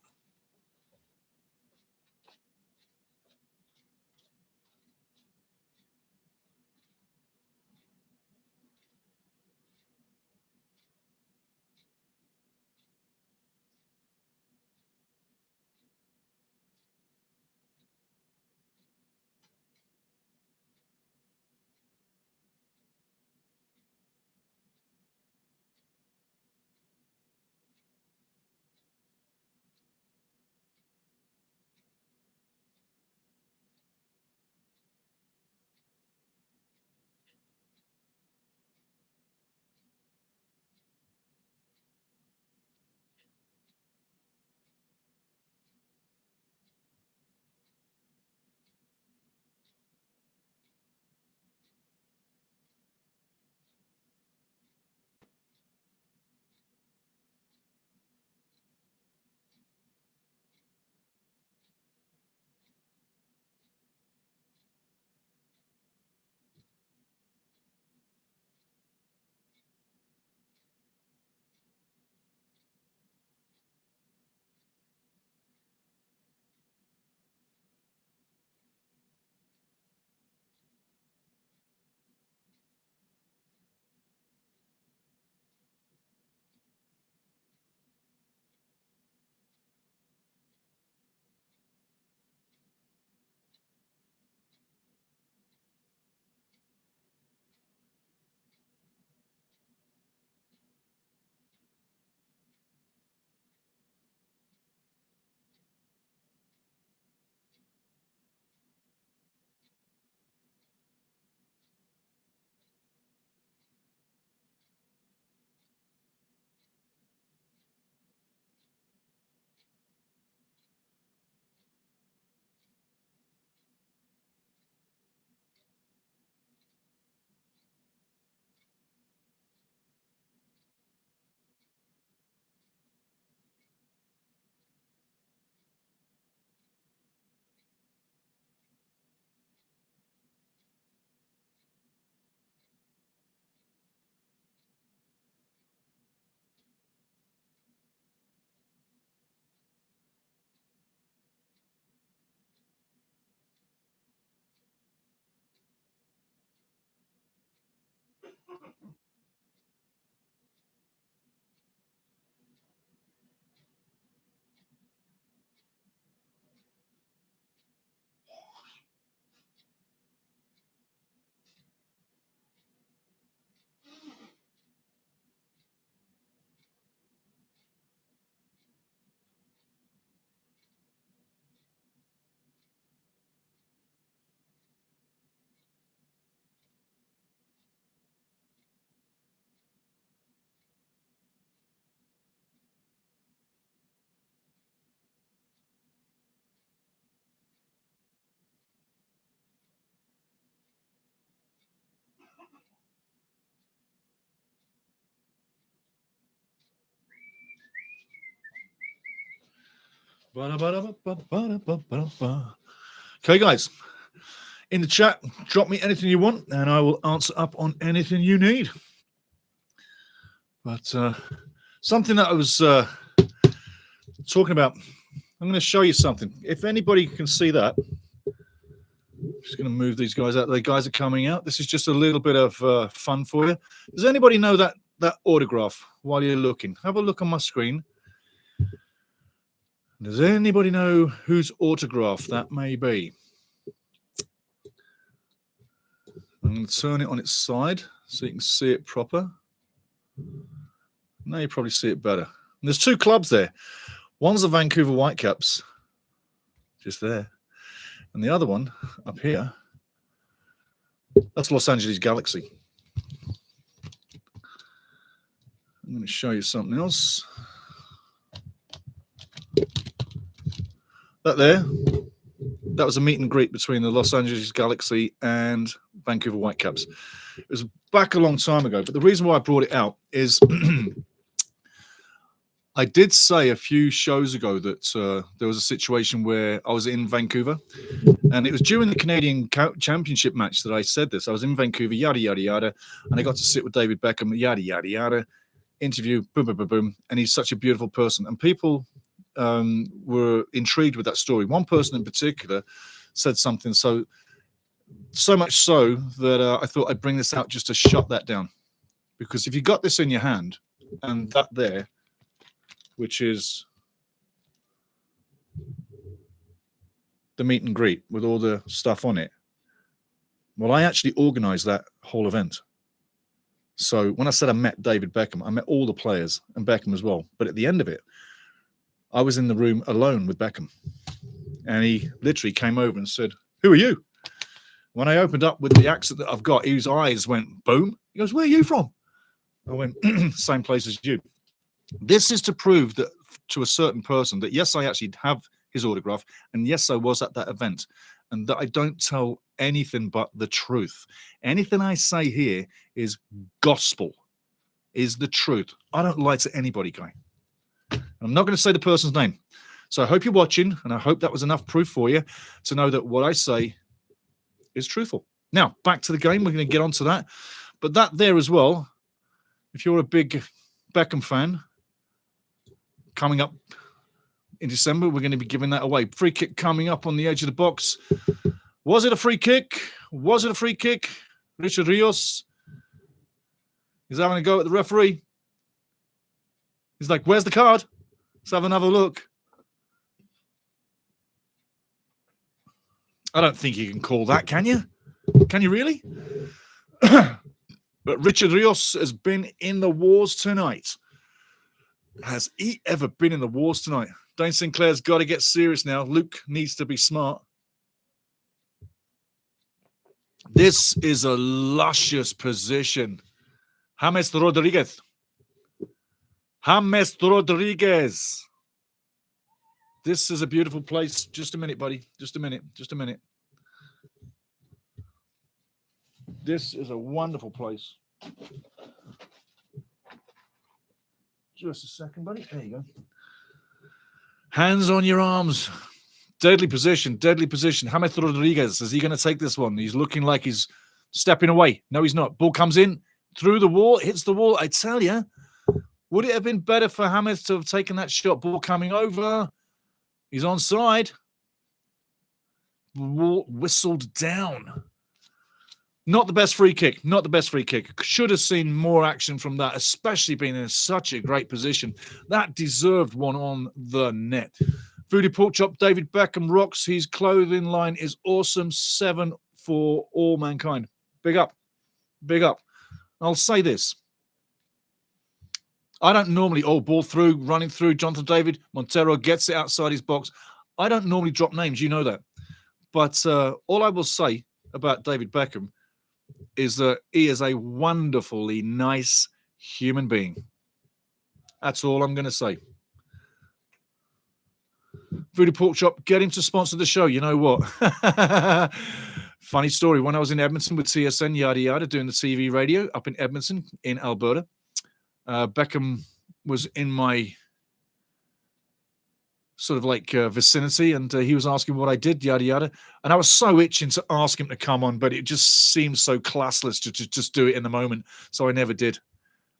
Okay, guys, in the chat, drop me anything you want, and I will answer up on anything you need. But something that I was talking about, I'm going to show you something. If anybody can see that, I'm just going to move these guys out. The guys are coming out. This is just a little bit of fun for you. Does anybody know that autograph while you're looking? Have a look on my screen. Does anybody know whose autograph that may be? I'm going to turn it on its side so you can see it proper. Now you probably see it better. And there's two clubs there. One's the Vancouver Whitecaps, just there. And the other one up here, that's Los Angeles Galaxy. I'm going to show you something else. That was a meet and greet between the Los Angeles Galaxy and Vancouver Whitecaps. It was back a long time ago, but the reason why I brought it out is I did say a few shows ago that there was a situation where I was in Vancouver, and it was during the Canadian Championship match that I said this. I was in Vancouver, yada, yada, yada, and I got to sit with David Beckham, yada, yada, yada, interview, boom, boom, boom, boom, and he's such a beautiful person. And people were intrigued with that story. One person in particular said something so much so that I thought I'd bring this out just to shut that down. Because if you got this in your hand, and that there, which is the meet and greet with all the stuff on it, well, I actually organized that whole event. So when I said I met David Beckham, I met all the players and Beckham as well. But at the end of it, I was in the room alone with Beckham, and he literally came over and said, "Who are you?" When I opened up with the accent that I've got, his eyes went boom. He goes, "Where are you from?" I went, "Same place as you." This is to prove that to a certain person that, yes, I actually have his autograph, and yes, I was at that event, and that I don't tell anything but the truth. Anything I say here is gospel, is the truth. I don't lie to anybody, guy. I'm not going to say the person's name. So I hope you're watching, and I hope that was enough proof for you to know that what I say is truthful. Now, back to the game. We're going to get onto that. But that there as well, if you're a big Beckham fan, coming up in December, we're going to be giving that away. Free kick coming up on the edge of the box. Was it a free kick? Was it a free kick? Richard Rios is having a go at the referee. He's like, "Where's the card? Let's have another look." I don't think you can call that, can you? Can you really? But Richard Rios has been in the wars tonight. Has he ever been in the wars tonight? Dane Sinclair's got to get serious now. Luke needs to be smart. This is a luscious position. James Rodriguez. James Rodriguez. This is a beautiful place. Just a minute, buddy. Just a minute. Just a minute. This is a wonderful place. Just a second, buddy. There you go. Hands on your arms. Deadly position. Deadly position. James Rodriguez. Is he going to take this one? He's looking like he's stepping away. No, he's not. Ball comes in through the wall. Hits the wall. I tell you. Would it have been better for James to have taken that shot? Ball coming over. He's onside. Ball whistled down. Not the best free kick. Not the best free kick. Should have seen more action from that, especially being in such a great position. That deserved one on the net. Voodoo Pork Chop, David Beckham rocks. His clothing line is awesome. 7 for all mankind. Big up. Big up. I'll say this. I don't normally, ball through, running through, Jonathan David, Montero gets it outside his box. I don't normally drop names, you know that. But all I will say about David Beckham is that he is a wonderfully nice human being. That's all I'm going to say. Voodoo Pork Chop, get him to sponsor the show. You know what? Funny story. When I was in Edmonton with TSN, yada, yada, doing the TV radio up in Edmonton in Alberta, Beckham was in my sort of like vicinity, and he was asking what I did, yada, yada. And I was so itching to ask him to come on, but it just seemed so classless to just do it in the moment. So I never did.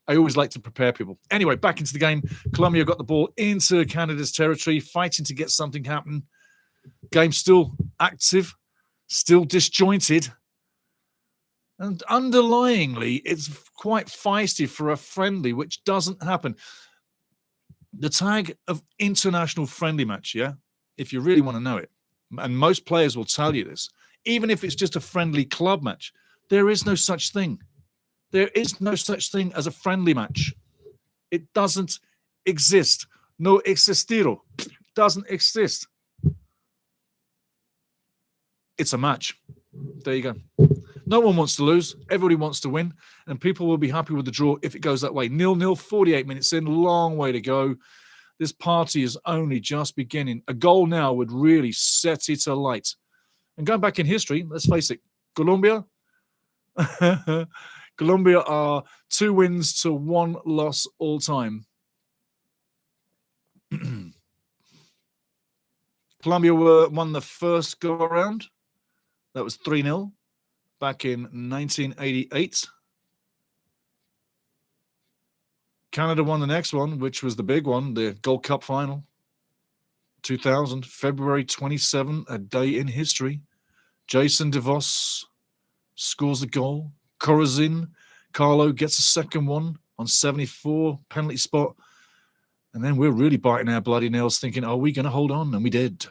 I always like to prepare people. Anyway, back into the game. Colombia got the ball into Canada's territory, fighting to get something happen. Game still active, still disjointed. And underlyingly, it's quite feisty for a friendly, which doesn't happen. The tag of international friendly match, yeah, if you really want to know it, and most players will tell you this, even if it's just a friendly club match, there is no such thing. There is no such thing as a friendly match. It doesn't exist. No existiro. Doesn't exist. It's a match. There you go. No one wants to lose. Everybody wants to win. And people will be happy with the draw if it goes that way. 0-0, 48 minutes in. Long way to go. This party is only just beginning. A goal now would really set it alight. And going back in history, let's face it, Colombia are 2 wins to 1 loss all time. Colombia won the first go around. That was 3-0 back in 1988. Canada won the next one, which was the big one, the Gold Cup final. 2000, February 27, a day in history. Jason DeVos scores the goal. Corazin, Carlo gets a second one on 74, penalty spot. And then we're really biting our bloody nails thinking, are we going to hold on? And we did.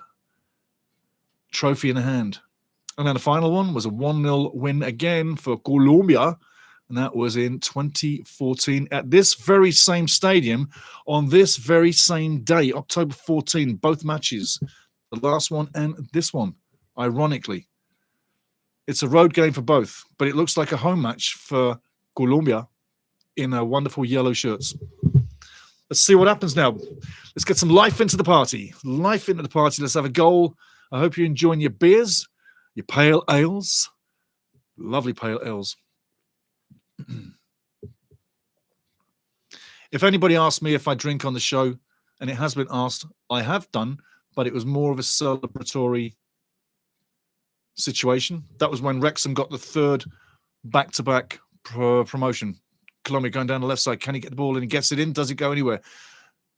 Trophy in the hand. And then the final one was a 1-0 win again for Colombia. And that was in 2014 at this very same stadium on this very same day, October 14, both matches, the last one and this one, ironically. It's a road game for both, but it looks like a home match for Colombia in wonderful yellow shirts. Let's see what happens now. Let's get some life into the party. Life into the party. Let's have a goal. I hope you're enjoying your beers, your pale ales. Lovely pale ales. If anybody asked me if I drink on the show, and it has been asked, I have done, but it was more of a celebratory situation. That was when Wrexham got the 3rd back-to-back promotion. Colombia going down the left side. Can he get the ball in? He gets it in. Does it go anywhere?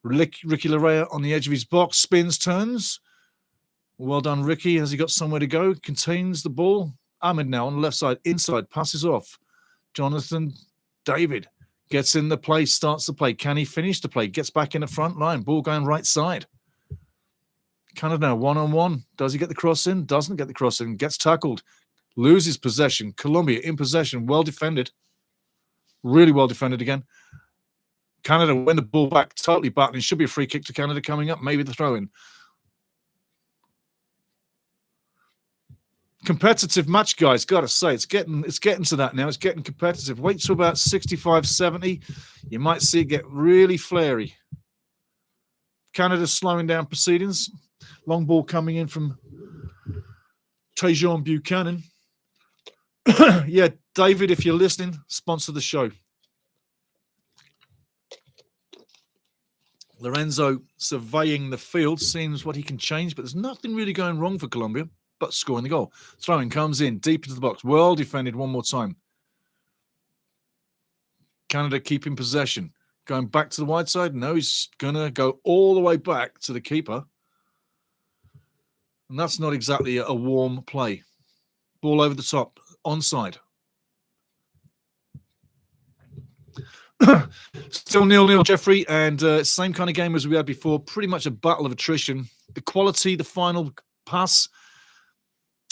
Ricky Larrea on the edge of his box. Spins, turns. Well done, Ricky. Has he got somewhere to go? Contains the ball. Ahmed now on the left side. Inside. Passes off. Jonathan David gets in the play. Starts the play. Can he finish the play? Gets back in the front line. Ball going right side. Canada now 1-on-1. Does he get the cross in? Doesn't get the cross in. Gets tackled. Loses possession. Colombia in possession. Well defended. Really well defended again. Canada win the ball back, totally battling. Should be a free kick to Canada coming up. Maybe the throw-in. Competitive match, guys. Got to say, it's getting to that now. It's getting competitive. Wait till about 65, 70. You might see it get really flary. Canada's slowing down proceedings. Long ball coming in from Tejon Buchanan. Yeah, David, if you're listening, sponsor the show. Lorenzo surveying the field, seems what he can change, but there's nothing really going wrong for Colombia but scoring the goal. Throwing comes in deep into the box. Well defended one more time. Canada keeping possession. Going back to the wide side. No, he's going to go all the way back to the keeper. And that's not exactly a warm play. Ball over the top. Onside. Still 0-0, Jeffrey, and same kind of game as we had before. Pretty much a battle of attrition. The quality, the final pass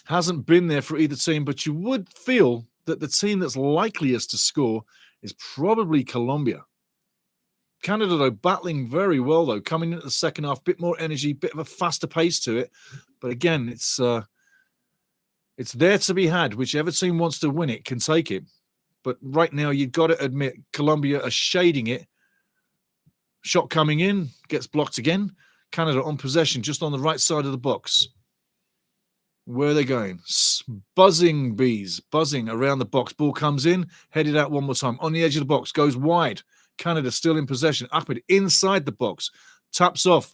hasn't been there for either team, but you would feel that the team that's likeliest to score is probably Colombia. Canada, though, battling very well, though, coming into the second half, bit more energy, bit of a faster pace to it. But again, it's there to be had. Whichever team wants to win it can take it. But right now, you've got to admit, Colombia are shading it. Shot coming in, gets blocked again. Canada on possession, just on the right side of the box. Where are they going? Buzzing bees, buzzing around the box. Ball comes in, headed out one more time. On the edge of the box, goes wide. Canada still in possession. Ahmed inside the box. Taps off.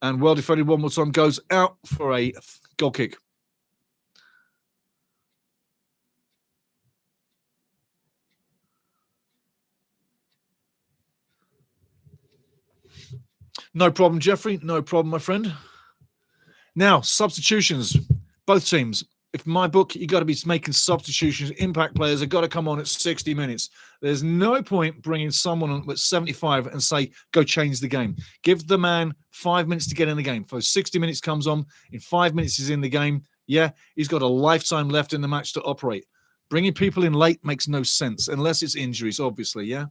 And well defended one more time. Goes out for a goal kick. No problem, Jeffrey. No problem, my friend. Now, substitutions. Both teams. if my book, you got to be making substitutions. Impact players have got to come on at 60 minutes. There's no point bringing someone on at 75 and say, go change the game. Give the man 5 minutes to get in the game. For 60 minutes comes on, in 5 minutes he's in the game. Yeah, he's got a lifetime left in the match to operate. Bringing people in late makes no sense, unless it's injuries, obviously, yeah?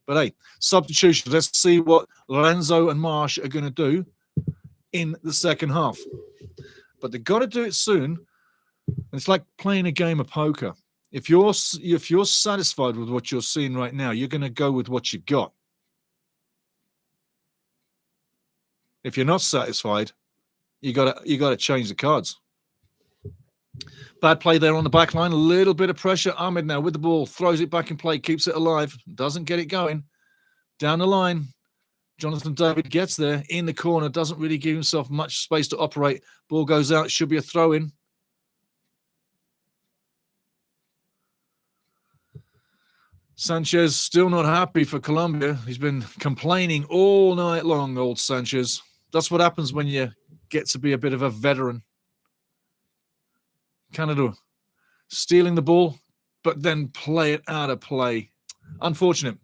But hey, substitutions. Let's see what Lorenzo and Marsh are going to do in the second half. But they've got to do it soon. It's like playing a game of poker. If you're satisfied with what you're seeing right now, you're going to go with what you've got. If you're not satisfied, you got to change the cards. Bad play there on the back line. A little bit of pressure. Ahmed now with the ball, throws it back in play, keeps it alive, doesn't get it going. Down the line, Jonathan David gets there in the corner, doesn't really give himself much space to operate. Ball goes out, should be a throw-in. Sanchez still not happy for Colombia. He's been complaining all night long, old Sanchez. That's what happens when you get to be a bit of a veteran. Canada stealing the ball, but then play it out of play. Unfortunate.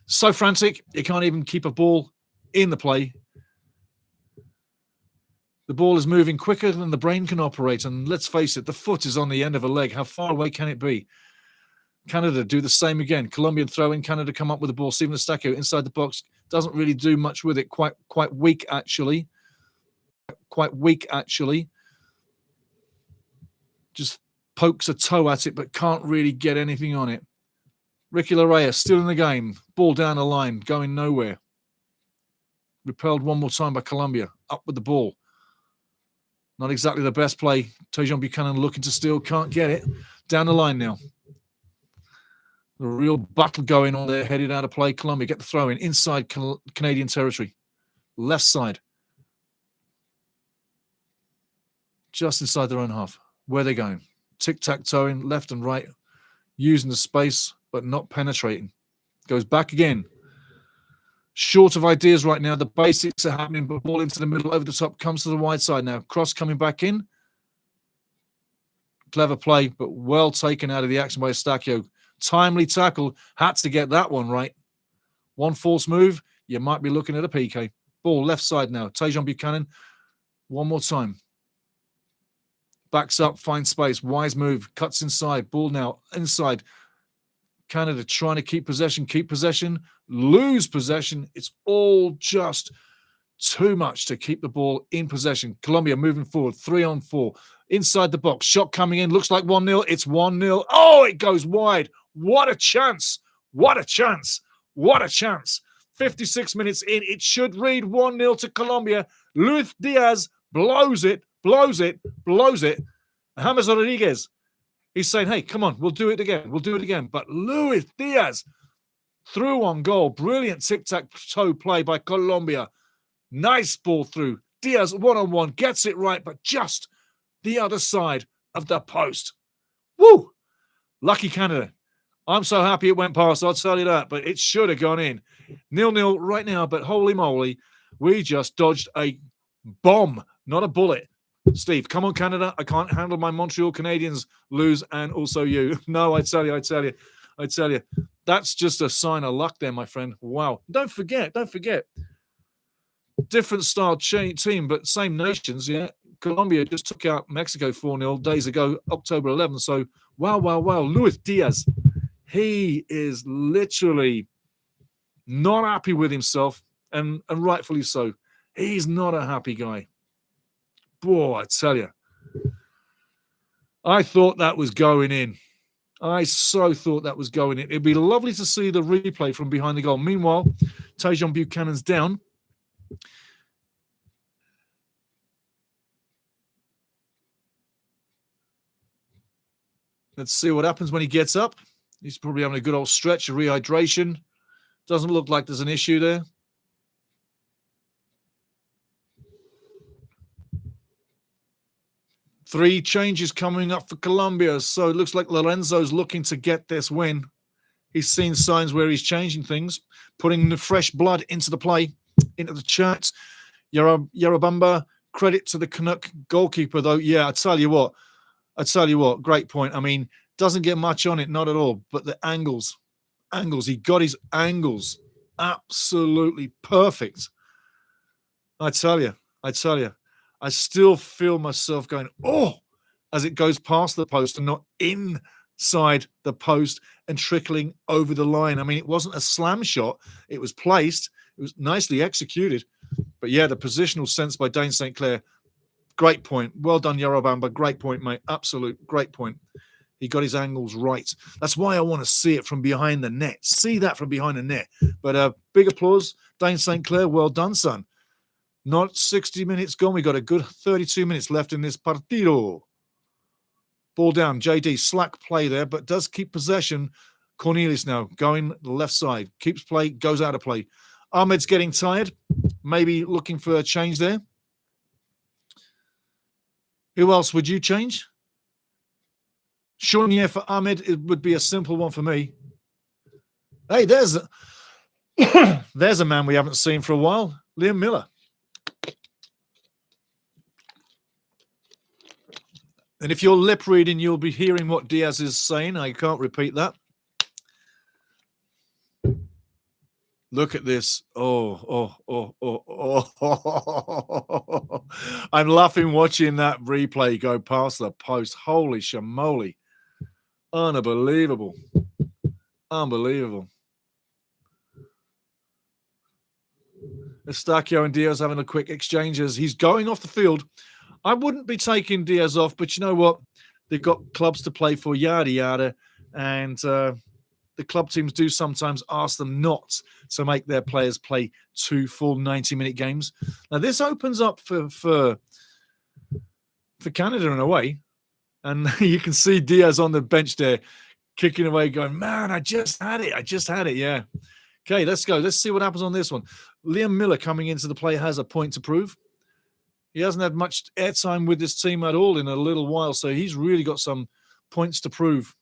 So frantic, you can't even keep a ball in the play. The ball is moving quicker than the brain can operate, and let's face it, the foot is on the end of a leg. How far away can it be? Canada do the same again. Colombian throw in. Canada come up with the ball. Steven Estacio inside the box. Doesn't really do much with it. Quite weak, actually. Quite weak, actually. Just pokes a toe at it, but can't really get anything on it. Ricky Larrea still in the game. Ball down the line, going nowhere. Repelled one more time by Colombia. Up with the ball. Not exactly the best play. Tejon Buchanan looking to steal. Can't get it. Down the line now. A real battle going on there, headed out of play. Colombia get the throw in inside Canadian territory. Left side. Just inside their own half. Where are they going? Tic-tac-toeing left and right. Using the space, but not penetrating. Goes back again. Short of ideas right now. The basics are happening, but ball into the middle, over the top. Comes to the wide side now. Cross coming back in. Clever play, but well taken out of the action by Estacio. Timely tackle. Had to get that one right. One false move, you might be looking at a PK. Ball left side now. Tejon Buchanan. One more time. Backs up, finds space. Wise move. Cuts inside. Ball now inside. Canada trying to keep possession, lose possession. It's all just too much to keep the ball in possession. Colombia moving forward, 3-on-4. Inside the box, shot coming in, looks like 1-0. It's 1-0. Oh, it goes wide. What a chance. What a chance. What a chance. 56 minutes in, it should read 1-0 to Colombia. Luis Diaz blows it. James Rodriguez, he's saying, hey, come on, we'll do it again. But Luis Diaz through on goal. Brilliant tic-tac-toe play by Colombia. Nice ball through. Diaz one-on-one, gets it right, but just the other side of the post. Woo! Lucky Canada. I'm so happy it went past, I'll tell you that, but it should have gone in. 0-0 right now, but holy moly, we just dodged a bomb, not a bullet. Steve, come on, Canada. I can't handle my Montreal Canadiens lose, and also you. No, I tell you. That's just a sign of luck there, my friend. Wow. Don't forget. Different style team, but same nations, yeah. Colombia just took out Mexico 4-0 days ago, October 11th. So, wow. Luis Diaz, he is literally not happy with himself, and rightfully so. He's not a happy guy. Boy, I tell you, I thought that was going in. I so thought that was going in. It'd be lovely to see the replay from behind the goal. Meanwhile, Tejon Buchanan's down. Let's see what happens when he gets up. He's probably having a good old stretch, a rehydration. Doesn't look like there's an issue there. Three changes coming up for Colombia. So it looks like Lorenzo's looking to get this win. He's seen signs where he's changing things, putting the fresh blood into the play, into the chat. Yarabamba, credit to the Canuck goalkeeper, though. Yeah, I tell you what, I tell you what, great point. I mean, doesn't get much on it, not at all. But the angles, he got his angles absolutely perfect. I tell you, I still feel myself going, oh, as it goes past the post and not inside the post and trickling over the line. I mean, it wasn't a slam shot. It was placed. It was nicely executed. But yeah, the positional sense by Dane St. Clair, great point. Well done, Yorobamba. Great point, mate. Absolute great point. He got his angles right. That's why I want to see it from behind the net. See that from behind the net. But big applause. Dane St. Clair, well done, son. Not 60 minutes gone. We got a good 32 minutes left in this partido. Ball down. JD, slack play there, but does keep possession. Cornelius now going the left side. Keeps play, goes out of play. Ahmed's getting tired. Maybe looking for a change there. Who else would you change? Shonier for Ahmed, it would be a simple one for me. Hey, there's a man we haven't seen for a while. Liam Miller. And if you're lip reading, you'll be hearing what Diaz is saying. I can't repeat that. Look at this. Oh. I'm laughing watching that replay go past the post. Holy shamoly. Unbelievable. Unbelievable. Estacio and Diaz having a quick exchange as he's going off the field. I wouldn't be taking Diaz off, but you know what? They've got clubs to play for, yada, yada. And the club teams do sometimes ask them not to make their players play 2 full 90-minute games. Now, this opens up for Canada in a way. And you can see Diaz on the bench there kicking away, going, man, I just had it. Yeah. Okay, let's go. Let's see what happens on this one. Liam Miller coming into the play has a point to prove. He hasn't had much airtime with this team at all in a little while, so he's really got some points to prove.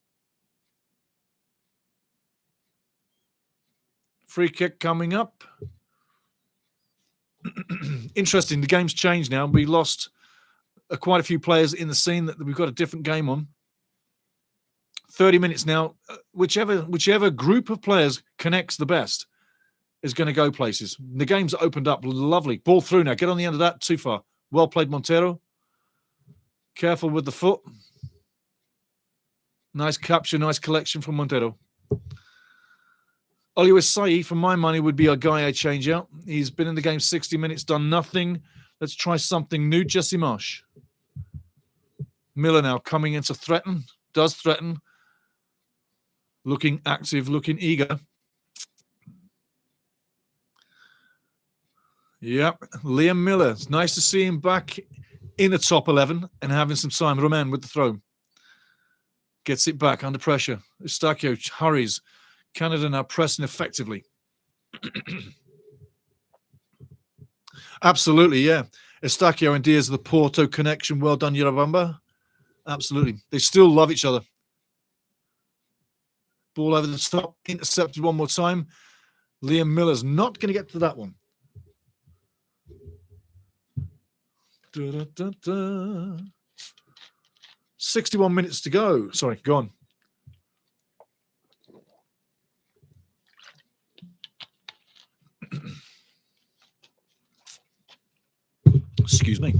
Free kick coming up. Interesting. The game's changed now. We lost quite a few players in the scene that we've got a different game on. 30 minutes now. Whichever group of players connects the best is going to go places. The game's opened up. Lovely. Ball through now. Get on the end of that. Too far. Well played, Montero. Careful with the foot. Nice capture. Nice collection from Montero. Oluwaseyi, for my money, would be a guy I change out. He's been in the game 60 minutes, done nothing. Let's try something new. Jesse Marsh. Miller now coming in to threaten. Does threaten. Looking active, looking eager. Yep, Liam Miller. It's nice to see him back in the top 11 and having some time. Roman with the throw. Gets it back under pressure. Estacio hurries. Canada now pressing effectively. Absolutely, yeah. Estacio and Diaz, the Porto connection. Well done, Yorobamba. Absolutely. They still love each other. Ball over the top. Intercepted one more time. Liam Miller's not going to get to that one. 61 minutes to go. Sorry, go on. Excuse me.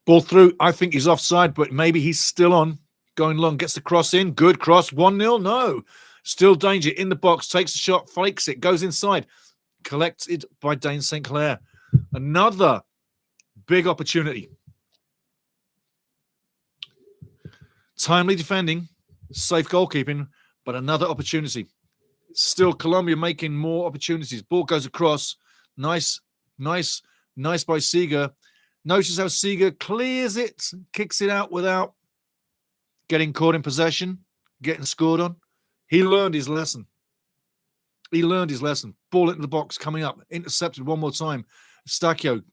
Ball through. I think he's offside, but maybe he's still on. Going long. Gets the cross in. Good cross. 1-0. No. Still danger. In the box. Takes the shot. Flakes it. Goes inside. Collected by Dane St. Clair. Another big opportunity. Timely defending. Safe goalkeeping. But another opportunity. Still Colombia making more opportunities. Ball goes across. Nice by Seeger. Notice how Seeger clears it, kicks it out without getting caught in possession, getting scored on. He learned his lesson. Ball into the box, coming up. Intercepted one more time. Stacchio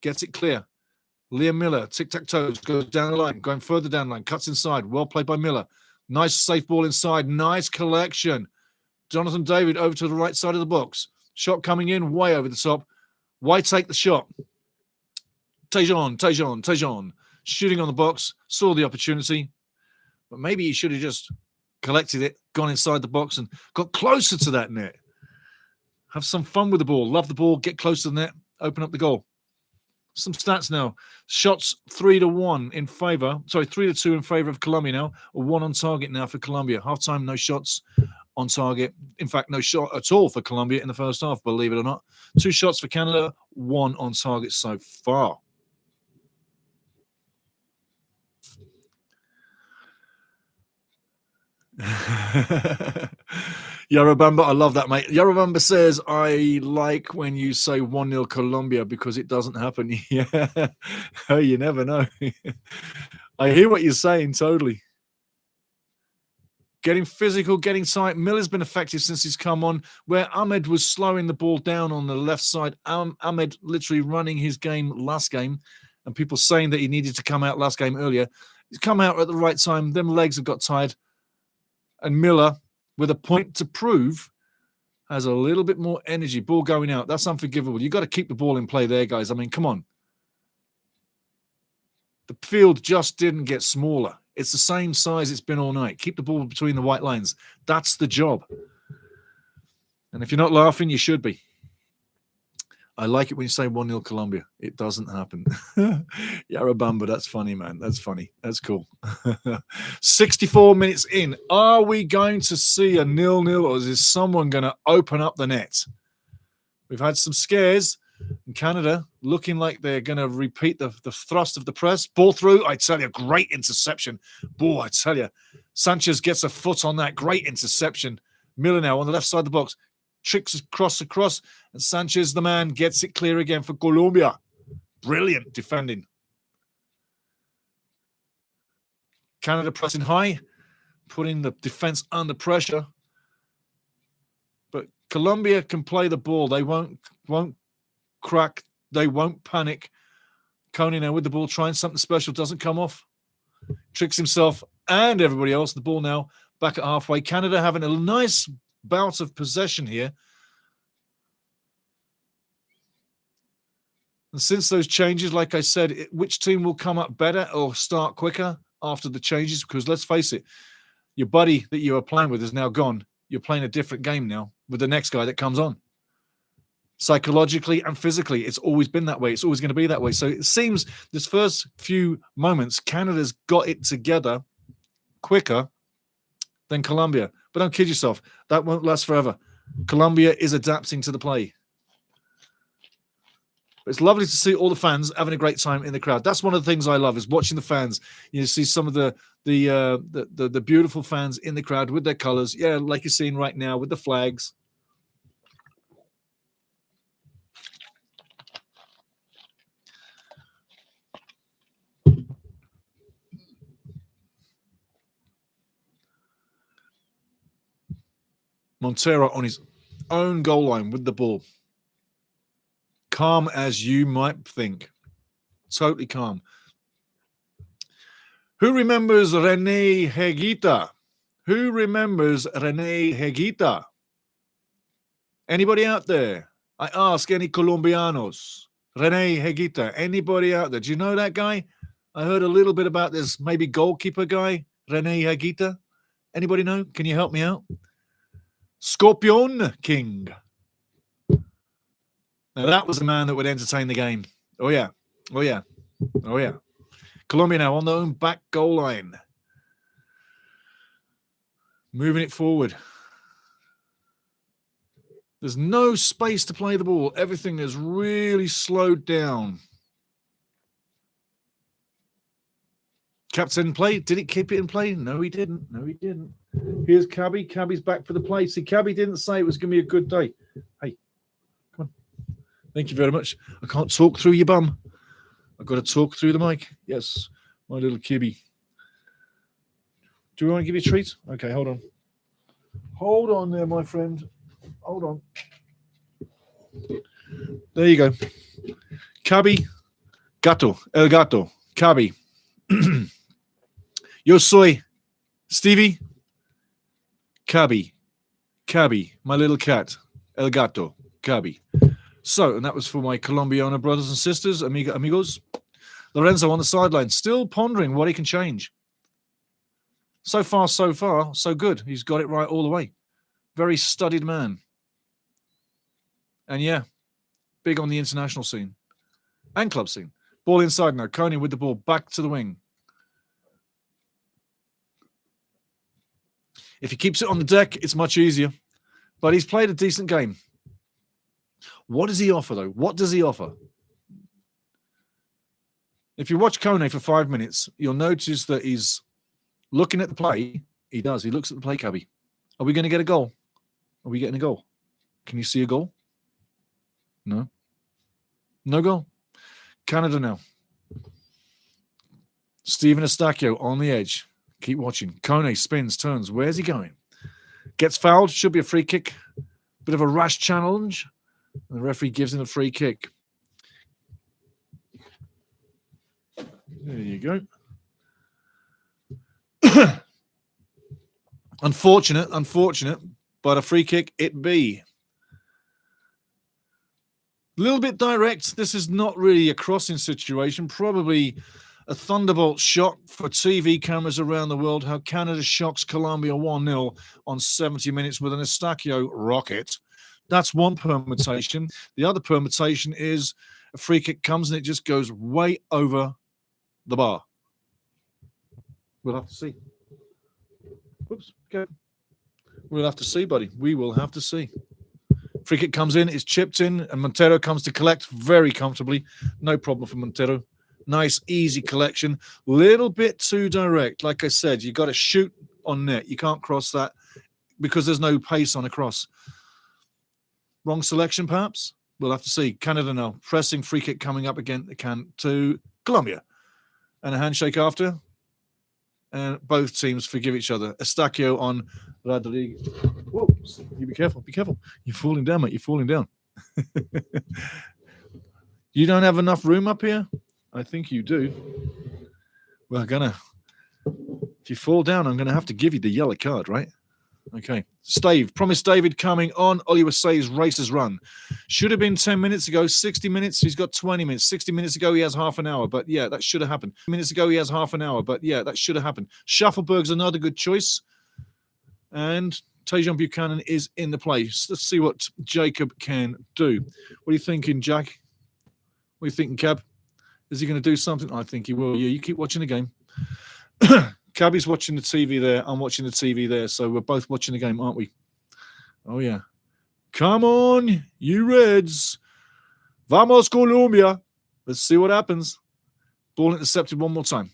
gets it clear. Liam Miller, tic-tac-toes, goes down the line, going further down the line, cuts inside. Well played by Miller. Nice safe ball inside. Nice collection. Jonathan David over to the right side of the box. Shot coming in way over the top. Why take the shot? Tejon. shooting on the box, saw the opportunity, but maybe he should have just collected it, gone inside the box and got closer to that net. Have some fun with the ball. Love the ball. Get close to the net. Open up the goal. Some stats now. Shots 3-1 in favor. Sorry, 3-2 in favor of Colombia now. Or 1 on target now for Colombia. Halftime, no shots on target. In fact, no shot at all for Colombia in the first half, believe it or not. 2 shots for Canada, 1 on target so far. Yarabamba, I love that, mate. Yarabamba says, I like when you say 1-0 Colombia because it doesn't happen. Yeah, oh, you never know. I hear what you're saying, totally. Getting physical, getting tight. Miller's been effective since he's come on. Where Ahmed was slowing the ball down on the left side, Ahmed literally running his game last game, and people saying that he needed to come out last game earlier. He's come out at the right time. Them legs have got tired. And Miller, with a point to prove, has a little bit more energy. Ball going out. That's unforgivable. You've got to keep the ball in play there, guys. I mean, come on. The field just didn't get smaller. It's the same size it's been all night. Keep the ball between the white lines. That's the job. And if you're not laughing, you should be. I like it when you say 1-0 Colombia. It doesn't happen. Yarabamba, that's funny, man. That's funny. That's cool. 64 minutes in. Are we going to see a 0-0 or is someone going to open up the net? We've had some scares. In Canada, looking like they're going to repeat the thrust of the press. Ball through. I tell you, great interception. Boy, I tell you. Sanchez gets a foot on that. Great interception. Miller now on the left side of the box. Tricks across, and Sanchez, the man, gets it clear again for Colombia. Brilliant defending. Canada pressing high, putting the defense under pressure. But Colombia can play the ball. They won't crack. They won't panic. Coney now with the ball, trying something special. Doesn't come off. Tricks himself and everybody else. The ball now back at halfway. Canada having a nice bout of possession here. And since those changes, like I said, which team will come up better or start quicker after the changes? Because let's face it, your buddy that you were playing with is now gone. You're playing a different game now with the next guy that comes on. Psychologically and physically, it's always been that way. It's always going to be that way. So it seems this first few moments, Canada's got it together quicker than Colombia. But don't kid yourself. That won't last forever. Colombia is adapting to the play. But it's lovely to see all the fans having a great time in the crowd. That's one of the things I love is watching the fans. You see some of the beautiful fans in the crowd with their colors. Yeah, like you're seeing right now with the flags. Montero on his own goal line with the ball. Calm as you might think. Totally calm. Who remembers René Higuita? Who remembers René Higuita? Anybody out there? I ask any Colombianos. René Higuita. Anybody out there? Do you know that guy? I heard a little bit about this maybe goalkeeper guy, René Higuita. Anybody know? Can you help me out? Scorpion King. Now that was a man that would entertain the game. Oh yeah. Oh yeah. Oh yeah. Colombia now on their own back goal line. Moving it forward. There's no space to play the ball. Everything is really slowed down. Captain play. Did he keep it in play? No, he didn't. No, he didn't. Here's Cabby. Cabby's back for the play. See, Cabby didn't say it was going to be a good day. Hey, come on. Thank you very much. I can't talk through your bum. I've got to talk through the mic. Yes, my little Kibby. Do we want to give you a treat? Okay, hold on. Hold on there, my friend. Hold on. There you go. Cabby. Gato. El gato. Cabby. Yo soy Stevie. Cabby. Cabby. My little cat. El gato. Cabby. So, and that was for my Colombiana brothers and sisters, amigos. Lorenzo on the sideline, still pondering what he can change. So far, so good. He's got it right all the way. Very studied man. And yeah, big on the international scene and club scene. Ball inside now. Coney with the ball back to the wing. If he keeps it on the deck, it's much easier. But he's played a decent game. What does he offer, though? What does he offer? If you watch Kone for 5 minutes, you'll notice that he's looking at the play. He does. He looks at the play, Cabby. Are we going to get a goal? Are we getting a goal? Can you see a goal? No. No goal. Canada now. Steven Eustachio on the edge. Keep watching. Kone spins, turns. Where's he going? Gets fouled. Should be a free kick. Bit of a rash challenge. And the referee gives him a free kick. There you go. Unfortunate, but a free kick it be. A little bit direct. This is not really a crossing situation. Probably a thunderbolt shot for TV cameras around the world. How Canada shocks Colombia 1-0 on 70 minutes with an Eustachio rocket. That's one permutation. The other permutation is a free kick comes and it just goes way over the bar. We'll have to see. Oops, okay. We'll have to see, buddy. We will have to see. Free kick comes in, it's chipped in, and Montero comes to collect very comfortably. No problem for Montero. Nice, easy collection. Little bit too direct. Like I said, you got to shoot on net. You can't cross that because there's no pace on a cross. Wrong selection, perhaps? We'll have to see. Canada now. Pressing free kick coming up again to Colombia. And a handshake after. And both teams forgive each other. Eustachio on Rodriguez. Whoa, you be careful, be careful. You're falling down, mate. You're falling down. You don't have enough room up here? I think you do. We're gonna, if you fall down, I'm gonna have to give you the yellow card, right? Okay. Stave, promised David coming on. Oliver says races run. Should have been 10 minutes ago, 60 minutes. He's got 20 minutes. 60 minutes ago, he has half an hour. But yeah, that should have happened. Minutes ago, he has half an hour. But yeah, that should have happened. Shuffleberg's another good choice. And Tajon Buchanan is in the place. Let's see what Jacob can do. What are you thinking, Jack? What are you thinking, Cab? Is he going to do something? I think he will. Yeah, you keep watching the game. Cabby's watching the TV there. I'm watching the TV there. So we're both watching the game, aren't we? Oh, yeah. Come on, you Reds. Vamos, Colombia. Let's see what happens. Ball intercepted one more time.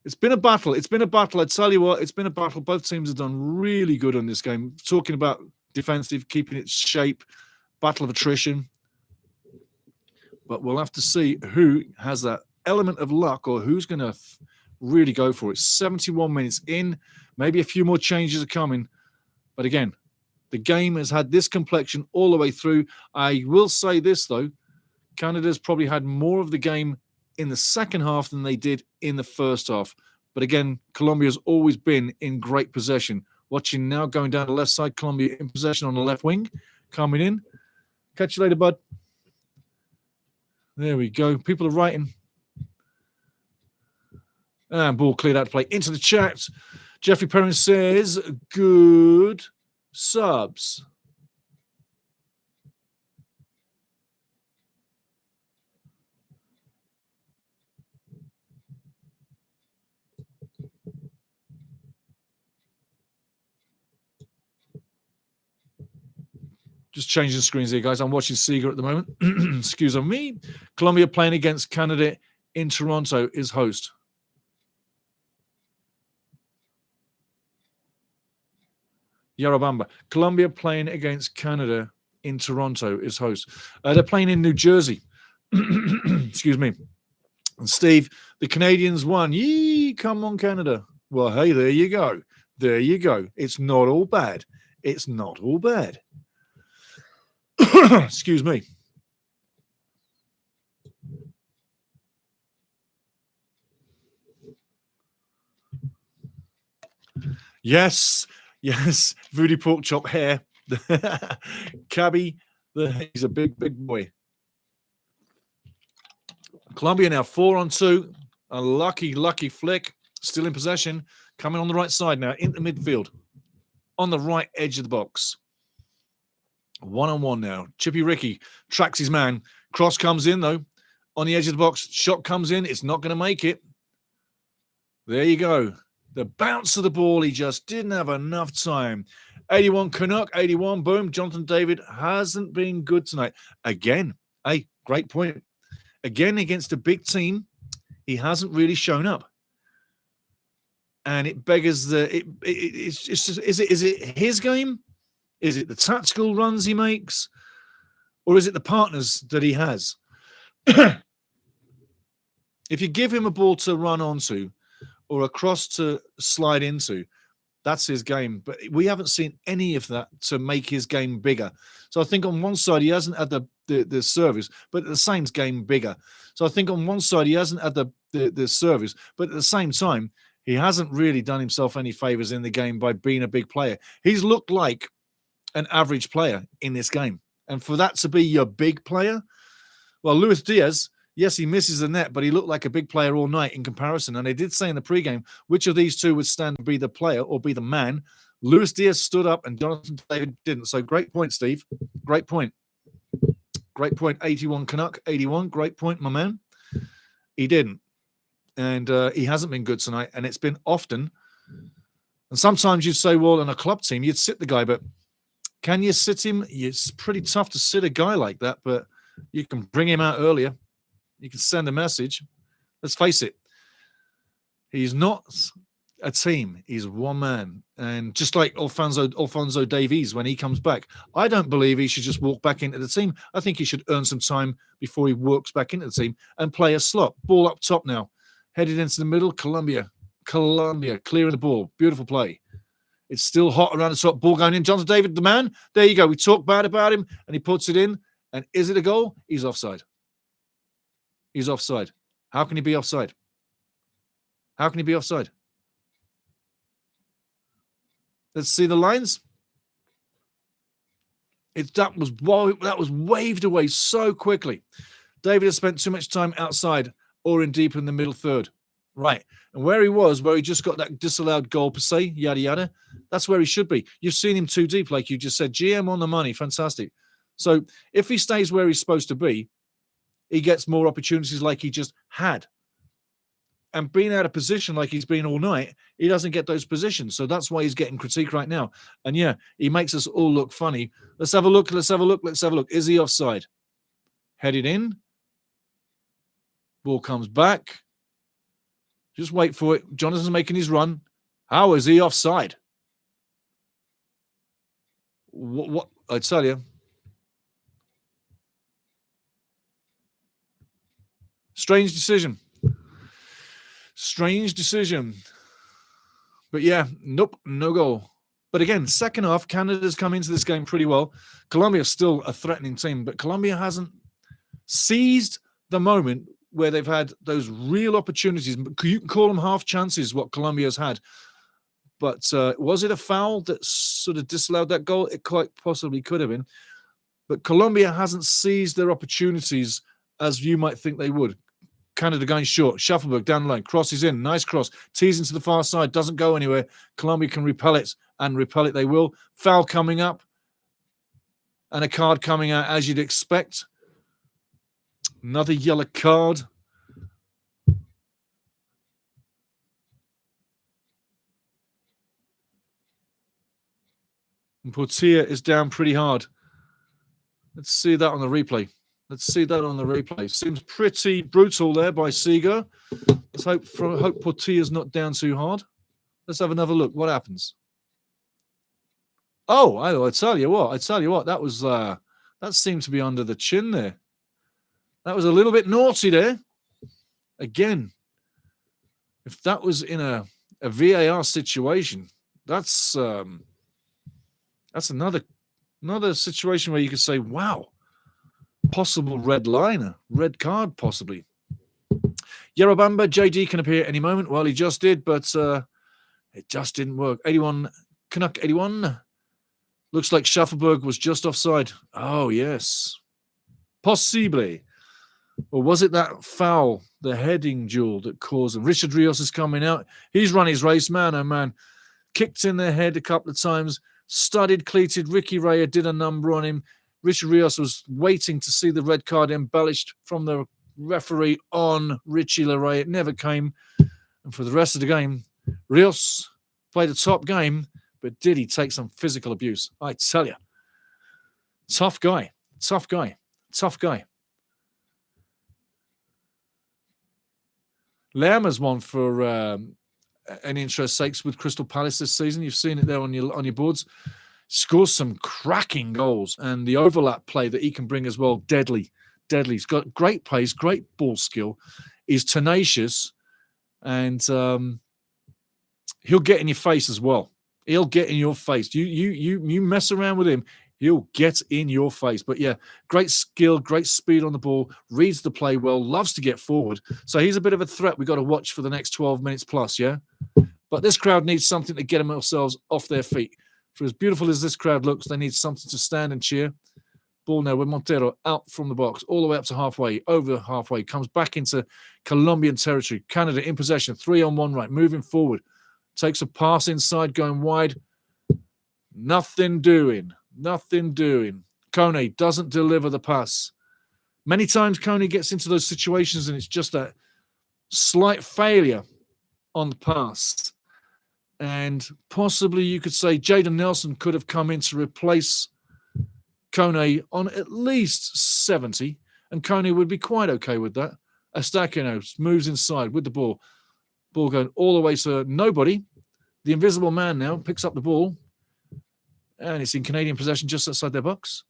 It's been a battle. It's been a battle. I tell you what, it's been a battle. Both teams have done really good on this game. Talking about defensive, keeping its shape, battle of attrition. But we'll have to see who has that element of luck or who's going to really go for it. 71 minutes in. Maybe a few more changes are coming. But again, the game has had this complexion all the way through. I will say this, though. Canada's probably had more of the game in the second half than they did in the first half. But again, Colombia's always been in great possession. Watching now going down the left side, Colombia in possession on the left wing. Coming in. Catch you later, bud. There we go. People are writing. And ball cleared out to play into the chat. Jeffrey Perrin says, good subs. Just changing screens here, guys. I'm watching Seeger at the moment. Excuse me. Colombia playing against Canada in Toronto is host. Yarabamba. Colombia playing against Canada in Toronto is host. They're playing in New Jersey. Excuse me. And Steve, the Canadians won. Yee, come on, Canada. Well, hey, there you go. There you go. It's not all bad. It's not all bad. Excuse me. Yes. Yes, Voodoo Pork Chop hair. Cabby, he's a big, big boy. Colombia now 4-on-2. A lucky flick. Still in possession. Coming on the right side now into midfield. On the right edge of the box. 1-on-1 now. Chippy Ricky tracks his man. Cross comes in though. On the edge of the box. Shot comes in. It's not going to make it. There you go. The bounce of the ball. He just didn't have enough time. 81 Canuck. 81. Boom. Jonathan David hasn't been good tonight. Again. Hey, great point. Again, against a big team, he hasn't really shown up. And it beggars the... It's just, is it his game? Is it the tactical runs he makes? Or is it the partners that he has? If you give him a ball to run onto or a cross to slide into, that's his game. But we haven't seen any of that to make his game bigger. So I think on one side, he hasn't had the service, but at the same game bigger. So I think on one side, he hasn't had the service, but at the same time, he hasn't really done himself any favors in the game by being a big player. He's looked like an average player in this game. And for that to be your big player, well, Luis Diaz, yes, he misses the net, but he looked like a big player all night in comparison. And they did say in the pregame, which of these two would stand to be the player or be the man? Luis Diaz stood up and Jonathan David didn't. So great point, Steve. Great point. Great point. 81 Canuck, 81. Great point, my man. He didn't. And he hasn't been good tonight. And it's been often. And sometimes you'd say, well, in a club team, you'd sit the guy, but can you sit him? It's pretty tough to sit a guy like that, but you can bring him out earlier. You can send a message. Let's face it. He's not a team. He's one man. And just like Alfonso Davies, when he comes back, I don't believe he should just walk back into the team. I think he should earn some time before he works back into the team and play a slot. Ball up top now. Headed into the middle. Colombia clearing the ball. Beautiful play. It's still hot around the top. Ball going in. Jonathan David, the man. There you go. We talk bad about him, and he puts it in. And is it a goal? He's offside. He's offside. How can he be offside? How can he be offside? Let's see the lines. That was waved away so quickly. David has spent too much time outside or in deep in the middle third. Right. And where he just got that disallowed goal per se, yada, yada, that's where he should be. You've seen him too deep, like you just said. GM on the money. Fantastic. So if he stays where he's supposed to be, he gets more opportunities like he just had. And being out of position like he's been all night, he doesn't get those positions. So that's why he's getting critique right now. And yeah, he makes us all look funny. Let's have a look. Let's have a look. Let's have a look. Is he offside? Headed in. Ball comes back. Just wait for it. Jonathan's making his run. How is he offside? What I tell you. Strange decision. Strange decision. But yeah, nope, no goal. But again, second half, Canada's come into this game pretty well. Colombia's still a threatening team, but Colombia hasn't seized the moment where they've had those real opportunities. You can call them half chances, what Colombia's had. But was it a foul that sort of disallowed that goal? It quite possibly could have been. But Colombia hasn't seized their opportunities as you might think they would. Canada going short. Shuffleberg down the line. Crosses in. Nice cross. Teasing to the far side. Doesn't go anywhere. Colombia can repel it. And repel it they will. Foul coming up. And a card coming out as you'd expect. Another yellow card. And Portilla is down pretty hard. Let's see that on the replay. Let's see that on the replay. Seems pretty brutal there by Seager. Let's hope Portilla's not down too hard. Let's have another look. What happens? Oh, I tell you what. That was that seemed to be under the chin there. That was a little bit naughty there. Again, if that was in a VAR situation, that's another situation where you could say, wow, possible red line, red card possibly. Yerobamba, JD can appear any moment. Well, he just did, but it just didn't work. 81, Canuck 81. Looks like Shuffleberg was just offside. Oh, yes. Possibly. Or was it that foul, the heading duel that caused them? Richard Rios is coming out. He's run his race, man, oh man. Kicked in the head a couple of times. Studded, cleated. Ricky Raya did a number on him. Richard Rios was waiting to see the red card embellished from the referee on Richie Laray. It never came. And for the rest of the game, Rios played a top game, but did he take some physical abuse? I tell you. Tough guy. Tough guy. Tough guy. Lerma's won for an interest sakes with Crystal Palace this season. You've seen it there on your boards. Scores some cracking goals, and the overlap play that he can bring as well, deadly. He's got great pace, great ball skill. He's tenacious, and he'll get in your face as well. He'll get in your face. You mess around with him, he'll get in your face. But yeah, great skill, great speed on the ball, reads the play well, loves to get forward. So he's a bit of a threat we've got to watch for the next 12 minutes plus, yeah? But this crowd needs something to get themselves off their feet. For as beautiful as this crowd looks, they need something to stand and cheer. Ball now with Montero out from the box, all the way up to halfway, over halfway, comes back into Colombian territory. Canada in possession, 3-on-1 right, moving forward. Takes a pass inside, going wide. Nothing doing. Kone doesn't deliver the pass. Many times Kone gets into those situations and it's just that slight failure on the pass. And possibly you could say Jaden Nelson could have come in to replace Kone on at least 70, and Kone would be quite okay with that. Estaquino moves inside with the ball. Ball going all the way to nobody. The invisible man now picks up the ball, and it's in Canadian possession just outside their box.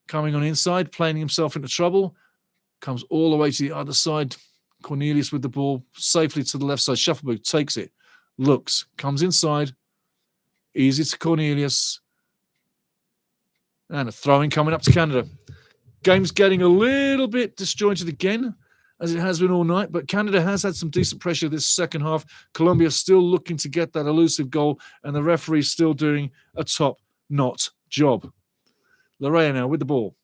Coming on inside, playing himself into trouble. Comes all the way to the other side. Cornelius with the ball safely to the left side. Shuffleboot takes it. Looks. Comes inside. Easy to Cornelius. And a throw-in coming up to Canada. Game's getting a little bit disjointed again, as it has been all night, but Canada has had some decent pressure this second half. Colombia still looking to get that elusive goal, and the referee still doing a top-notch job. Larea now with the ball.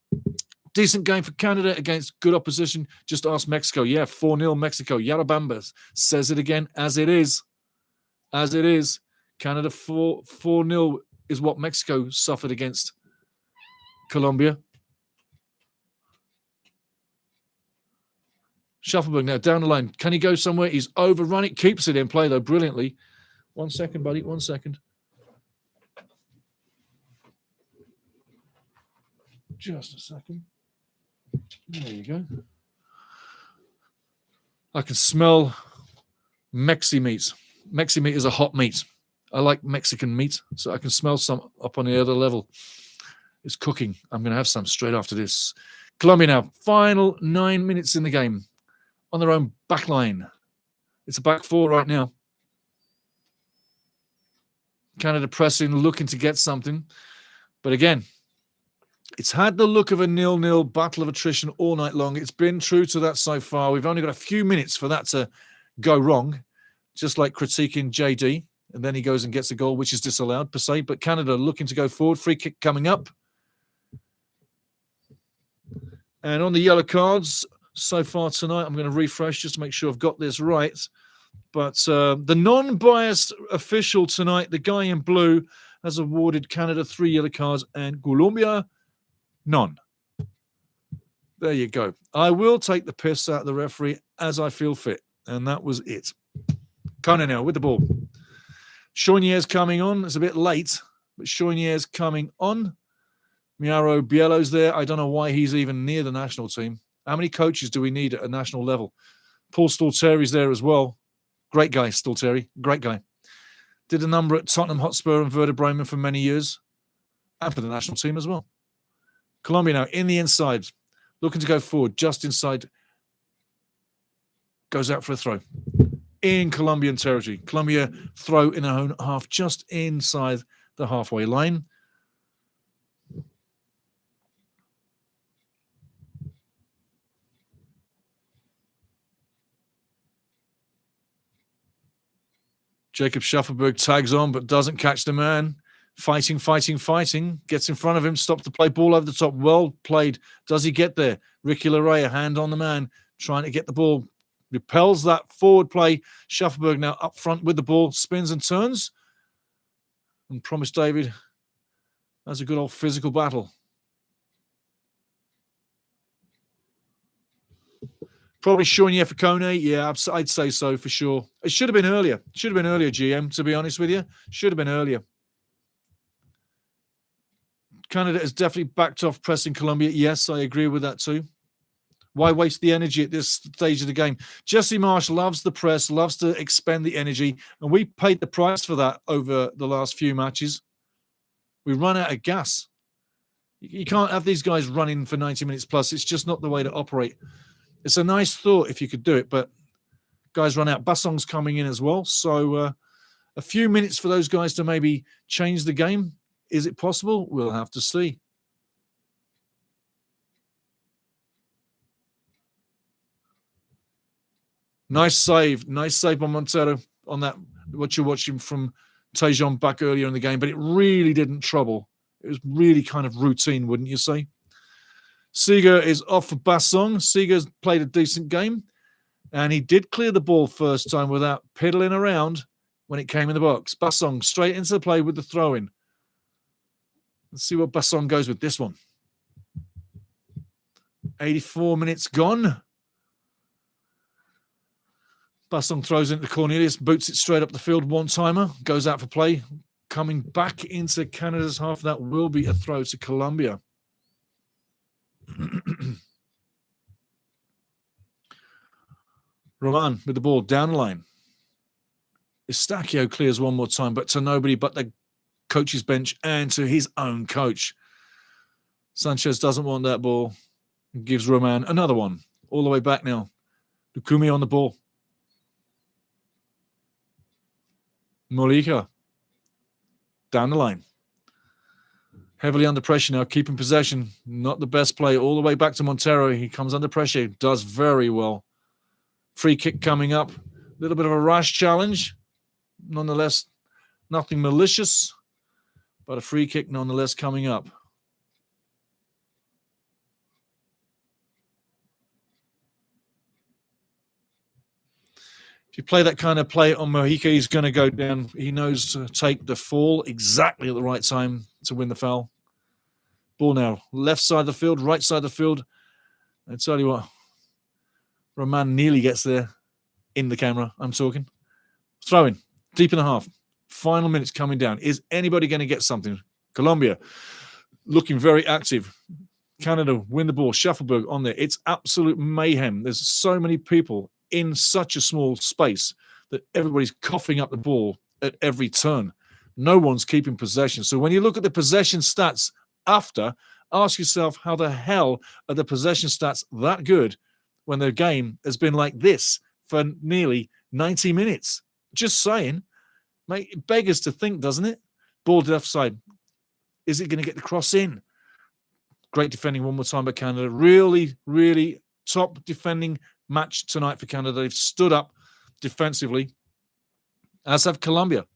Decent game for Canada against good opposition. Just ask Mexico. Yeah, 4-0 Mexico. Yarabamba says it again, as it is. As it is. Canada 4-0 is what Mexico suffered against Colombia. Shufflebook now down the line. Can he go somewhere? He's overrun it. Keeps it in play, though, brilliantly. 1 second, buddy. 1 second. Just a second. There you go. I can smell Mexi meat. Mexi meat is a hot meat. I like Mexican meat, so I can smell some up on the other level. It's cooking. I'm going to have some straight after this. Colombia now. Final 9 minutes in the game. On their own back line. It's a back four right now. Canada pressing, looking to get something. But again, it's had the look of a 0-0 battle of attrition all night long. It's been true to that so far. We've only got a few minutes for that to go wrong, just like critiquing JD. And then he goes and gets a goal, which is disallowed per se. But Canada looking to go forward. Free kick coming up. And on the yellow cards so far tonight, I'm going to refresh just to make sure I've got this right. But the non-biased official tonight, the guy in blue, has awarded Canada 3 yellow cards and Colombia none. There you go. I will take the piss out of the referee as I feel fit. And that was it. Kone now with the ball. Chaunier's coming on. It's a bit late, but Chaunier's coming on. Miaro Bielo's there. I don't know why he's even near the national team. How many coaches do we need at a national level? Paul Stalteri's there as well. Great guy, Stalteri. Great guy. Did a number at Tottenham Hotspur and Werder Bremen for many years. And for the national team as well. Colombia now in the inside. Looking to go forward. Just inside. Goes out for a throw. In Colombian territory. Colombia throw in their own half. Just inside the halfway line. Jacob Shufflebook tags on but doesn't catch the man. Fighting, fighting, fighting. Gets in front of him. Stops the play. Ball over the top. Well played. Does he get there? Ricky Larrea, hand on the man, trying to get the ball. Repels that forward play. Shuffleberg now up front with the ball. Spins and turns. And Promise David has a good old physical battle. Probably Shonier for Kone. Yeah, I'd say so for sure. It should have been earlier. Should have been earlier, GM, to be honest with you. Should have been earlier. Canada has definitely backed off pressing Colombia. Yes, I agree with that too. Why waste the energy at this stage of the game? Jesse Marsh loves the press, loves to expend the energy, and we paid the price for that over the last few matches. We run out of gas. You can't have these guys running for 90 minutes plus. It's just not the way to operate. It's a nice thought if you could do it, but guys run out. Bassong's coming in as well. So a few minutes for those guys to maybe change the game. Is it possible? We'll have to see. Nice save. Nice save by Montero on that, what you're watching from Tejon back earlier in the game, but it really didn't trouble. It was really kind of routine, wouldn't you say? Seeger is off for Bassong. Seeger's played a decent game, and he did clear the ball first time without piddling around when it came in the box. Bassong straight into the play with the throw-in. Let's see what Bassong goes with this one. 84 minutes gone. Bassong throws into Cornelius, boots it straight up the field, one-timer, goes out for play. Coming back into Canada's half, that will be a throw to Colombia. Roman with the ball down the line. Estachio clears one more time, but to nobody but the coach's bench and to his own coach. Sanchez doesn't want that ball. Gives Roman another one. All the way back now. Lukumi on the ball. Molika down the line. Heavily under pressure now, keeping possession. Not the best play. All the way back to Montero. He comes under pressure. Does very well. Free kick coming up. A little bit of a rash challenge. Nonetheless, nothing malicious. But a free kick nonetheless coming up. If you play that kind of play on Mojica, he's going to go down. He knows to take the fall exactly at the right time to win the foul. Ball now. Left side of the field, right side of the field. I tell you what, Roman nearly gets there in the camera. I'm talking. Throwing. Deep in the half. Final minutes coming down. Is anybody going to get something? Colombia looking very active. Canada win the ball. Shuffleberg on there. It's absolute mayhem. There's so many people in such a small space that everybody's coughing up the ball at every turn. No one's keeping possession. So when you look at the possession stats after, ask yourself, how the hell are the possession stats that good when the game has been like this for nearly 90 minutes? Just saying. Mate, it beggars to think, doesn't it? Ball to the left side. Is it going to get the cross in? Great defending one more time by Canada. Really, really top defending match tonight for Canada. They've stood up defensively, as have Colombia.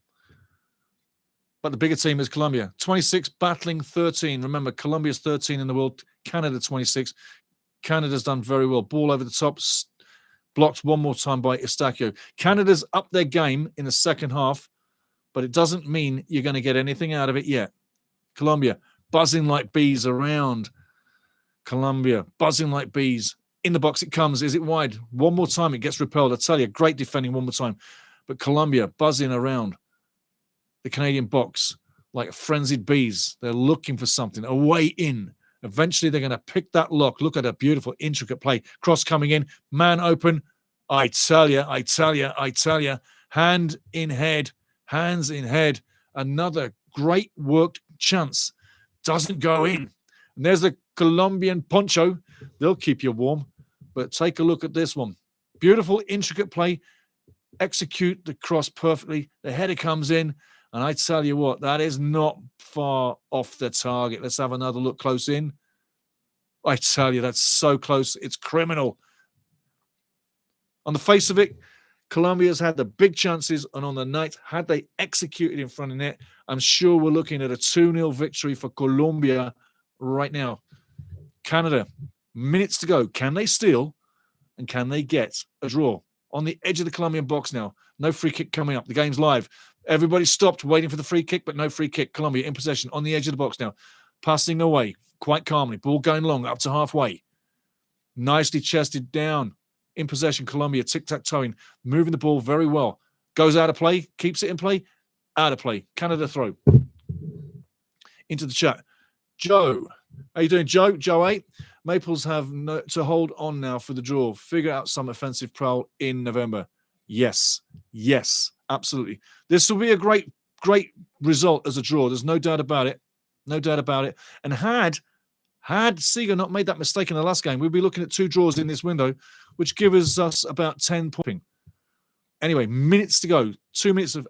But the bigger team is Colombia. 26 battling 13. Remember, Colombia's 13 in the world. Canada 26. Canada's done very well. Ball over the top. Blocked one more time by Estachio. Canada's up their game in the second half, but it doesn't mean you're going to get anything out of it yet. Colombia buzzing like bees around. Colombia buzzing like bees. In the box it comes. Is it wide? One more time it gets repelled. I tell you, great defending one more time. But Colombia buzzing around the Canadian box like frenzied bees. They're looking for something, a way in. Eventually they're going to pick that lock. Look at a beautiful, intricate play. Cross coming in. Man open. I tell you. Hand in head. Hands in head. Another great worked chance. Doesn't go in. And there's the Colombian poncho. They'll keep you warm. But take a look at this one. Beautiful, intricate play. Execute the cross perfectly. The header comes in. And I tell you what, that is not far off the target. Let's have another look close in. I tell you, that's so close. It's criminal. On the face of it, Colombia's had the big chances, and on the night, had they executed in front of net, I'm sure we're looking at a 2-0 victory for Colombia right now. Canada, minutes to go. Can they steal, and can they get a draw? On the edge of the Colombian box now. No free kick coming up. The game's live. Everybody stopped waiting for the free kick, but no free kick. Colombia in possession on the edge of the box now. Passing away quite calmly. Ball going long up to halfway. Nicely chested down. In possession, Colombia tic-tac-toeing, moving the ball very well. Goes out of play, keeps it in play, out of play. Canada throw. Into the chat. Joe. How you doing, Joe? Joe 8. Maples have to hold on now for the draw. Figure out some offensive prowl in November. Yes. Yes, absolutely. This will be a great result as a draw. There's no doubt about it. No doubt about it. And had Seager not made that mistake in the last game, we'd be looking at 2 draws in this window, which gives us about 10 points. Anyway, minutes to go. 2 minutes of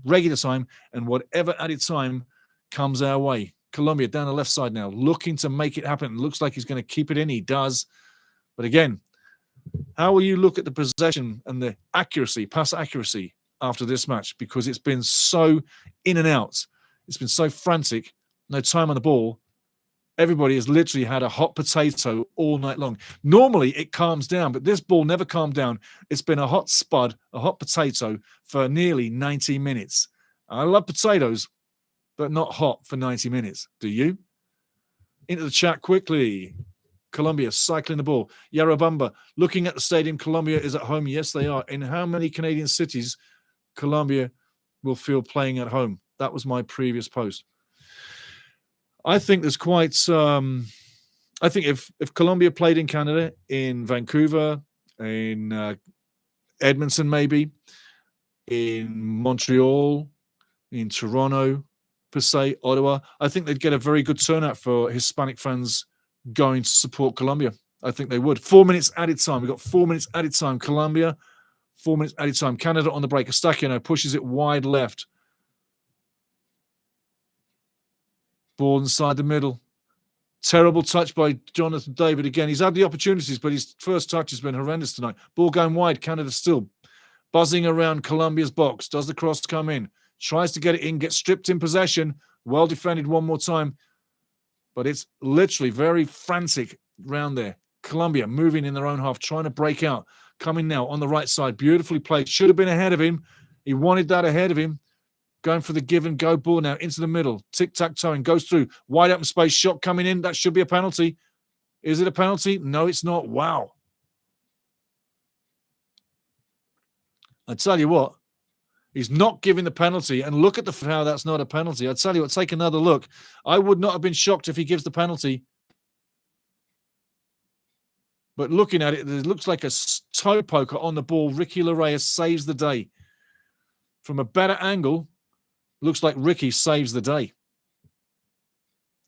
regular time, and whatever added time comes our way. Colombia down the left side now, looking to make it happen. It looks like he's going to keep it in. He does. But again, how will you look at the possession and the accuracy, pass accuracy after this match? Because it's been so in and out. It's been so frantic. No time on the ball. Everybody has literally had a hot potato all night long. Normally, it calms down, but this ball never calmed down. It's been a hot spud, a hot potato for nearly 90 minutes. I love potatoes, but not hot for 90 minutes. Do you? Into the chat quickly. Colombia cycling the ball. Yarabamba looking at the stadium. Colombia is at home. Yes, they are. In how many Canadian cities Colombia will feel playing at home? That was my previous post. I think there's quite. I think if Colombia played in Canada, in Vancouver, in Edmonton, maybe in Montreal, in Toronto, per se, Ottawa, I think they'd get a very good turnout for Hispanic fans going to support Colombia. I think they would. 4 minutes added time. We've got 4 minutes added time. Colombia, 4 minutes added time. Canada on the break. Estaquino pushes it wide left. Ball inside the middle. Terrible touch by Jonathan David again. He's had the opportunities, but his first touch has been horrendous tonight. Ball going wide. Canada still buzzing around Colombia's box. Does the cross come in? Tries to get it in. Gets stripped in possession. Well defended one more time. But it's literally very frantic round there. Colombia moving in their own half, trying to break out. Coming now on the right side. Beautifully played. Should have been ahead of him. He wanted that ahead of him. Going for the give and go ball now into the middle. Tic-tac-toeing. Goes through. Wide open space. Shot coming in. That should be a penalty. Is it a penalty? No, it's not. Wow. I tell you what. He's not giving the penalty. And look at how that's not a penalty. I tell you what. Take another look. I would not have been shocked if he gives the penalty. But looking at it, it looks like a toe poker on the ball. Ricky Larrea saves the day. From a better angle, looks like Ricky saves the day.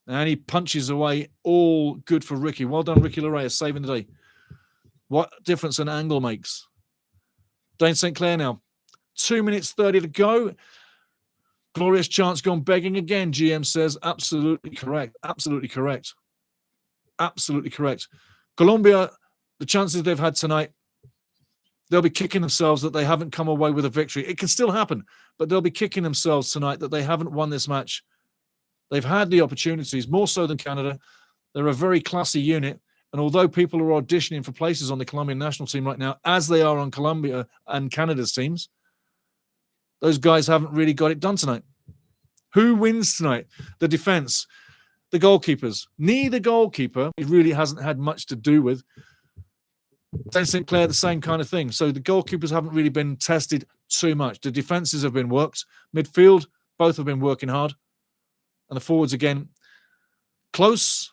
And he punches away. All good for Ricky. Well done, Ricky Larrea, saving the day. What difference an angle makes. Dane St. Clair now. 2 minutes 30 to go. Glorious chance gone begging again, GM says. Absolutely correct. Absolutely correct. Absolutely correct. Colombia, the chances they've had tonight, they'll be kicking themselves that they haven't come away with a victory. It can still happen, but they'll be kicking themselves tonight that they haven't won this match. They've had the opportunities, more so than Canada. They're a very classy unit. And although people are auditioning for places on the Colombian national team right now, as they are on Colombia and Canada's teams, those guys haven't really got it done tonight. Who wins tonight? The defense, the goalkeepers. Neither goalkeeper really hasn't had much to do with. St. Clair, the same kind of thing. So the goalkeepers haven't really been tested too much. The defenses have been worked. Midfield, both have been working hard. And the forwards, again, close,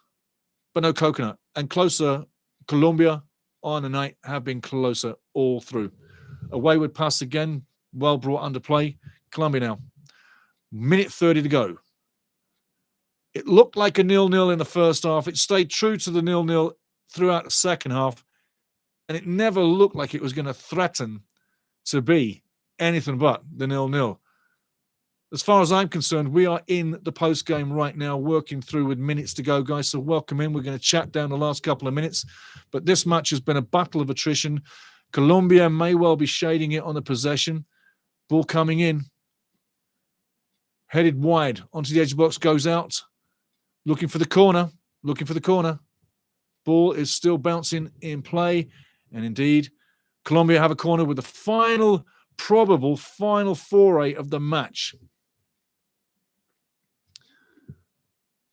but no coconut. And closer, Colombia on the night have been closer all through. A wayward pass again, well brought under play. Colombia now. Minute 30 to go. It looked like a 0-0 in the first half. It stayed true to the 0-0 throughout the second half. And it never looked like it was going to threaten to be anything but the 0-0. As far as I'm concerned, we are in the post-game right now, working through with minutes to go, guys. So welcome in. We're going to chat down the last couple of minutes. But this match has been a battle of attrition. Colombia may well be shading it on the possession. Ball coming in. Headed wide onto the edge of the box, goes out. Looking for the corner. Ball is still bouncing in play. And indeed, Colombia have a corner with the probable final foray of the match.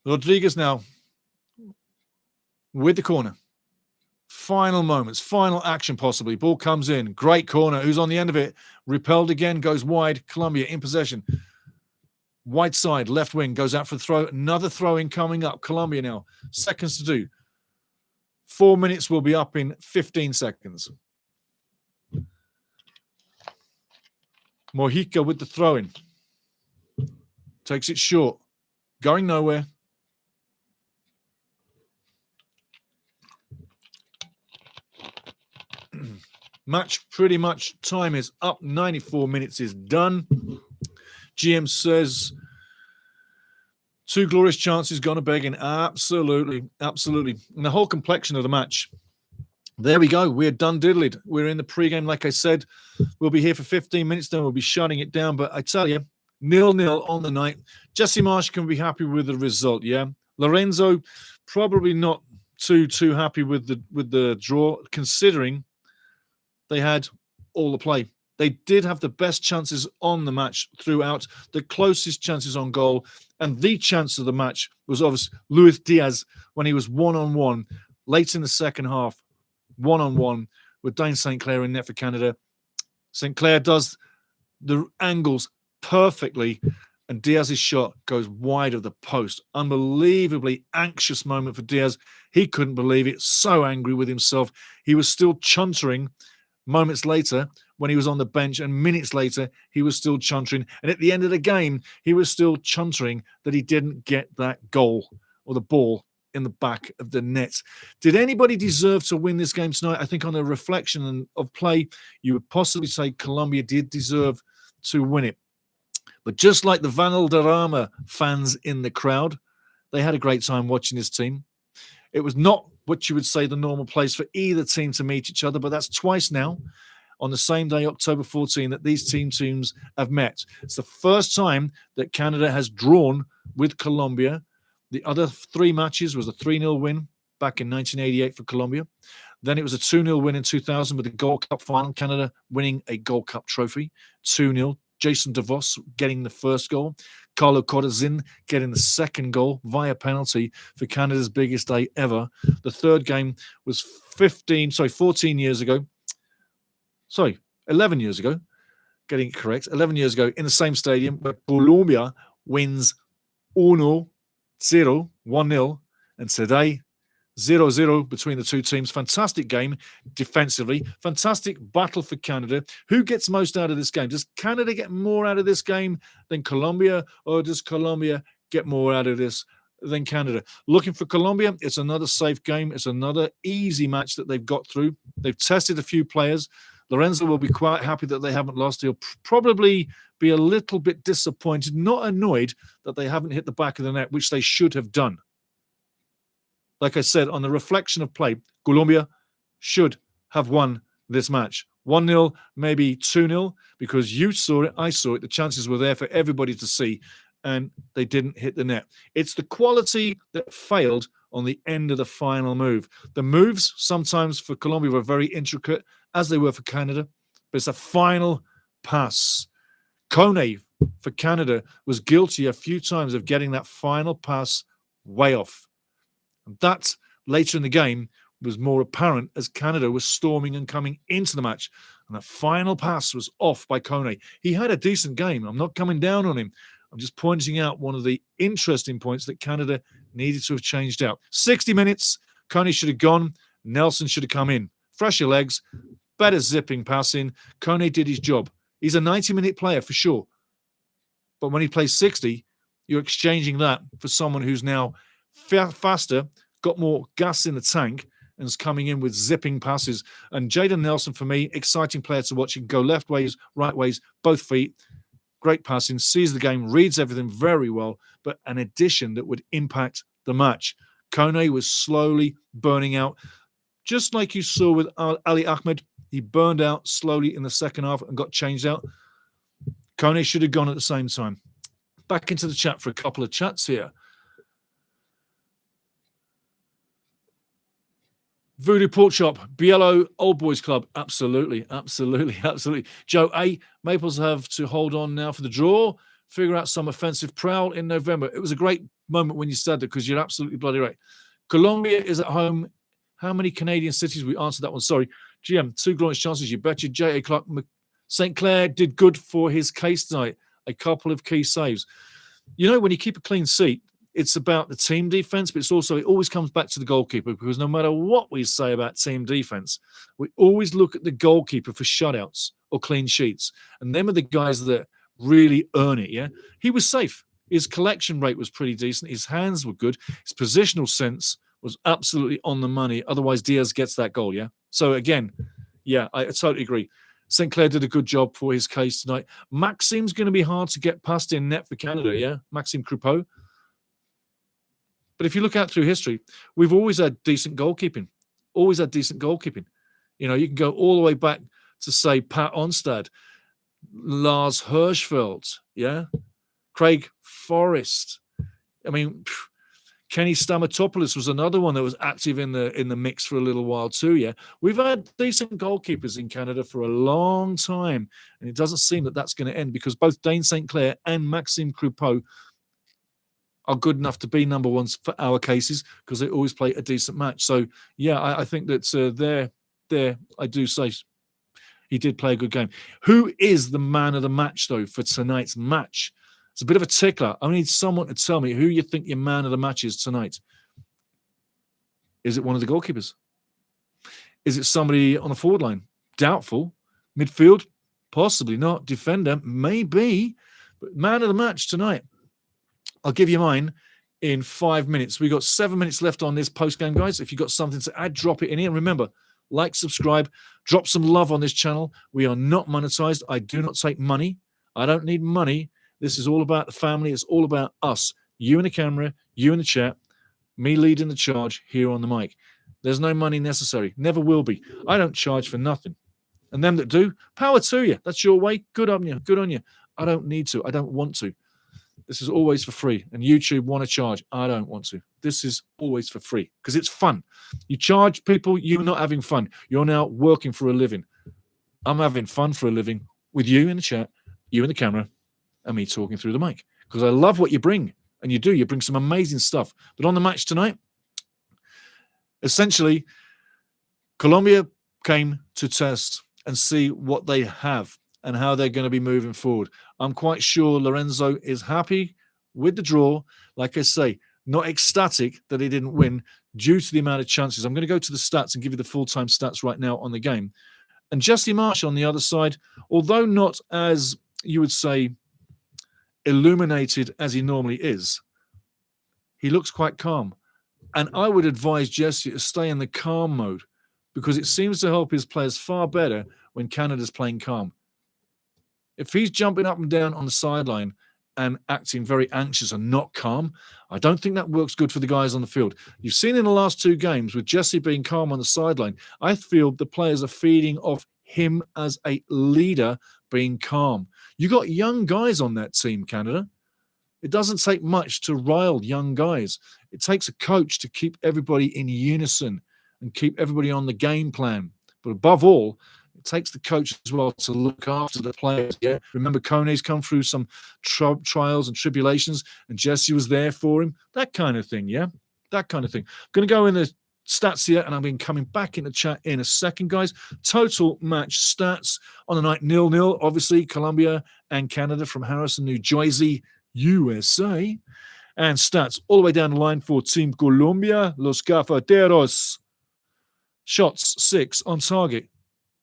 Rodriguez now with the corner. Final moments, final action possibly. Ball comes in. Great corner. Who's on the end of it? Repelled again, goes wide. Colombia in possession. Wide side, left wing, goes out for the throw. Another throw-in coming up. Colombia now. Seconds to do. 4 minutes will be up in 15 seconds. Mojica with the throw-in. Takes it short. Going nowhere. Match pretty much time is up. 94 minutes is done. GM says 2 glorious chances gone a begging. Absolutely. And the whole complexion of the match. There we go. We're done diddled. We're in the pregame, like I said. We'll be here for 15 minutes, then we'll be shutting it down. But I tell you, 0-0 on the night. Jesse Marsh can be happy with the result, yeah. Lorenzo probably not too happy with the draw, considering they had all the play. They did have the best chances on the match throughout, the closest chances on goal, and the chance of the match was obviously Luis Diaz when he was one-on-one late in the second half, one-on-one with Dane St. Clair in net for Canada. St. Clair does the angles perfectly, and Diaz's shot goes wide of the post. Unbelievably anxious moment for Diaz. He couldn't believe it, so angry with himself. He was still chuntering moments later when he was on the bench, and minutes later he was still chuntering, and at the end of the game he was still chuntering that he didn't get that goal or the ball in the back of the net. Did anybody deserve to win this game tonight? I think on a reflection of play, you would possibly say Colombia did deserve to win it. But just like the Valderrama fans in the crowd, they had a great time watching this team. It was not what you would say the normal place for either team to meet each other, but that's twice now on the same day, October 14, that these teams have met. It's the first time that Canada has drawn with Colombia. The other 3 matches was a 3-0 win back in 1988 for Colombia. Then it was a 2-0 win in 2000 with the Gold Cup final, Canada winning a Gold Cup trophy, 2-0. Jason DeVos getting the first goal. Carlo Corazin getting the second goal via penalty for Canada's biggest day ever. The third game was 14 years ago. 11 years ago. Getting it correct. 11 years ago in the same stadium where Colombia wins 1-0, 1-0. And today, 0-0 between the two teams. Fantastic game defensively. Fantastic battle for Canada. Who gets most out of this game? Does Canada get more out of this game than Colombia, or does Colombia get more out of this than Canada? Looking for Colombia, it's another safe game. It's another easy match that they've got through. They've tested a few players. Lorenzo will be quite happy that they haven't lost. He'll probably be a little bit disappointed, not annoyed that they haven't hit the back of the net, which they should have done. Like I said, on the reflection of play, Colombia should have won this match. 1-0, maybe 2-0, because you saw it, I saw it. The chances were there for everybody to see, and they didn't hit the net. It's the quality that failed on the end of the final move. The moves sometimes for Colombia were very intricate, as they were for Canada, but it's a final pass. Kone for Canada was guilty a few times of getting that final pass way off. And that, later in the game, was more apparent as Canada was storming and coming into the match. And that final pass was off by Kone. He had a decent game. I'm not coming down on him. I'm just pointing out one of the interesting points that Canada needed to have changed out. 60 minutes, Kone should have gone. Nelson should have come in. Fresher legs, better zipping passing. Kone did his job. He's a 90-minute player for sure. But when he plays 60, you're exchanging that for someone who's now faster, got more gas in the tank, and is coming in with zipping passes. And Jaden Nelson, for me, exciting player to watch. He can go left ways, right ways, both feet. Great passing, sees the game, reads everything very well, but an addition that would impact the match. Kone was slowly burning out, just like you saw with Ali Ahmed. He burned out slowly in the second half and got changed out. Kone should have gone at the same time. Back into the chat for a couple of chats here. Voodoo Pork Shop, Biello Old Boys Club. Absolutely, absolutely, absolutely. Joe A. Maples have to hold on now for the draw. Figure out some offensive prowl in November. It was a great moment when you said that because you're absolutely bloody right. Colombia is at home. How many Canadian cities? We answered that one. Sorry. GM, 2 glorious chances. You betcha. J.A. Clark. St. Clair did good for his case tonight. A couple of key saves. You know, when you keep a clean sheet, it's about the team defense, but it's also, it always comes back to the goalkeeper because no matter what we say about team defense, we always look at the goalkeeper for shutouts or clean sheets. And them are the guys that really earn it, yeah? He was safe. His collection rate was pretty decent. His hands were good. His positional sense was absolutely on the money. Otherwise, Diaz gets that goal, yeah? So again, yeah, I totally agree. St. Clair did a good job for his case tonight. Maxime's going to be hard to get past in net for Canada, yeah? Maxime Croupeau. But if you look out through history, we've always had decent goalkeeping. Always had decent goalkeeping. You know, you can go all the way back to, say, Pat Onstad, Lars Hirschfeld, yeah? Craig Forrest. I mean, Kenny Stamatopoulos was another one that was active in the mix for a little while too, yeah? We've had decent goalkeepers in Canada for a long time, and it doesn't seem that that's going to end because both Dane St. Clair and Maxime Croupeau are good enough to be number ones for our cases because they always play a decent match. So, yeah, I think that there, I do say he did play a good game. Who is the man of the match, though, for tonight's match? It's a bit of a tickler. I need someone to tell me who you think your man of the match is tonight. Is it one of the goalkeepers? Is it somebody on the forward line? Doubtful. Midfield? Possibly not. Defender? Maybe. But man of the match tonight. I'll give you mine in 5 minutes. We've got 7 minutes left on this post-game, guys. If you've got something to add, drop it in here. Remember, like, subscribe, drop some love on this channel. We are not monetized. I do not take money. I don't need money. This is all about the family. It's all about us. You in the camera, you in the chat, me leading the charge here on the mic. There's no money necessary. Never will be. I don't charge for nothing. And them that do, power to you. That's your way. Good on you. Good on you. I don't need to. I don't want to. This is always for free. And YouTube want to charge. I don't want to. This is always for free because it's fun. You charge people, you're not having fun. You're now working for a living. I'm having fun for a living with you in the chat, you in the camera, and me talking through the mic because I love what you bring. And you do. You bring some amazing stuff. But on the match tonight, essentially, Colombia came to test and see what they have and how they're going to be moving forward. I'm quite sure Lorenzo is happy with the draw. Like I say, not ecstatic that he didn't win due to the amount of chances. I'm going to go to the stats and give you the full-time stats right now on the game. And Jesse Marsh on the other side, although not as, you would say, illuminated as he normally is, he looks quite calm. And I would advise Jesse to stay in the calm mode because it seems to help his players far better when Canada's playing calm. If he's jumping up and down on the sideline and acting very anxious and not calm, I don't think that works good for the guys on the field. You've seen in the last 2 games with Jesse being calm on the sideline, I feel the players are feeding off him as a leader being calm. You got young guys on that team, Canada. It doesn't take much to rile young guys. It takes a coach to keep everybody in unison and keep everybody on the game plan. But above all, it takes the coach as well to look after the players. Yeah, remember Kone's come through some trials and tribulations, and Jesse was there for him. That kind of thing. Yeah, that kind of thing. I'm going to go in the stats here, and I've been coming back in the chat in a second, guys. Total match stats on the night 0-0. Obviously, Colombia and Canada from Harrison, New Jersey, USA, and stats all the way down the line for Team Colombia. Los Cafeteros. Shots 6 on target.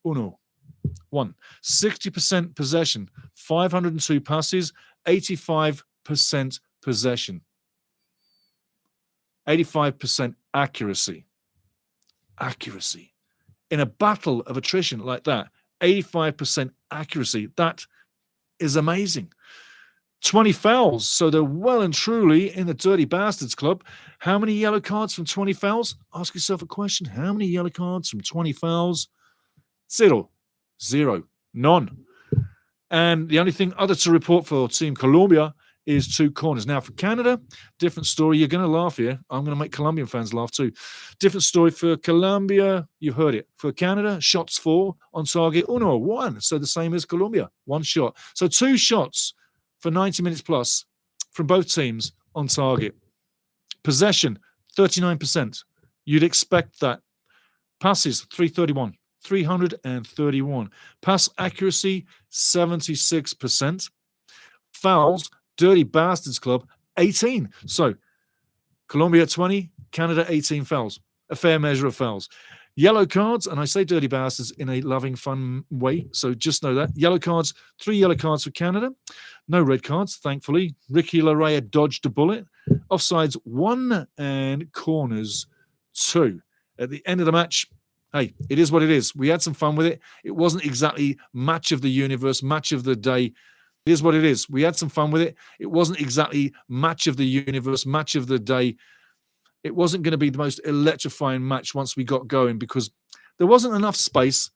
1. 60% possession, 502 passes, 85% possession, 85% accuracy. Accuracy. In a battle of attrition like that, 85% accuracy. That is amazing. 20 fouls, so they're well and truly in the Dirty Bastards Club. How many yellow cards from 20 fouls? Ask yourself a question. How many yellow cards from 20 fouls? Zero. None. And the only thing other to report for Team Colombia is 2 corners. Now, for Canada, different story. You're going to laugh here. I'm going to make Colombian fans laugh too. Different story for Colombia. You've heard it. For Canada, shots 4 on target. Oh, no, 1. So the same as Colombia. 1 shot. So 2 shots for 90 minutes plus from both teams on target. Possession, 39%. You'd expect that. Passes, 331. Pass accuracy, 76%. Fouls, Dirty Bastards Club, 18. So, Colombia 20, Canada 18 fouls. A fair measure of fouls. Yellow cards, and I say Dirty Bastards in a loving, fun way, so just know that. Yellow cards, 3 yellow cards for Canada. No red cards, thankfully. Ricky Larrea dodged a bullet. Offsides, 1 and corners, 2. At the end of the match, hey, it is what it is. We had some fun with it. It wasn't exactly match of the universe, match of the day. It is what it is. We had some fun with it. It wasn't exactly match of the universe, match of the day. It wasn't going to be the most electrifying match once we got going because there wasn't enough space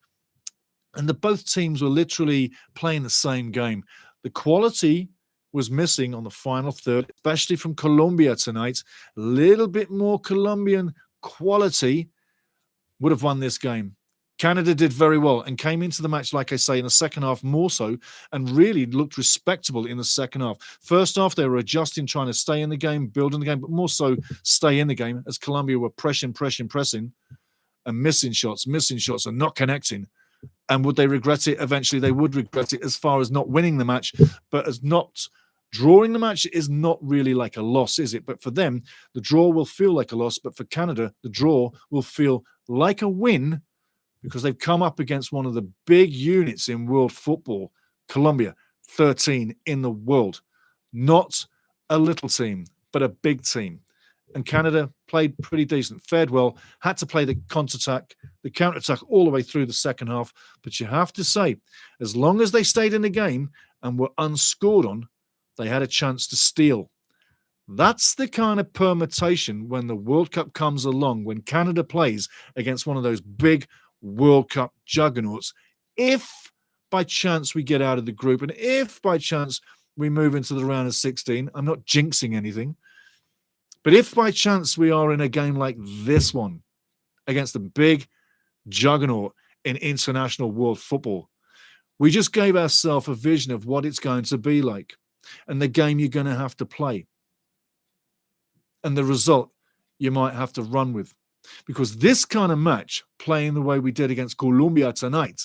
and both teams were literally playing the same game. The quality was missing on the final third, especially from Colombia tonight. A little bit more Colombian quality would have won this game. Canada did very well and came into the match, like I say, in the second half more so and really looked respectable in the second half. First half, they were adjusting, trying to stay in the game, building the game, but more so stay in the game as Colombia were pressing and missing shots and not connecting. And would they regret it? Eventually, they would regret it as far as not winning the match, but as not drawing the match is not really like a loss, is it? But for them, the draw will feel like a loss. But for Canada, the draw will feel like a win because they've come up against one of the big units in world football. Colombia, 13 in the world. Not a little team, but a big team. And Canada played pretty decent, fared well, had to play the counter-attack all the way through the second half. But you have to say, as long as they stayed in the game and were unscored on, they had a chance to steal. That's the kind of permutation when the World Cup comes along, when Canada plays against one of those big World Cup juggernauts. If by chance we get out of the group and if by chance we move into the round of 16, I'm not jinxing anything, but if by chance we are in a game like this one against a big juggernaut in international world football, we just gave ourselves a vision of what it's going to be like and the game you're going to have to play and the result you might have to run with. Because this kind of match, playing the way we did against Colombia tonight,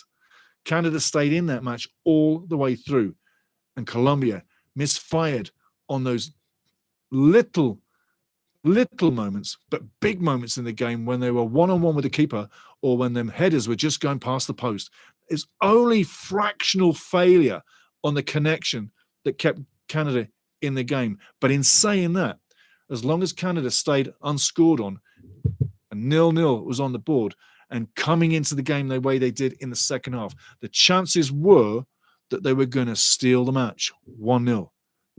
Canada stayed in that match all the way through. And Colombia misfired on those little moments, but big moments in the game when they were one-on-one with the keeper or when them headers were just going past the post. It's only fractional failure on the connection that kept Canada in the game. But in saying that, as long as Canada stayed unscored on, and 0-0 was on the board, and coming into the game the way they did in the second half, the chances were that they were going to steal the match 1-0.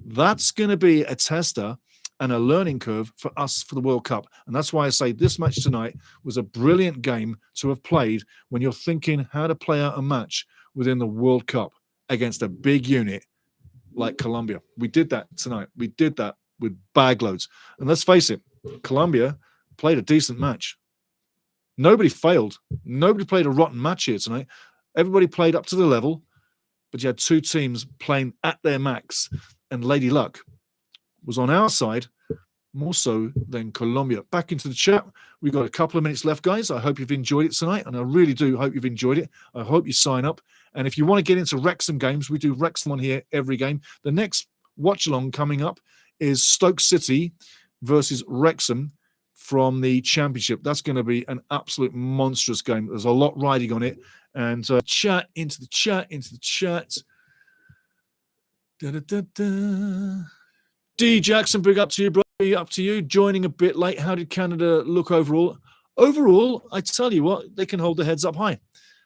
That's going to be a tester and a learning curve for us for the World Cup. And that's why I say this match tonight was a brilliant game to have played when you're thinking how to play out a match within the World Cup against a big unit like Colombia. We did that tonight. We did that with bag loads. And let's face it, Colombia played a decent match. Nobody failed. Nobody played a rotten match here tonight. Everybody played up to the level, but you had 2 teams playing at their max, and Lady Luck was on our side more so than Colombia. Back into the chat. We've got a couple of minutes left, guys. I hope you've enjoyed it tonight, and I really do hope you've enjoyed it. I hope you sign up. And if you want to get into Wrexham games, we do Wrexham on here every game. The next watch-along coming up is Stoke City versus Wrexham from the Championship. That's going to be an absolute monstrous game. There's a lot riding on it. And chat into the chat. D Jackson, big up to you, bro. Up to you. Joining a bit late. How did Canada look overall? Overall, I tell you what, they can hold their heads up high.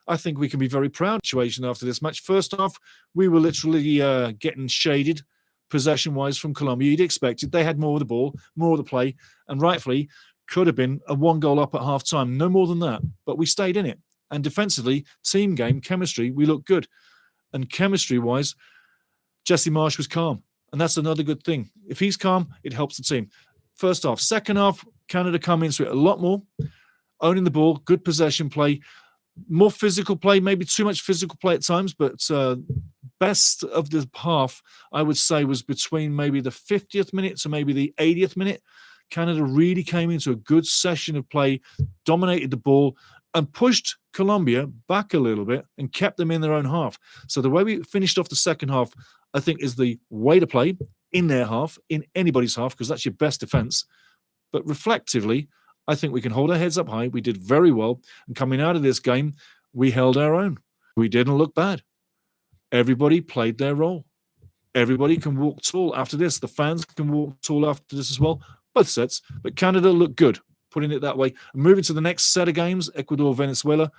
I think we can be very proud of the situation after this match. First off, we were literally getting shaded possession-wise from Colombia. You'd expect it. They had more of the ball, more of the play, and rightfully could have been a 1 goal up at half-time. No more than that. But we stayed in it. And defensively, team game, chemistry, we look good. And chemistry-wise, Jesse Marsch was calm. And that's another good thing. If he's calm, it helps the team. First half. Second half, Canada come into it a lot more, owning the ball, good possession play, more physical play, maybe too much physical play at times, but best of the half, I would say, was between maybe the 50th minute to maybe the 80th minute. Canada really came into a good session of play, dominated the ball, and pushed Colombia back a little bit and kept them in their own half. So the way we finished off the second half, I think, is the way to play in their half, in anybody's half, because that's your best defense. But reflectively, I think we can hold our heads up high. We did very well. And coming out of this game, we held our own. We didn't look bad. Everybody played their role. Everybody can walk tall after this. The fans can walk tall after this as well. Both sets. But Canada looked good, putting it that way. And moving to the next set of games, Ecuador, Venezuela,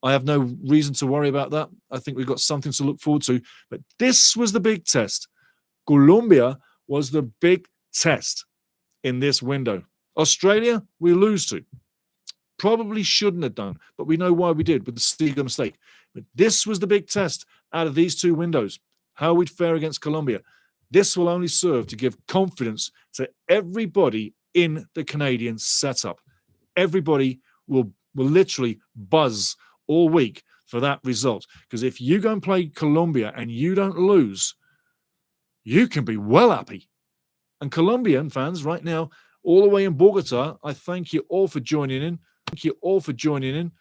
I have no reason to worry about that. I think we've got something to look forward to. But this was the big test. Colombia was the big test in this window. Australia, we lose to. Probably shouldn't have done, but we know why we did with the Seagull mistake. But this was the big test out of these two windows, how we'd fare against Colombia. This will only serve to give confidence to everybody in the Canadian setup. Everybody will literally buzz all week for that result. Because if you go and play Colombia and you don't lose, you can be well happy. And Colombian fans right now, all the way in Bogota, I thank you all for joining in. Thank you all for joining in.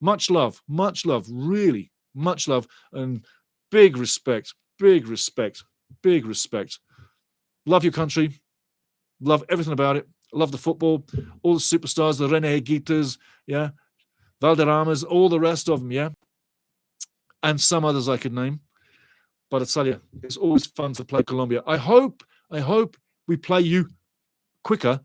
Much love, really much love, and big respect. Love your country. Love everything about it. Love the football. All the superstars, the Rene Higuitas, yeah, Valderramas, all the rest of them, yeah, and some others I could name. But I tell you, it's always fun to play Colombia. I hope we play you quicker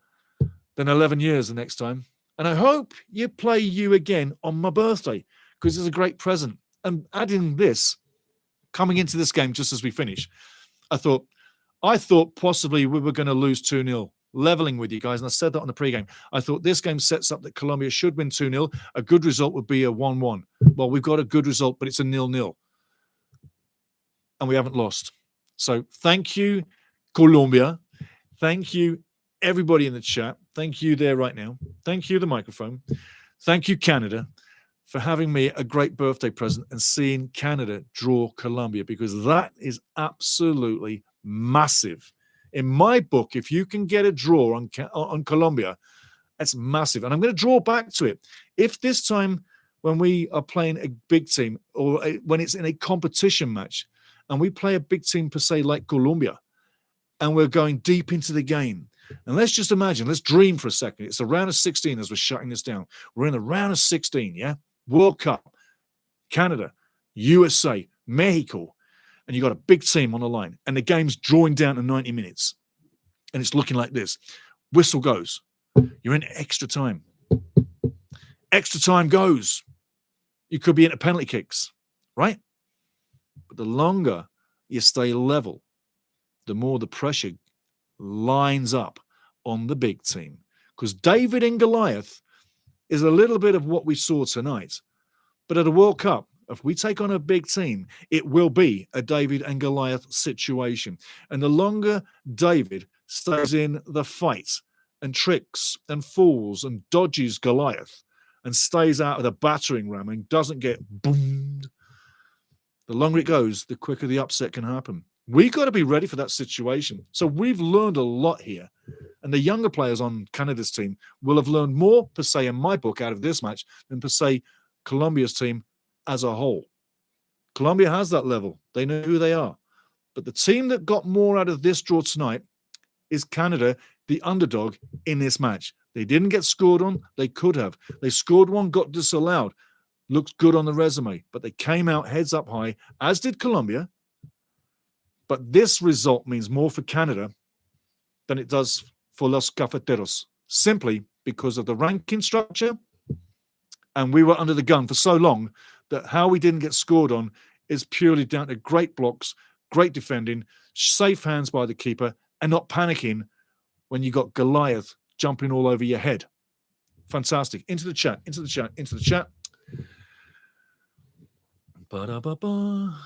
than 11 years the next time. And I hope you play you again on my birthday, because it's a great present. And adding this, coming into this game just as we finish, I thought possibly we were going to lose 2-0, leveling with you guys. And I said that on the pregame. I thought this game sets up that Colombia should win 2-0. A good result would be a 1-1. Well, we've got a good result, but it's a 0-0. And we haven't lost. So thank you, Colombia. Thank you, everybody in the chat. Thank you there right now. Thank you, the microphone. Thank you, Canada, for having me a great birthday present and seeing Canada draw Colombia, because that is absolutely massive. In my book, if you can get a draw on Colombia, that's massive. And I'm going to draw back to it. If this time when we are playing a big team, or when it's in a competition match, and we play a big team per se like Colombia, and we're going deep into the game, and let's just imagine, let's dream for a second. It's the round of 16 as we're shutting this down. We're in the round of 16, yeah? World Cup, Canada, USA, Mexico, and you got a big team on the line, and the game's drawing down to 90 minutes, and it's looking like this. Whistle goes. You're in extra time. Extra time goes. You could be into penalty kicks, right? But the longer you stay level, the more the pressure lines up on the big team. Because David and Goliath is a little bit of what we saw tonight. But at a World Cup, if we take on a big team, it will be a David and Goliath situation. And the longer David stays in the fight and tricks and fools and dodges Goliath and stays out of the battering ram and doesn't get boomed, the longer it goes, the quicker the upset can happen. We've got to be ready for that situation. So we've learned a lot here. And the younger players on Canada's team will have learned more, per se, in my book, out of this match than, per se, Colombia's team as a whole. Colombia has that level. They know who they are. But the team that got more out of this draw tonight is Canada, the underdog in this match. They didn't get scored on. They could have. They scored one, got disallowed. Looks good on the resume. But they came out heads up high, as did Colombia. But this result means more for Canada than it does for Los Cafeteros, simply because of the ranking structure. And we were under the gun for so long that how we didn't get scored on is purely down to great blocks, great defending, safe hands by the keeper, and not panicking when you got Goliath jumping all over your head. Fantastic. Into the chat. Ba-da-ba-ba.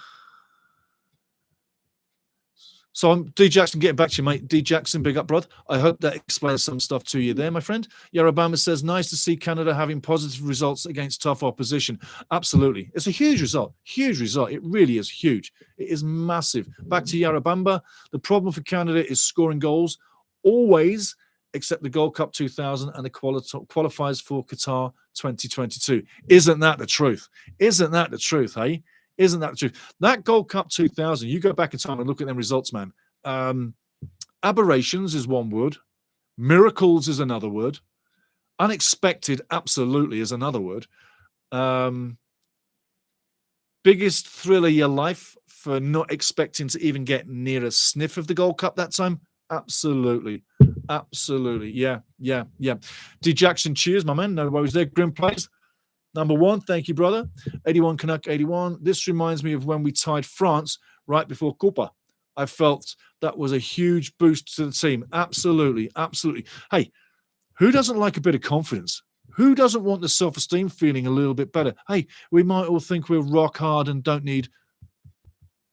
So I'm D Jackson, getting back to you, mate. D Jackson, big up, brother. I hope that explains some stuff to you there, my friend. Yarabama says, nice to see Canada having positive results against tough opposition. Absolutely. It's a huge result. Huge result. It really is huge. It is massive. Back to Yarabamba. The problem for Canada is scoring goals always, except the Gold Cup 2000 and the qualifiers for Qatar 2022. Isn't that the truth? Isn't that the truth, hey? Isn't that the truth? That Gold Cup 2000, you go back in time and look at them results, man. Aberrations is one word. Miracles is another word. Unexpected, absolutely, is another word. Biggest thrill of your life for not expecting to even get near a sniff of the Gold Cup that time? Absolutely. Absolutely. Yeah. D Jackson, cheers, my man. No worries there. Grim plays. Number one, thank you, brother. 81 Canuck 81. This reminds me of when we tied France right before Copa. I felt that was a huge boost to the team. Absolutely. Hey, who doesn't like a bit of confidence? Who doesn't want the self-esteem feeling a little bit better? Hey, we might all think we're rock hard and don't need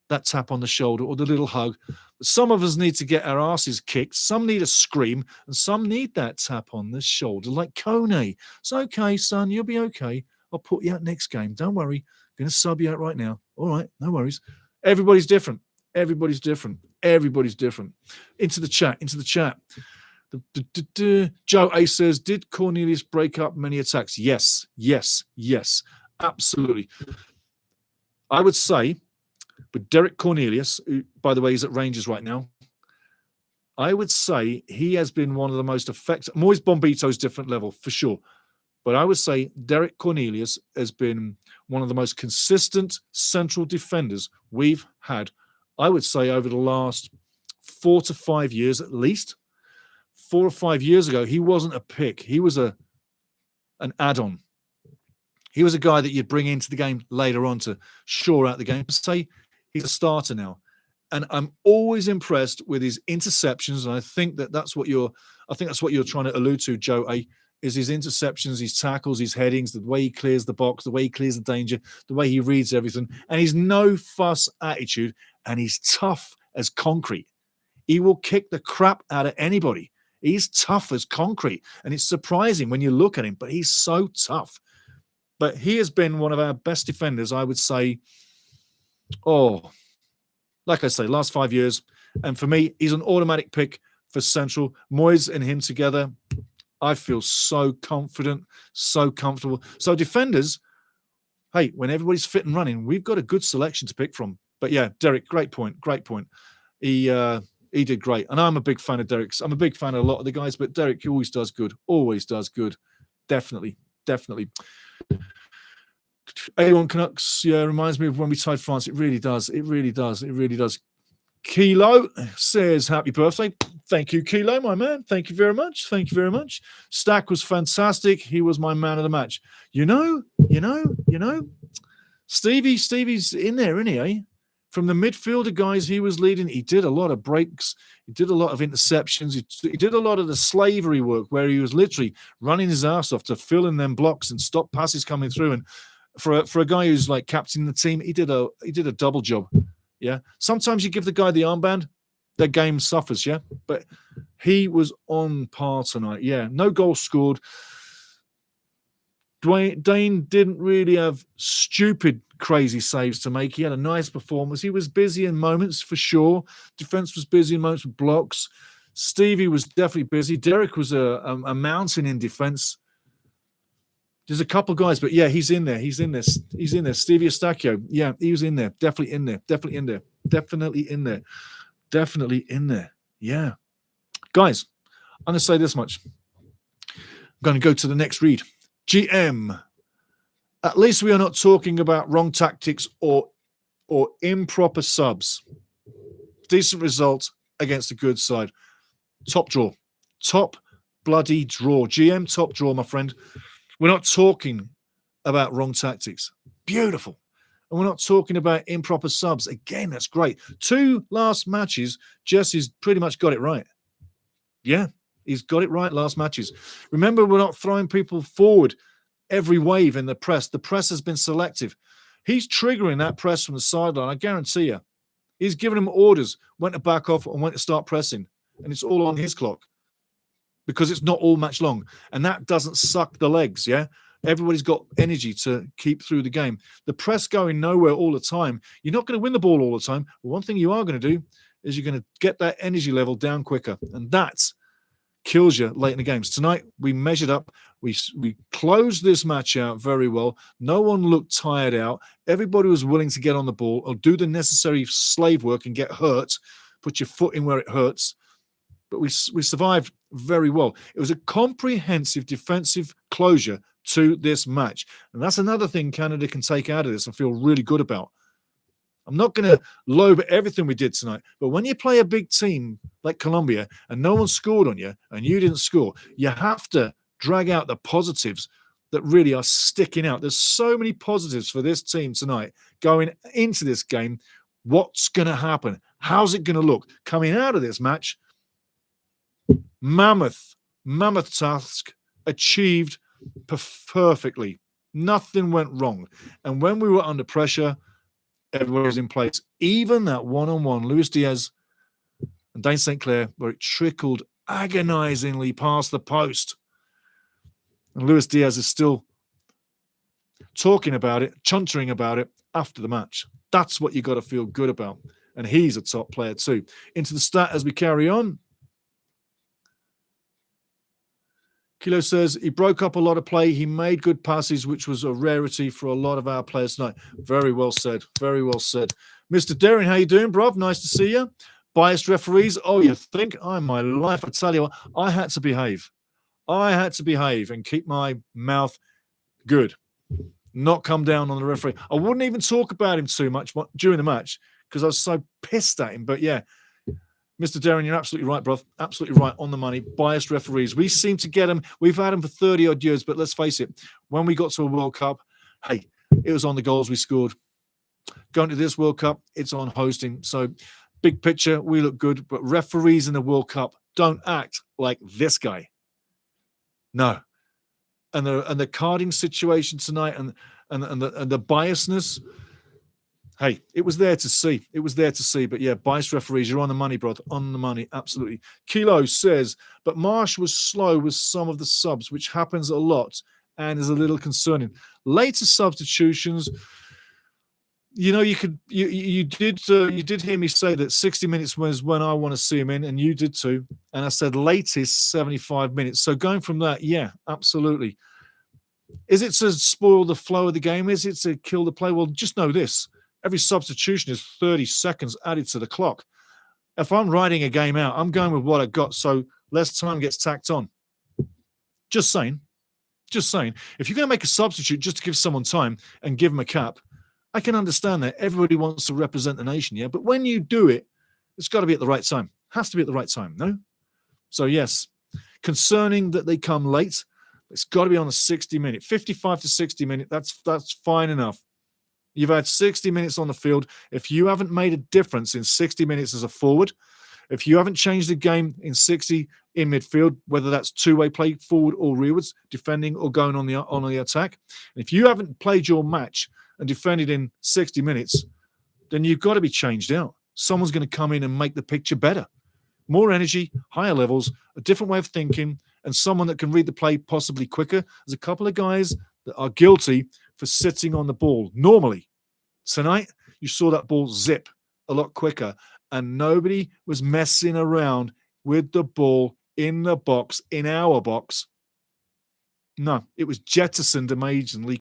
that tap on the shoulder or the little hug. But some of us need to get our asses kicked. Some need a scream, and some need that tap on the shoulder, like Kone. It's okay, son. You'll be okay. I'll put you out next game. Don't worry. I'm going to sub you out right now. All right. No worries. Everybody's different. Everybody's different. Into the chat. Joe A says, did Cornelius break up many attacks? Yes. Absolutely. I would say, but Derek Cornelius, who, by the way, is at Rangers right now, I would say he has been one of the most effective. Moise Bombito's different level, for sure. But I would say Derek Cornelius has been one of the most consistent central defenders we've had, I would say, over the last 4 to 5 years at least. 4 or 5 years ago, he wasn't a pick. He was an add-on. He was a guy that you'd bring into the game later on to shore out the game. Say he's a starter now. And I'm always impressed with his interceptions. And I think that's what you're trying to allude to, Joe A., is his interceptions, his tackles, his headings, the way he clears the box, the way he clears the danger, the way he reads everything. And he's no fuss attitude, and he's tough as concrete. He will kick the crap out of anybody. He's tough as concrete. And it's surprising when you look at him, but he's so tough. But he has been one of our best defenders, I would say, like I say, last 5 years. And for me, he's an automatic pick for Central. Moyes and him together, I feel so confident, so comfortable. So defenders, hey, when everybody's fit and running, we've got a good selection to pick from. But yeah, Derek, great point. He did great. And I'm a big fan of Derek's. I'm a big fan of a lot of the guys, but Derek always does good. Definitely. 81 Canucks, yeah, reminds me of when we tied France. It really does. Kilo says, happy birthday. Thank you, Kilo, my man. Thank you very much. Stack was fantastic. He was my man of the match. You know. Stevie's in there, isn't he, eh? From the midfielder guys he was leading, he did a lot of breaks. He did a lot of interceptions. He did a lot of the slavery work where he was literally running his ass off to fill in them blocks and stop passes coming through. And for a guy who's like captaining the team, he did a double job. Yeah. Sometimes you give the guy the armband, their game suffers. Yeah. But he was on par tonight. Yeah. No goal scored. Dane didn't really have stupid, crazy saves to make. He had a nice performance. He was busy in moments for sure. Defense was busy in moments with blocks. Stevie was definitely busy. Derek was a mountain in defense. There's a couple guys, but yeah, he's in there. Stevie Eustachio. Yeah, he was in there. Definitely in there. Yeah. Guys, I'm going to say this much. I'm going to go to the next read. GM. At least we are not talking about wrong tactics or improper subs. Decent result against a good side. Top draw. Top bloody draw. GM top draw, my friend. We're not talking about wrong tactics. Beautiful. And we're not talking about improper subs. Again, that's great. 2 last matches, Jesse's pretty much got it right. Yeah, he's got it right last matches. Remember, we're not throwing people forward every wave in the press. The press has been selective. He's triggering that press from the sideline. I guarantee you. He's giving them orders, when to back off and when to start pressing. And it's all on his clock because it's not all match long. And that doesn't suck the legs, yeah? Everybody's got energy to keep through the game. The press going nowhere all the time. You're not going to win the ball all the time. But one thing you are going to do is you're going to get that energy level down quicker. And that kills you late in the games. Tonight, we measured up. We closed this match out very well. No one looked tired out. Everybody was willing to get on the ball or do the necessary slave work and get hurt. Put your foot in where it hurts. But we survived very well. It was a comprehensive defensive closure to this match. And that's another thing Canada can take out of this and feel really good about. I'm not going to lobe at everything we did tonight, but when you play a big team like Colombia and no one scored on you and you didn't score, you have to drag out the positives that really are sticking out. There's so many positives for this team tonight going into this game. What's going to happen? How's it going to look? Coming out of this match, mammoth task achieved perfectly. Nothing went wrong. And when we were under pressure, everybody was in place. Even that one-on-one, Luis Diaz and Dane St. Clair, where it trickled agonizingly past the post. And Luis Diaz is still talking about it, chuntering about it after the match. That's what you got to feel good about. And he's a top player too. Into the stat as we carry on. Kilo says he broke up a lot of play. He made good passes, which was a rarity for a lot of our players tonight. Very well said. Very well said. Mr. Derry, how you doing, bruv? Nice to see you. Biased referees. Oh, you think? Oh, my life. I tell you what, I had to behave. I had to behave and keep my mouth good. Not come down on the referee. I wouldn't even talk about him too much during the match because I was so pissed at him. But yeah, Mr. Darren, you're absolutely right, bro. Absolutely right, on the money. Biased referees. We seem to get them. We've had them for 30-odd years, but let's face it, when we got to a World Cup, hey, it was on the goals we scored. Going to this World Cup, it's on hosting. So big picture, we look good, but referees in the World Cup don't act like this guy. No. And the carding situation tonight and the biasness, hey, it was there to see. It was there to see. But yeah, biased referees, you're on the money, brother. On the money, absolutely. Kilo says, but Marsh was slow with some of the subs, which happens a lot and is a little concerning. Later substitutions, you know, you did hear me say that 60 minutes was when I want to see him in, and you did too. And I said latest 75 minutes. So going from that, yeah, absolutely. Is it to spoil the flow of the game? Is it to kill the play? Well, just know this. Every substitution is 30 seconds added to the clock. If I'm writing a game out, I'm going with what I got, so less time gets tacked on. Just saying. Just saying. If you're going to make a substitute just to give someone time and give them a cap, I can understand that. Everybody wants to represent the nation, yeah? But when you do it, it's got to be at the right time. Has to be at the right time, no? So, yes, concerning that they come late, it's got to be on a 60-minute. 55 to 60 minute, that's fine enough. You've had 60 minutes on the field. If you haven't made a difference in 60 minutes as a forward, if you haven't changed the game in 60 in midfield, whether that's two-way play, forward or rearwards, defending or going on the attack, and if you haven't played your match and defended in 60 minutes, then you've got to be changed out. Someone's going to come in and make the picture better. More energy, higher levels, a different way of thinking, and someone that can read the play possibly quicker. There's a couple of guys that are guilty for sitting on the ball. Normally, tonight, you saw that ball zip a lot quicker, and nobody was messing around with the ball in the box, in our box. No, it was jettisoned amazingly